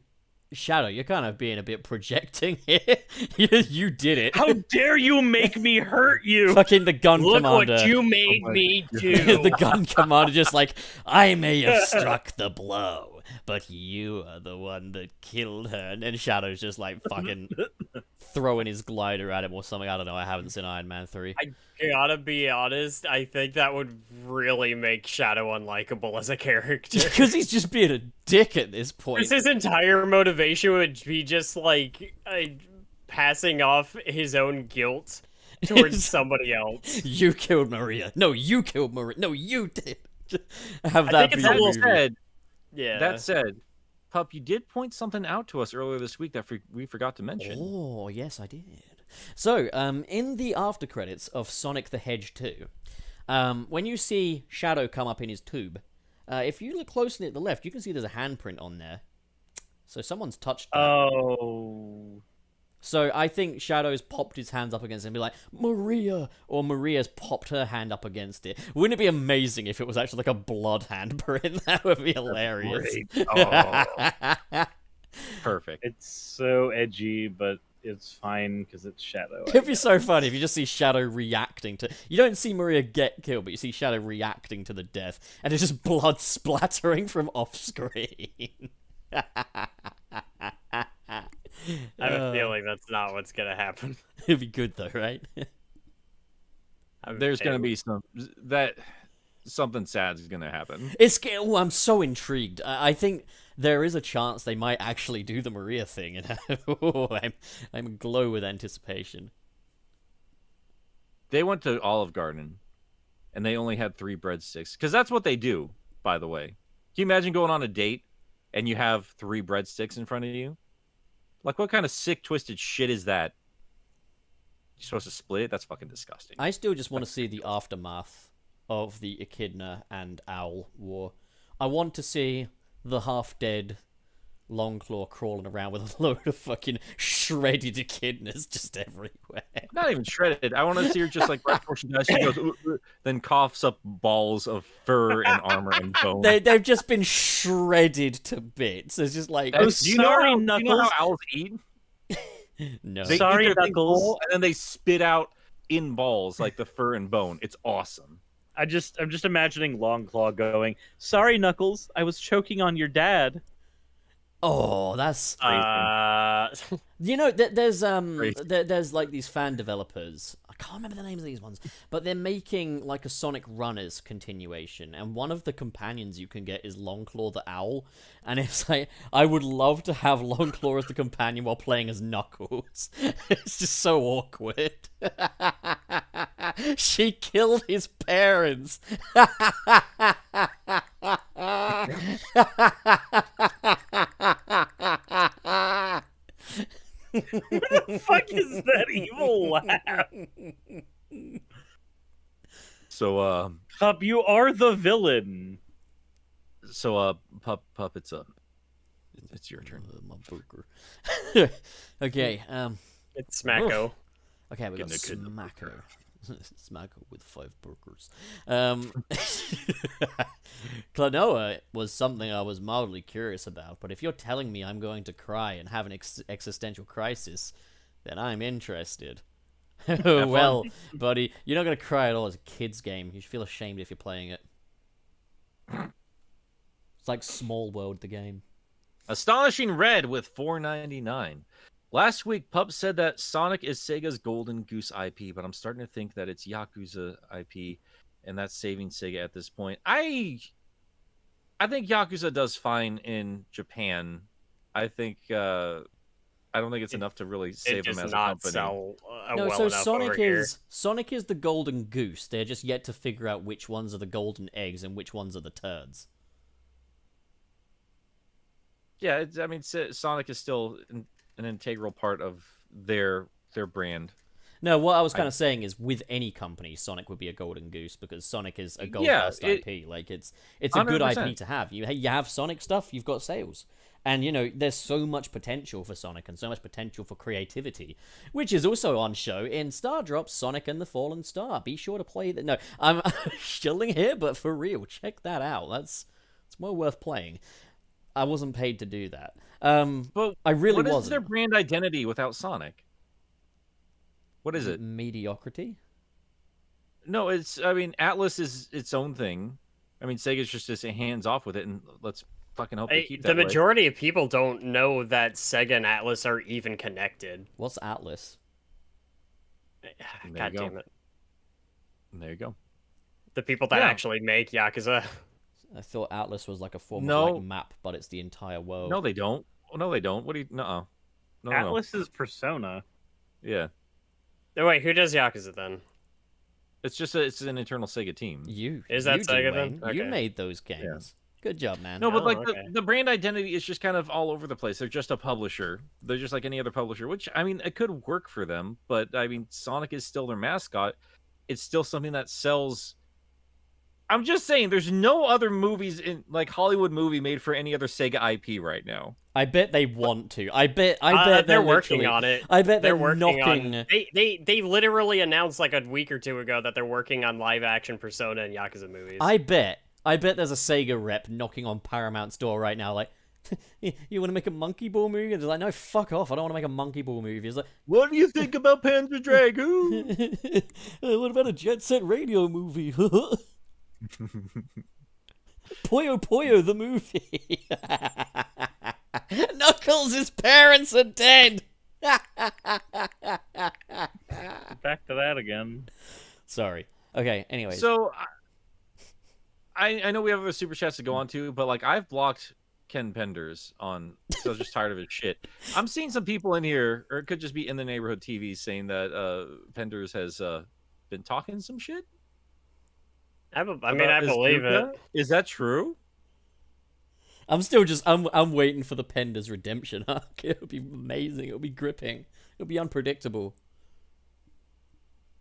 D: Shadow, you're kind of being a bit projecting here. You did it.
E: How dare you make me hurt you?
D: Fucking the gun
C: Look
D: commander.
C: what you made me do.
D: The gun commander just like, I may have struck the blow, but you are the one that killed her. And then Shadow's just like fucking throwing his glider at him or something. I don't know. I haven't seen Iron Man 3.
C: I gotta be honest, I think that would really make Shadow unlikable as a character.
D: Because he's just being a dick at this point.
C: His entire motivation would be just like passing off his own guilt towards somebody else.
D: You killed Maria. No, you killed Maria. No, you did. Have
C: I
D: that
C: think
D: be
C: it's a
D: the
C: little
D: movie.
C: Yeah.
B: That said, Pup, you did point something out to us earlier this week that we forgot to mention.
D: Oh, yes, I did. So, in the after credits of Sonic the Hedge 2, when you see Shadow come up in his tube, if you look closely at the left, you can see there's a handprint on there. So someone's touched that.
E: Oh.
D: So I think Shadow's popped his hands up against it and be like, Maria! Or Maria's popped her hand up against it. Wouldn't it be amazing if it was actually like a blood handprint? That would be hilarious.
E: Great. Oh.
B: Perfect.
E: It's so edgy, but it's fine because it's Shadow.
D: It'd be so funny if you just see Shadow reacting to... You don't see Maria get killed, but you see Shadow reacting to the death, and it's just blood splattering from off-screen.
C: I have a feeling that's not what's gonna happen.
D: It'd be good though, right?
B: There's going to be something sad is going to happen.
D: Oh, I'm so intrigued. I think there is a chance they might actually do the Maria thing, and I'm aglow with anticipation.
B: They went to Olive Garden, and they only had 3 breadsticks. Because that's what they do, by the way. Can you imagine going on a date, and you have 3 breadsticks in front of you? Like, what kind of sick, twisted shit is that? You're supposed to split it? That's fucking disgusting.
D: I still just want to see the aftermath of the Echidna and Owl war. I want to see the half-dead Longclaw crawling around with a load of fucking shredded echidnas just everywhere.
B: Not even shredded. I want to see her just like right before she dies, she goes, then coughs up balls of fur and armor and bone.
D: They've just been shredded to bits. It's just like,
B: Do
E: Sorry,
B: you know how
E: Knuckles.
B: owls eat?
D: no.
B: They
E: Sorry,
B: eat their thing
E: Knuckles.
B: whole, and then they spit out in balls like the fur and bone. It's awesome.
E: I'm just imagining Longclaw going, "Sorry, Knuckles, I was choking on your dad."
D: Oh, that's
C: Crazy.
D: you know. There's
B: Crazy.
D: there's like these fan developers. I can't remember the names of these ones, but they're making like a Sonic Runners continuation, and one of the companions you can get is Longclaw the Owl, and it's like I would love to have Longclaw as the companion while playing as Knuckles. It's just so awkward. She killed his parents.
E: What the fuck is that evil laugh?
B: So,
E: Pup, you are the villain.
B: Pup, it's your turn.
D: My burger. Okay,
C: It's Smacko.
D: okay, we got
B: Get Echidna
D: Smacko. Smacko with 5 burgers. Klonoa was something I was mildly curious about, but if you're telling me I'm going to cry and have an existential crisis, then I'm interested. Oh, well, buddy, you're not going to cry at all. It's a kid's game. You should feel ashamed if you're playing it. It's like Small World, the game.
B: Astonishing Red with $4.99. Last week, Pup said that Sonic is Sega's Golden Goose IP, but I'm starting to think that it's Yakuza IP, and that's saving Sega at this point. I think Yakuza does fine in Japan. I think I don't think it's enough to really save
C: It
B: them
C: does
B: as a
C: not
B: company.
C: sell
D: No,
C: well
D: so
C: enough over here.
D: Sonic is the golden goose. They're just yet to figure out which ones are the golden eggs and which ones are the turds.
B: Yeah, I mean, Sonic is still an integral part of their brand.
D: No, what I was kind of saying is, with any company, Sonic would be a golden goose because Sonic is a gold dust IP. Like it's a good
B: 100%.
D: IP to have. You have Sonic stuff, you've got sales, and you know there's so much potential for Sonic and so much potential for creativity, which is also on show in Star Drops: Sonic and the Fallen Star. Be sure to play that. No, I'm shilling here, but for real, check that out. It's well worth playing. I wasn't paid to do that.
B: But
D: I really
B: what is
D: wasn't.
B: their brand identity without Sonic? What is it?
D: Mediocrity.
B: No, I mean, Atlas is its own thing. I mean, Sega's just hands off with it, and let's fucking hope they keep that
C: The
B: way.
C: majority of people don't know that Sega and Atlas are even connected.
D: What's Atlas?
C: God
B: you go.
C: damn it.
B: There you go.
C: The people that
B: Yeah.
C: actually make Yakuza.
D: I thought Atlas was like a form
B: No.
D: of like map, but it's the entire world.
B: No, they don't. Oh, no, they don't. What do you? No.
E: Atlas is Persona.
B: Yeah,
C: Oh, wait, who does Yakuza then?
B: it's an internal Sega team.
D: You
C: Is that
D: you
C: Sega
D: do,
C: then?
D: Wayne. You
C: Okay.
D: made those games. Good job, man.
B: No, but
C: Oh,
B: like
C: okay.
B: the brand identity is just kind of all over the place. They're just a publisher. They're just like any other publisher, which I mean, it could work for them. But I mean, Sonic is still their mascot. It's still something that sells. I'm just saying, there's no other movies in like Hollywood movie made for any other Sega IP right now.
D: I bet they want to. I bet
C: They're working
D: literally-
C: on it.
D: I bet
C: They're
D: they're
C: working
D: knocking.
C: on. They literally announced like a week or two ago that they're working on live action Persona and Yakuza movies.
D: I bet there's a Sega rep knocking on Paramount's door right now, like, you want to make a Monkey Ball movie? And they're like, no, fuck off. I don't want to make a Monkey Ball movie. It's like,
B: What do you think about Panzer Dragoon?
D: what about a Jet Set Radio movie? Puyo Puyo the movie. Knuckles' parents are dead.
E: Back to that again.
D: Sorry. Okay. Anyways.
B: So, I know we have other super chats to go on to, but like I've blocked Ken Penders on, so I was just tired of his shit. I'm seeing some people in here, or it could just be in the neighborhood TV, saying that Penders has been talking some shit.
C: I
B: about
C: believe
B: his
C: it.
B: Nuka? Is that true?
D: I'm waiting for the Penda's redemption arc. It'll be amazing. It'll be gripping. It'll be unpredictable.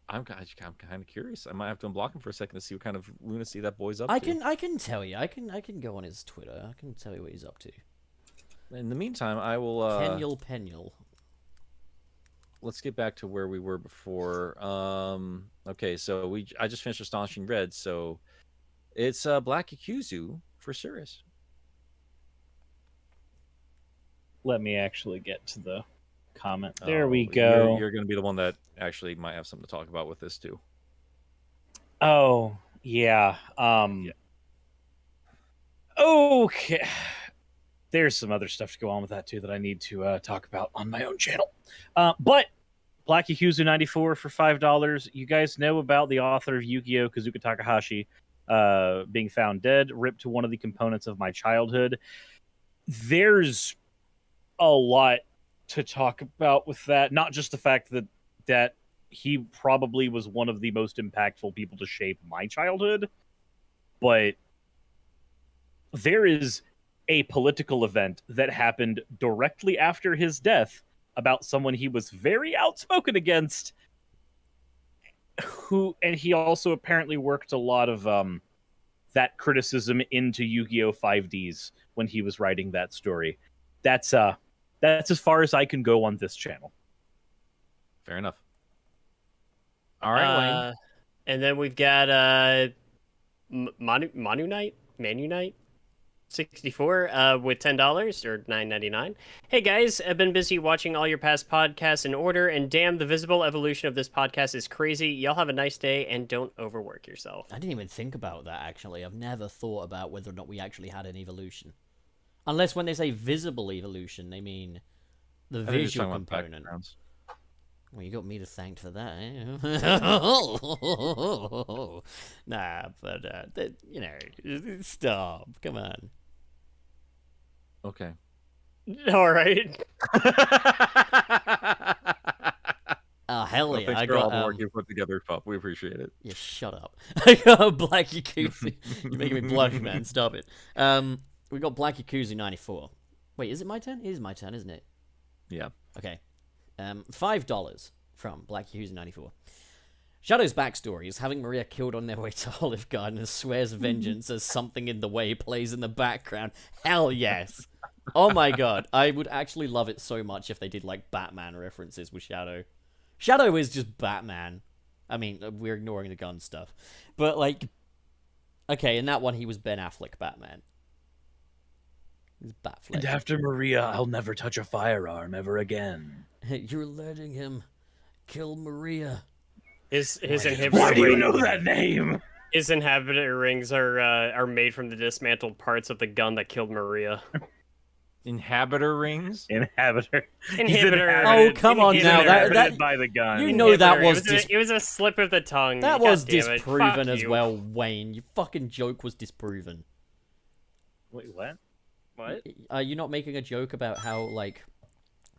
B: I'm kind of curious. I might have to unblock him for a second to see what kind of lunacy that boy's up
D: I
B: to.
D: can tell you. I can go on his Twitter. I can tell you what he's up to.
B: In the meantime, I will.
D: Penuel.
B: Let's get back to where we were before. Okay, so I just finished Astonishing Red, so it's Black Yakuzu for Suris.
E: Let me actually get to the comment. There we go.
B: You're going to be the one that actually might have something to talk about with this too.
E: Oh, yeah. Okay. There's some other stuff to go on with that too that I need to talk about on my own channel. But Black Yakuzu 94 for $5. You guys know about the author of Yu-Gi-Oh! Kazuka Takahashi being found dead, ripped to one of the components of my childhood. There's a lot to talk about with that. Not just the fact that he probably was one of the most impactful people to shape my childhood, but there is a political event that happened directly after his death about someone he was very outspoken against, and he also apparently worked a lot of that criticism into Yu-Gi-Oh! 5Ds when he was writing that story. That's as far as I can go on this channel.
B: Fair enough. All right, Wayne.
C: And then we've got Manu Knight 64 with $10 or $9.99. Hey guys, I've been busy watching all your past podcasts in order, and damn, the visible evolution of this podcast is crazy. Y'all have a nice day and don't overwork yourself.
D: I didn't even think about that, actually. I've never thought about whether or not we actually had an evolution. Unless when they say visible evolution, they mean the visual component. Well, you got me to thank for that, eh? Nah, but, stop. Come on.
B: Okay.
C: All right.
D: Oh, hell yeah.
B: Thanks
D: I
B: for
D: got
B: all the work you put together, Pup. We appreciate it.
D: Yeah, shut up. I got Black Yakuza. You're making me blush, man. Stop it. We got Black Yakuza 94. Wait, is it my turn? It is my turn, isn't it?
B: Yeah.
D: Okay. $5 from Black Yakuza 94. Shadow's backstory is having Maria killed on their way to Olive Garden and swears vengeance as something in the way plays in the background. Hell yes. Oh my god. I would actually love it so much if they did like Batman references with Shadow. Shadow is just Batman. I mean, we're ignoring the gun stuff. But like, okay, in that one he was Ben Affleck Batman. He's Batfleck.
E: And after Maria, I'll never touch a firearm ever again.
D: You're letting him kill Maria.
C: His inhibitor.
E: Why do you know that name?
C: His inhibitor rings are made from the dismantled parts of the gun that killed Maria.
B: Inhabitor rings?
E: Inhibitor.
C: Inhibitor.
D: Oh, come on now. That
E: by the gun.
D: You know that was
C: it was a slip of the tongue.
D: That was disproven as
C: you.
D: well, Wayne. Your fucking joke was disproven.
E: Wait, what?
C: What?
D: Are you not making a joke about how, like,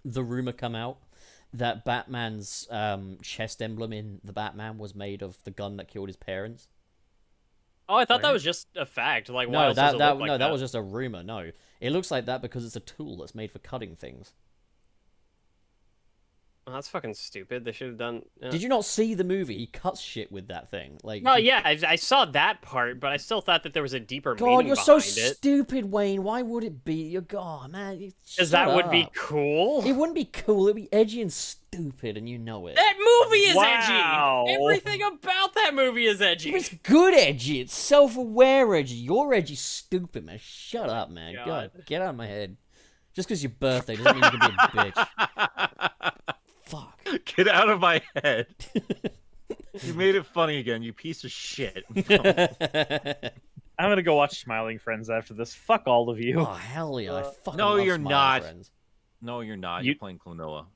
D: the rumor come out that Batman's chest emblem in the Batman was made of the gun that killed his parents?
C: Oh, I thought that was just a fact. Like, why
D: No,
C: else does it look like
D: that was just a rumor. No, it looks like that because it's a tool that's made for cutting things.
C: Oh, that's fucking stupid. They should have done.
D: Did you not see the movie? He cuts shit with that thing. Like,
C: no, yeah, I saw that part, but I still thought that there was a deeper
D: God,
C: meaning
D: you're so
C: behind it.
D: stupid, Wayne. Why would it be? You're God, man.
C: Because that would be cool.
D: It wouldn't be cool. It'd be edgy and stupid, and you know it.
C: That movie is
E: Wow.
C: edgy. Everything about that movie is edgy.
D: It's good edgy. It's self-aware edgy. You're edgy, stupid, man. Shut up, man. God, get out of my head. Just because your birthday doesn't mean you can be a bitch. Fuck.
B: Get out of my head. You made it funny again, you piece of shit.
E: I'm gonna go watch Smiling Friends after this. Fuck all of you.
D: Oh, hell yeah. I fucking
B: no,
D: love
B: you're
D: Smiling
B: not.
D: Friends.
B: No, you're not. You're playing Klonoa.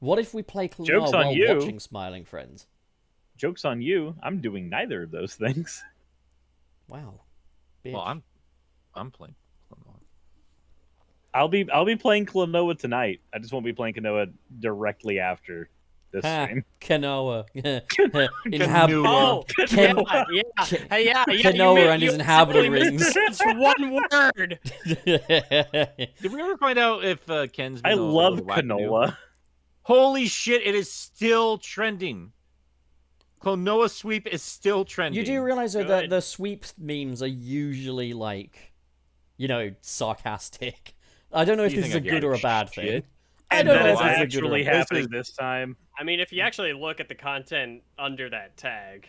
D: What if we play Klonoa
E: Joke's on
D: while
E: you.
D: watching Smiling Friends?
E: Joke's on you. I'm doing neither of those things.
D: Wow. Bitch.
B: Well, I'm playing Klonoa.
E: I'll be playing Klonoa tonight. I just won't be playing Klonoa directly after. this
D: Ha,
E: stream.
D: Kanoa.
B: Canoa.
C: Oh,
D: Ken-
C: yeah.
D: Kanoa and his inhabitor rings.
C: It's one word.
B: Did we ever find out if Ken's been
E: I
B: a
E: love
B: little wackadoo?
E: canola.
B: Holy shit, it is still trending. Klonoa sweep is still trending.
D: You do realize though that
C: Good.
D: the sweep memes are usually like, sarcastic. I don't know if
B: You
D: this is
B: think
D: a
B: I
D: good
B: get
D: or a
B: shit?
D: bad thing. I
E: And
D: don't
E: that
D: know
E: is
D: if it's a good or
E: actually
D: a bad
E: happening
B: This
E: this time.
C: I mean, if you actually look at the content under that tag,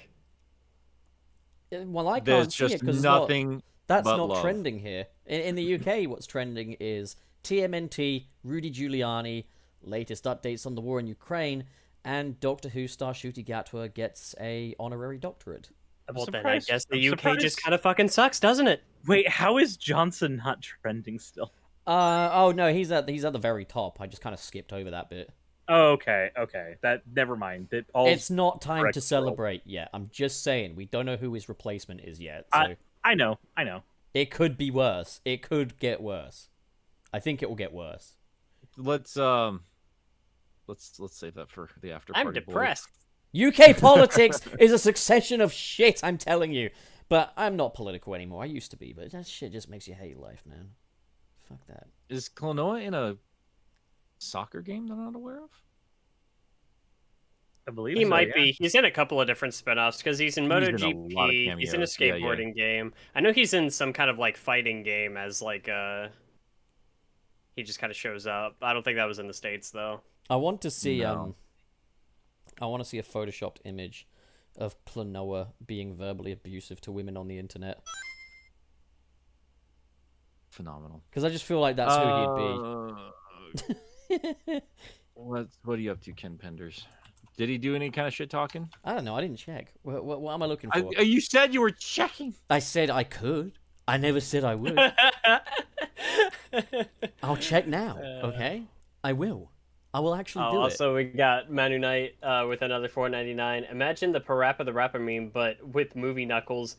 D: thing. Well, I
B: There's
D: can't see it
B: just
D: because
B: nothing.
D: that's
B: but
D: not
B: love.
D: trending here. In the UK, what's trending is TMNT, Rudy Giuliani, latest updates on the war in Ukraine, and Doctor Who star Ncuti Gatwa gets a honorary doctorate.
E: I'm
C: well, then I
E: surprised-
C: guess the
E: I'm
C: UK
E: surprised-
C: just kind of fucking sucks, doesn't it?
E: Wait, how is Johnson not trending still?
D: Oh no, he's at the very top. I just kind of skipped over that bit.
E: Oh, okay. That never mind.
D: It's not time
E: correct
D: to
E: roll.
D: celebrate yet. I'm just saying we don't know who his replacement is yet. So
E: I know.
D: it could be worse. It could get worse. I think it will get worse.
B: Let's save that for the after party.
C: I'm depressed.
D: UK politics is a succession of shit, I'm telling you. But I'm not political anymore. I used to be, but that shit just makes you hate life, man. Fuck that.
B: Is Klonoa in a soccer game that I'm not aware of?
E: I believe
C: He
E: so,
C: might
E: yeah.
C: be. He's in a couple of different spin-offs because he's in
B: He's in a lot of
C: MotoGP. He's in a
B: cameos. Yeah, yeah.
C: skateboarding game. I know he's in some kind of like fighting game as like he just kind of shows up. I don't think that was in the States though.
D: I want to see
B: No.
D: I want to see a photoshopped image of Klonoa being verbally abusive to women on the internet.
B: Phenomenal.
D: Because I just feel like that's who he'd be.
B: What are you up to, Ken Penders? Did he do any kind of shit talking?
D: I don't know. I didn't check. What am I looking for?
B: You said you were checking.
D: I said I could. I never said I would. I'll check now. Okay, I will. I will actually do it.
C: Also, we got Manu Knight with another $4.99. Imagine the Parappa the Rapper meme, but with movie Knuckles.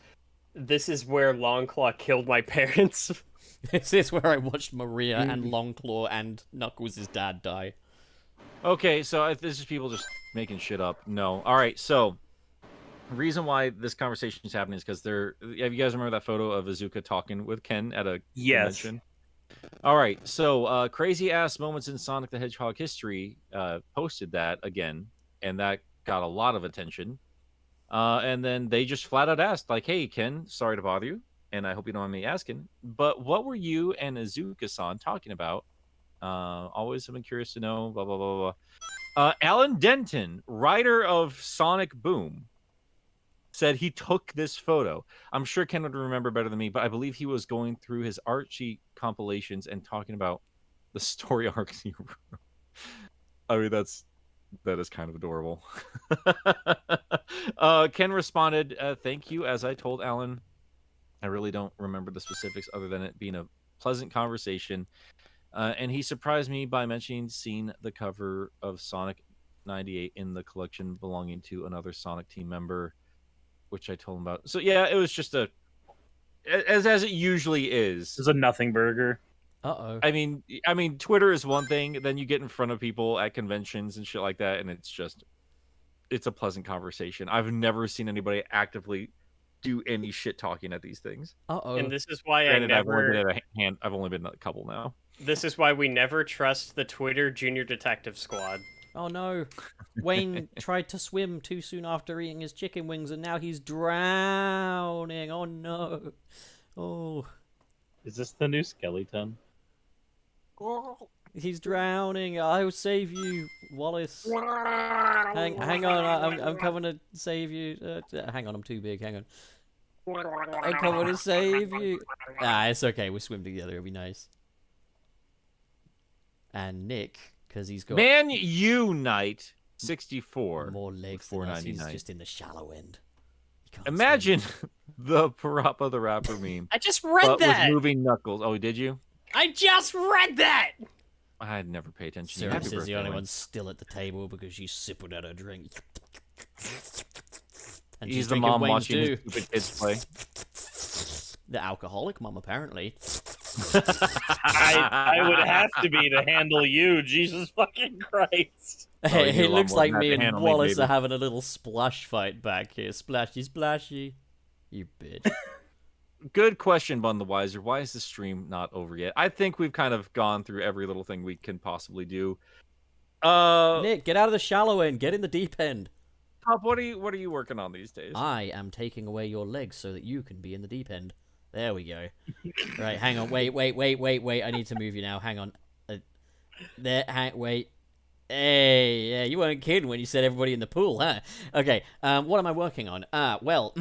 C: This is where Longclaw killed my parents.
D: This is where I watched Maria and Longclaw and Knuckles' dad die.
B: Okay, so this is people just making shit up. No. All right, so the reason why this conversation is happening is because have you guys remember that photo of Azuka talking with Ken at a
E: Yes.
B: convention? All right, so crazy ass moments in Sonic the Hedgehog history posted that again, and that got a lot of attention. And then they just flat out asked, like, "Hey, Ken, sorry to bother you, and I hope you don't mind me asking, but what were you and Azuka-san talking about? Always have been curious to know." Blah blah blah blah. Alan Denton, writer of Sonic Boom, said he took this photo. I'm sure Ken would remember better than me, but I believe he was going through his art sheet compilations and talking about the story arcs he wrote. I mean, that is kind of adorable. Ken responded, "Thank you. As I told Alan, I really don't remember the specifics other than it being a pleasant conversation. And he surprised me by mentioning seeing the cover of Sonic 98 in the collection belonging to another Sonic team member, which I told him about." So yeah, it was just as it usually is.
E: It's a nothing burger.
D: Uh-oh.
B: I mean, Twitter is one thing. Then you get in front of people at conventions and shit like that, and it's a pleasant conversation. I've never seen anybody actively do any shit talking at these things.
D: Uh-oh.
C: And this is why
B: Granted, I've
C: I've
B: only been at a couple now.
C: This is why we never trust the Twitter Junior Detective Squad.
D: Oh no. Wayne tried to swim too soon after eating his chicken wings and now he's drowning. Oh no. Oh.
E: Is this the new skeleton?
D: He's drowning. I will save you, Wallace. Hang on. I'm coming to save you. Hang on, I'm too big. Hang on. I'm coming to save you. It's okay. We'll swim together. It'll be nice. And Nick, because he's got
B: Man Unite 64.
D: more legs than us. He's
B: $4.99.
D: just in the shallow end. He can't
B: Imagine
D: swim.
B: the Parappa the Rapper meme.
C: I just read
B: but
C: that.
B: with moving Knuckles. Oh, did you?
C: I just read that.
B: I'd never pay attention. to you. Happy
D: Suris is the
B: birthday,
D: only
B: Wayne.
D: one still at the table because she's sipping at her drink. And
B: He's
D: she's
B: the
D: drinking
B: mom
D: Wayne's
B: watching
D: too.
B: his stupid kids play.
D: The alcoholic mom, apparently.
E: I would have to be to handle you, Jesus fucking Christ.
D: Hey,
B: you need a
D: it
B: lot
D: looks
B: more
D: like
B: than that
D: me
B: to
D: and
B: handle me,
D: Wallace
B: baby.
D: are having a little splash fight back here. Splashy, splashy. You bitch.
B: Good question, Bundleweiser. Why is the stream not over yet? I think we've kind of gone through every little thing we can possibly do.
D: Nick, get out of the shallow end. Get in the deep end.
B: Pop, what are you working on these days?
D: I am taking away your legs so that you can be in the deep end. There we go. Right, hang on. Wait. I need to move you now. Hang on. Wait. Hey, yeah, you weren't kidding when you said everybody in the pool, huh? Okay, what am I working on? Well,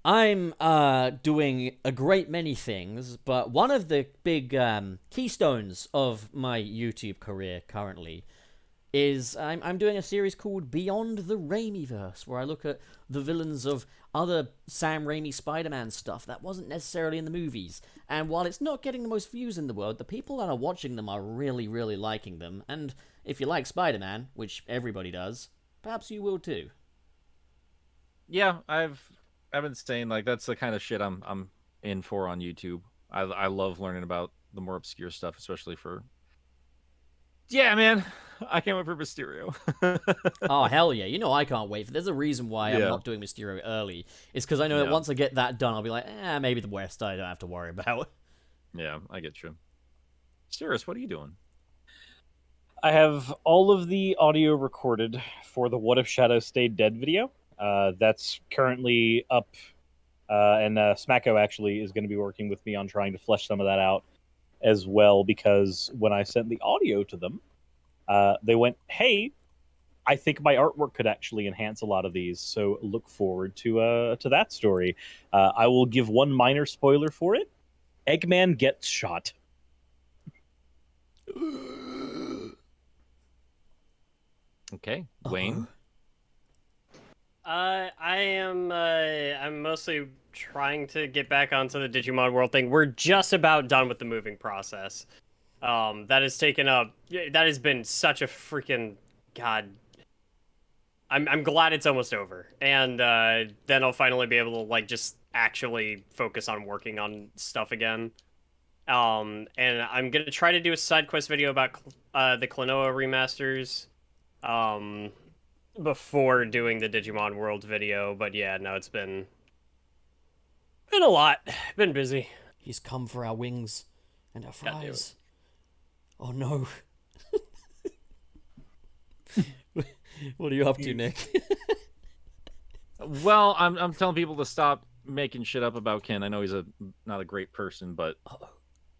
D: I'm doing a great many things, but one of the big keystones of my YouTube career currently is I'm doing a series called Beyond the Raimiverse, where I look at the villains of other Sam Raimi Spider-Man stuff that wasn't necessarily in the movies. And while it's not getting the most views in the world, the people that are watching them are really, really liking them. And if you like Spider-Man, which everybody does, perhaps you will too.
B: Yeah, I've been saying like that's the kind of shit I'm in for on YouTube. I love learning about the more obscure stuff, especially for. Yeah, man, I can't wait for Mysterio.
D: Oh, hell yeah. You know I can't wait. There's a reason why I'm
B: Yeah.
D: not doing Mysterio early. It's because I know that
B: Yeah.
D: once I get that done, I'll be like, maybe the West I don't have to worry about.
B: Yeah, I get you. Suris, what are you doing?
E: I have all of the audio recorded for the What If Shadow Stayed Dead video. That's currently up, and Smacko actually is going to be working with me on trying to flesh some of that out as well, because when I sent the audio to them, they went, hey, I think my artwork could actually enhance a lot of these, so look forward to that story. I will give one minor spoiler for it. Eggman gets shot.
B: Okay, Wayne.
C: I'm mostly trying to get back onto the Digimon World thing. We're just about done with the moving process. That has been such a freaking god. I'm glad it's almost over, and then I'll finally be able to like just actually focus on working on stuff again. And I'm gonna try to do a side quest video about the Klonoa remasters. Before doing the Digimon World video, but yeah, no, it's been a lot. Been busy.
D: He's come for our wings and our
C: God damn it.
D: fries. Oh no. What are you up to, Nick?
B: Well, I'm telling people to stop making shit up about Ken. I know he's not a great person, but
D: Uh-oh.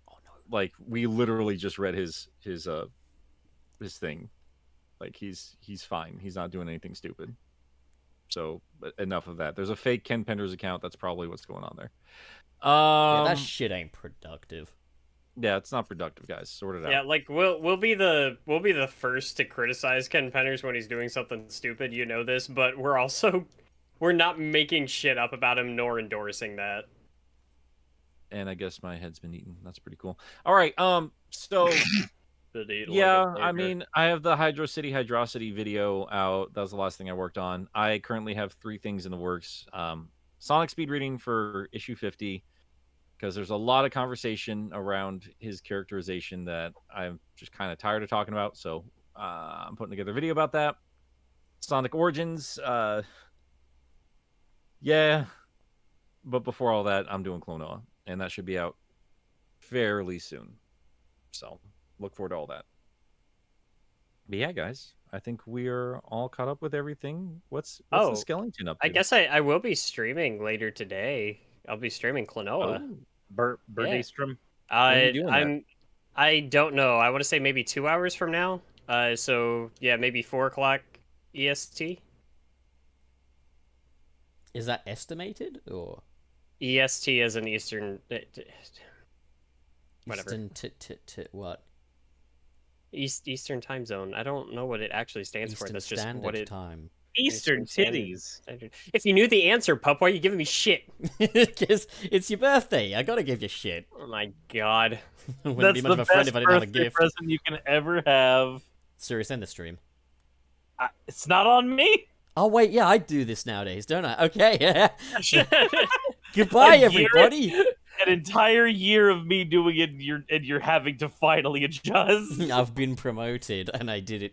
D: Oh no.
B: like we literally just read his thing. Like he's fine. He's not doing anything stupid. So, but enough of that. There's a fake Ken Penders account. That's probably what's going on there.
D: Yeah, that shit ain't productive.
B: Yeah, it's not productive, guys. Sort it out.
C: Yeah, like we'll be the first to criticize Ken Penders when he's doing something stupid. You know this, but we're not making shit up about him nor endorsing that.
B: And I guess my head's been eaten. That's pretty cool. All right. So yeah, I mean, I have the Hydrocity video out. That was the last thing I worked on. I currently have 3 things in the works. Sonic speed reading for issue 50, because there's a lot of conversation around his characterization that I'm just kind of tired of talking about. So I'm putting together a video about that. Sonic Origins, yeah. But before all that, I'm doing Klonoa, and that should be out fairly soon. So look forward to all that. But yeah, guys, I think we're all caught up with everything. What's the skeleton up to?
C: I guess I will be streaming later today. I'll be streaming Klonoa.
E: Birdystrom.
B: are you doing
C: I don't know. I want to say maybe 2 hours from now. So yeah, maybe 4 o'clock EST.
D: Is that estimated or
C: EST as an Eastern. Whatever.
D: Eastern what?
C: Eastern time zone. I don't know what it actually stands for.
D: Eastern
C: That's just
D: Standard
C: what it.
D: Time.
E: Eastern titties.
C: Standard. If you knew the answer, pup, why are you giving me shit?
D: Because it's your birthday. I gotta give you shit.
C: Oh my god.
D: Wouldn't
E: That's
D: be
E: the
D: much of a friend
E: best
D: if I didn't have a
E: birthday
D: gift.
E: present you can ever have.
D: Serious, end the stream.
E: It's not on me.
D: Oh wait, yeah, I do this nowadays, don't I? Okay. Goodbye,
E: A year-
D: everybody.
E: an entire year of me doing it, and you're having to finally adjust.
D: I've been promoted, and I did it